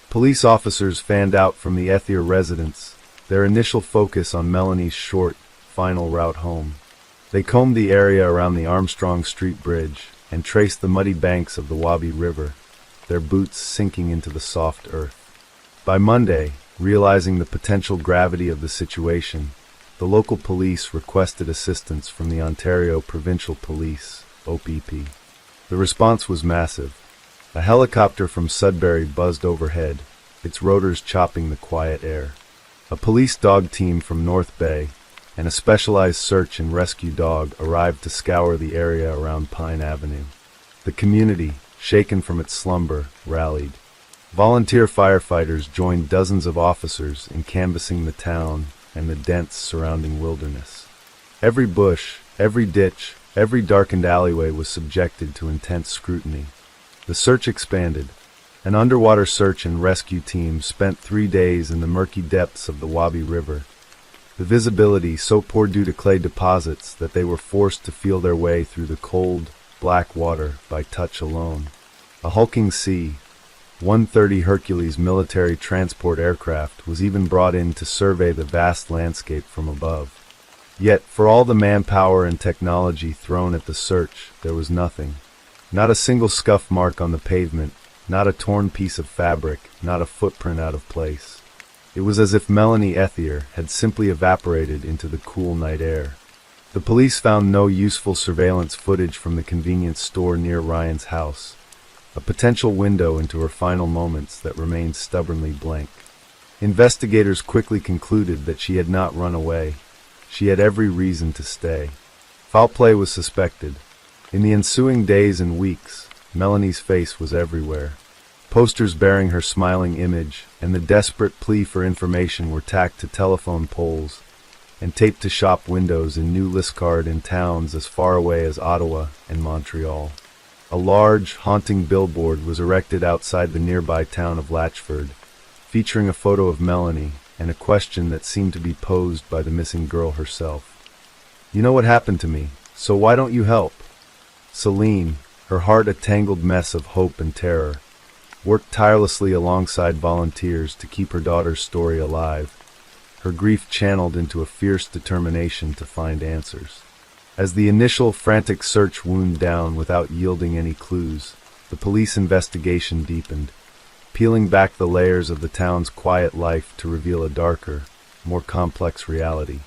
Police officers fanned out from the Ethier residence, their initial focus on Melanie's short, final route home. They combed the area around the Armstrong Street Bridge and traced the muddy banks of the Wabi River, their boots sinking into the soft earth. By Monday, realizing the potential gravity of the situation, the local police requested assistance from the Ontario Provincial Police, OPP. The response was massive. A helicopter from Sudbury buzzed overhead, its rotors chopping the quiet air. A police dog team from North Bay and a specialized search and rescue dog arrived to scour the area around Pine Avenue. The community, shaken from its slumber, rallied. Volunteer firefighters joined dozens of officers in canvassing the town and the dense surrounding wilderness. Every bush, every ditch, every darkened alleyway was subjected to intense scrutiny. The search expanded. An underwater search and rescue team spent 3 days in the murky depths of the Wabi River. The visibility so poor due to clay deposits that they were forced to feel their way through the cold, black water by touch alone. A hulking C-130 Hercules military transport aircraft was even brought in to survey the vast landscape from above. Yet, for all the manpower and technology thrown at the search, there was nothing. Not a single scuff mark on the pavement, not a torn piece of fabric, not a footprint out of place. It was as if Melanie Ethier had simply evaporated into the cool night air. The police found no useful surveillance footage from the convenience store near Ryan's house, a potential window into her final moments that remained stubbornly blank. Investigators quickly concluded that she had not run away. She had every reason to stay. Foul play was suspected. In the ensuing days and weeks, Melanie's face was everywhere. Posters bearing her smiling image and the desperate plea for information were tacked to telephone poles and taped to shop windows in new listcard in towns as far away as Ottawa and Montreal. A large, haunting billboard was erected outside the nearby town of Latchford, featuring a photo of Melanie and a question that seemed to be posed by the missing girl herself. "You know what happened to me, so why don't you help?" Celine, her heart a tangled mess of hope and terror, worked tirelessly alongside volunteers to keep her daughter's story alive, her grief channeled into a fierce determination to find answers. As the initial frantic search wound down without yielding any clues, the police investigation deepened, peeling back the layers of the town's quiet life to reveal a darker, more complex reality.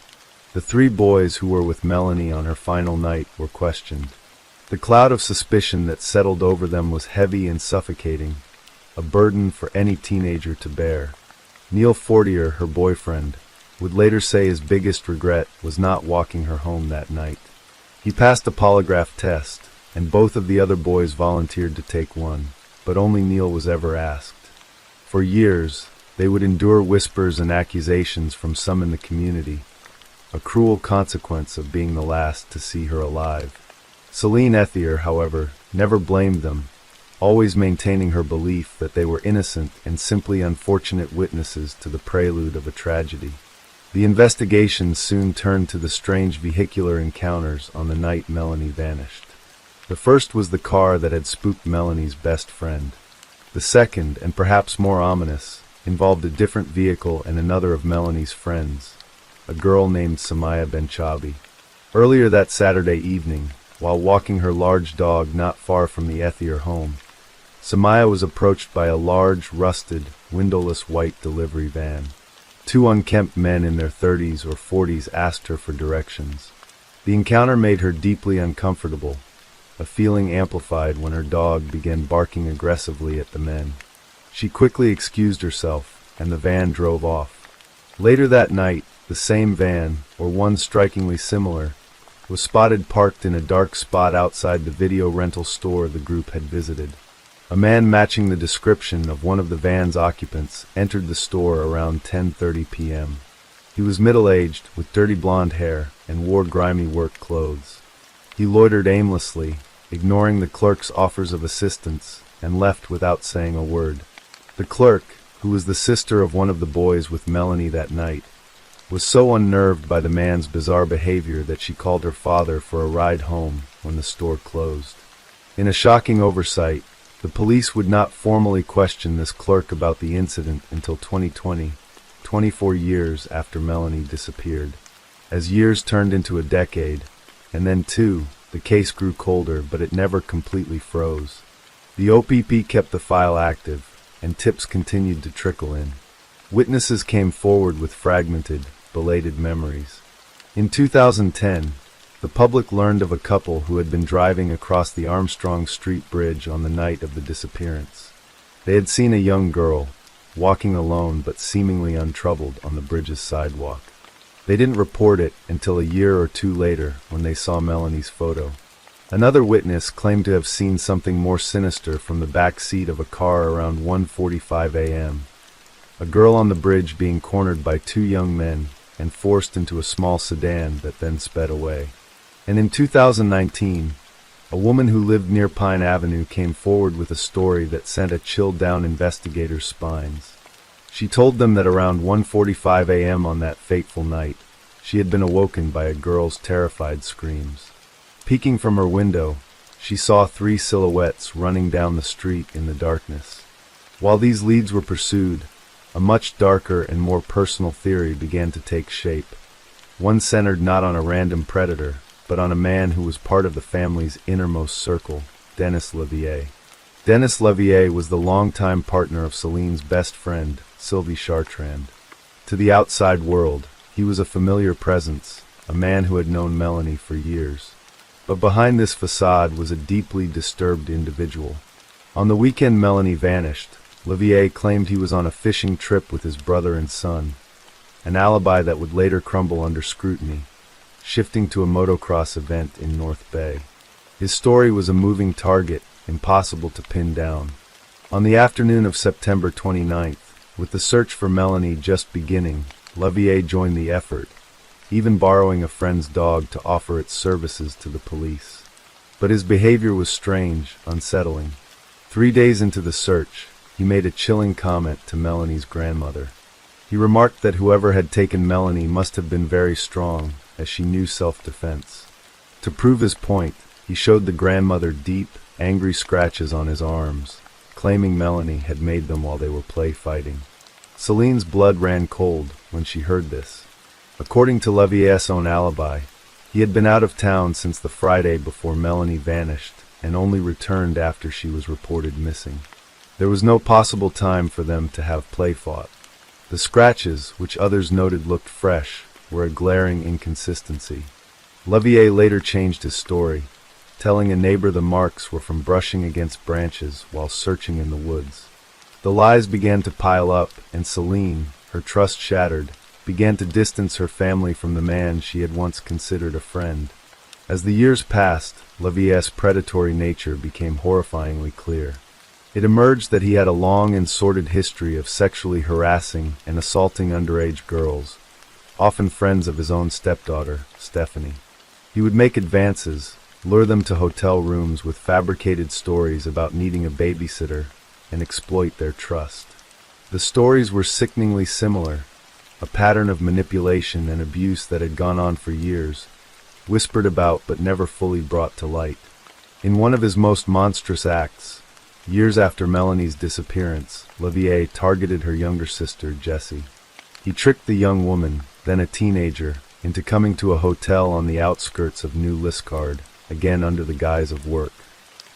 The three boys who were with Melanie on her final night were questioned. The cloud of suspicion that settled over them was heavy and suffocating, a burden for any teenager to bear. Neil Fortier, her boyfriend, would later say his biggest regret was not walking her home that night. He passed a polygraph test, and both of the other boys volunteered to take one, but only Neil was ever asked. For years, they would endure whispers and accusations from some in the community, a cruel consequence of being the last to see her alive. Celine Ethier, however, never blamed them, always maintaining her belief that they were innocent and simply unfortunate witnesses to the prelude of a tragedy. The investigation soon turned to the strange vehicular encounters on the night Melanie vanished. The first was the car that had spooked Melanie's best friend. The second, and perhaps more ominous, involved a different vehicle and another of Melanie's friends, a girl named Samaya Benchabi. Earlier that Saturday evening, while walking her large dog not far from the Ethier home, Samaya was approached by a large, rusted, windowless white delivery van. Two unkempt men in their 30s or 40s asked her for directions. The encounter made her deeply uncomfortable, a feeling amplified when her dog began barking aggressively at the men. She quickly excused herself, and the van drove off. Later that night, the same van, or one strikingly similar, was spotted parked in a dark spot outside the video rental store the group had visited. A man matching the description of one of the van's occupants entered the store around 10:30 p.m. He was middle-aged, with dirty blonde hair, and wore grimy work clothes. He loitered aimlessly, ignoring the clerk's offers of assistance, and left without saying a word. The clerk, who was the sister of one of the boys with Melanie that night, was so unnerved by the man's bizarre behavior that she called her father for a ride home when the store closed. In a shocking oversight, the police would not formally question this clerk about the incident until 2020, 24 years after Melanie disappeared. As years turned into a decade, and then two, the case grew colder, but it never completely froze. The OPP kept the file active, and tips continued to trickle in. Witnesses came forward with fragmented, belated memories. In 2010, the public learned of a couple who had been driving across the Armstrong Street Bridge on the night of the disappearance. They had seen a young girl, walking alone but seemingly untroubled on the bridge's sidewalk. They didn't report it until a year or two later when they saw Melanie's photo. Another witness claimed to have seen something more sinister from the back seat of a car around 1:45 a.m. A girl on the bridge being cornered by two young men and forced into a small sedan that then sped away. And in 2019, a woman who lived near Pine Avenue came forward with a story that sent a chill down investigators' spines. She told them that around 1:45 a.m. on that fateful night, she had been awoken by a girl's terrified screams. Peeking from her window, she saw three silhouettes running down the street in the darkness. While these leads were pursued, a much darker and more personal theory began to take shape, one centered not on a random predator, but on a man who was part of the family's innermost circle, Dennis Levier. Denis Levier was the longtime partner of Celine's best friend, Sylvie Chartrand. To the outside world, he was a familiar presence, a man who had known Melanie for years. But behind this facade was a deeply disturbed individual. On the weekend Melanie vanished, Levier claimed he was on a fishing trip with his brother and son, an alibi that would later crumble under scrutiny, shifting to a motocross event in North Bay. His story was a moving target, impossible to pin down. On the afternoon of September 29th, with the search for Melanie just beginning, Levier joined the effort, even borrowing a friend's dog to offer its services to the police. But his behavior was strange, unsettling. 3 days into the search, he made a chilling comment to Melanie's grandmother. He remarked that whoever had taken Melanie must have been very strong, as she knew self-defense. To prove his point, he showed the grandmother deep, angry scratches on his arms, claiming Melanie had made them while they were play fighting. Celine's blood ran cold when she heard this. According to Levier's own alibi, he had been out of town since the Friday before Melanie vanished and only returned after she was reported missing. There was no possible time for them to have play fought. The scratches, which others noted looked fresh, were a glaring inconsistency. Levier later changed his story, telling a neighbor the marks were from brushing against branches while searching in the woods. The lies began to pile up, and Celine, her trust shattered, began to distance her family from the man she had once considered a friend. As the years passed, Levier's predatory nature became horrifyingly clear. It emerged that he had a long and sordid history of sexually harassing and assaulting underage girls, often friends of his own stepdaughter, Stephanie. He would make advances, lure them to hotel rooms with fabricated stories about needing a babysitter, and exploit their trust. The stories were sickeningly similar, a pattern of manipulation and abuse that had gone on for years, whispered about but never fully brought to light. In one of his most monstrous acts, years after Melanie's disappearance, Levier targeted her younger sister, Jessie. He tricked the young woman, then a teenager, into coming to a hotel on the outskirts of New Liscard, again under the guise of work.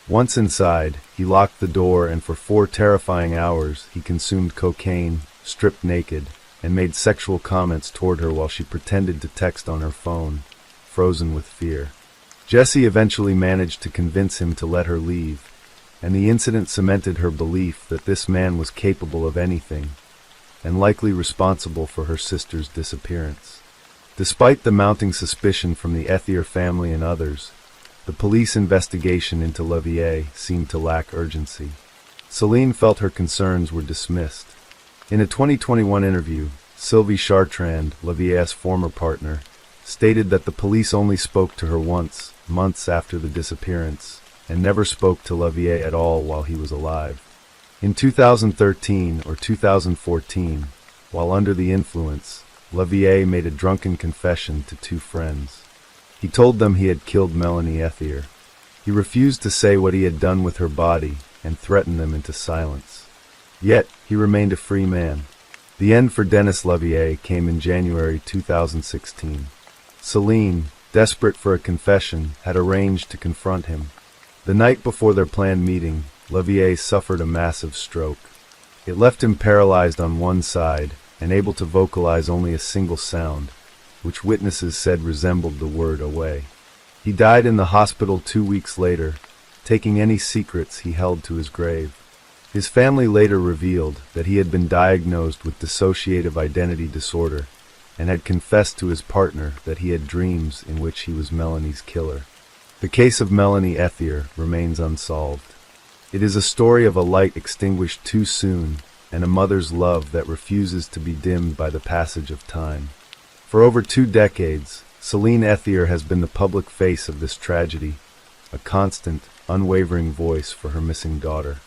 Once inside, he locked the door and for 4 terrifying hours he consumed cocaine, stripped naked, and made sexual comments toward her while she pretended to text on her phone, frozen with fear. Jessie eventually managed to convince him to let her leave, and the incident cemented her belief that this man was capable of anything, and likely responsible for her sister's disappearance. Despite the mounting suspicion from the Ethier family and others, the police investigation into Levier seemed to lack urgency. Celine felt her concerns were dismissed. In a 2021 interview, Sylvie Chartrand, Levier's former partner, stated that the police only spoke to her once, months after the disappearance, and never spoke to Levier at all while he was alive. In 2013 or 2014, while under the influence, Levier made a drunken confession to 2 friends. He told them he had killed Melanie Ethier. He refused to say what he had done with her body and threatened them into silence. Yet, he remained a free man. The end for Denis Levier came in January 2016. Celine, desperate for a confession, had arranged to confront him. The night before their planned meeting, Levier suffered a massive stroke. It left him paralyzed on one side and able to vocalize only a single sound, which witnesses said resembled the word away. He died in the hospital 2 weeks later, taking any secrets he held to his grave. His family later revealed that he had been diagnosed with dissociative identity disorder and had confessed to his partner that he had dreams in which he was Melanie's killer. The case of Melanie Ethier remains unsolved. It is a story of a light extinguished too soon and a mother's love that refuses to be dimmed by the passage of time. For over 2 decades, Celine Ethier has been the public face of this tragedy, a constant, unwavering voice for her missing daughter.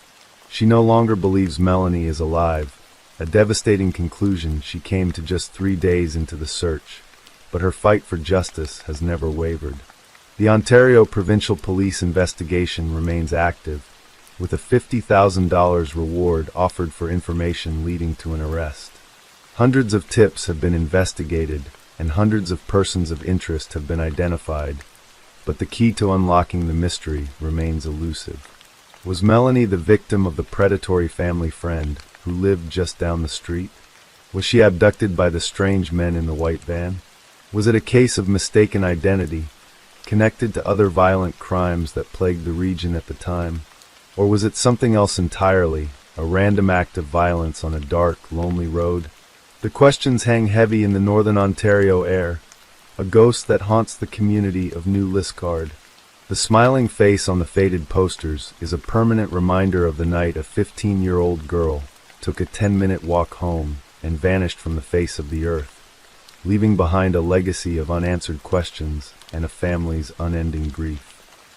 She no longer believes Melanie is alive, a devastating conclusion she came to just 3 days into the search, but her fight for justice has never wavered. The Ontario Provincial Police investigation remains active, with a $50,000 reward offered for information leading to an arrest. Hundreds of tips have been investigated, and hundreds of persons of interest have been identified, but the key to unlocking the mystery remains elusive. Was Melanie the victim of the predatory family friend who lived just down the street? Was she abducted by the strange men in the white van? Was it a case of mistaken identity, connected to other violent crimes that plagued the region at the time? Or was it something else entirely, a random act of violence on a dark, lonely road? The questions hang heavy in the northern Ontario air, a ghost that haunts the community of New Liskeard. The smiling face on the faded posters is a permanent reminder of the night a 15-year-old girl took a 10-minute walk home and vanished from the face of the earth, leaving behind a legacy of unanswered questions and a family's unending grief.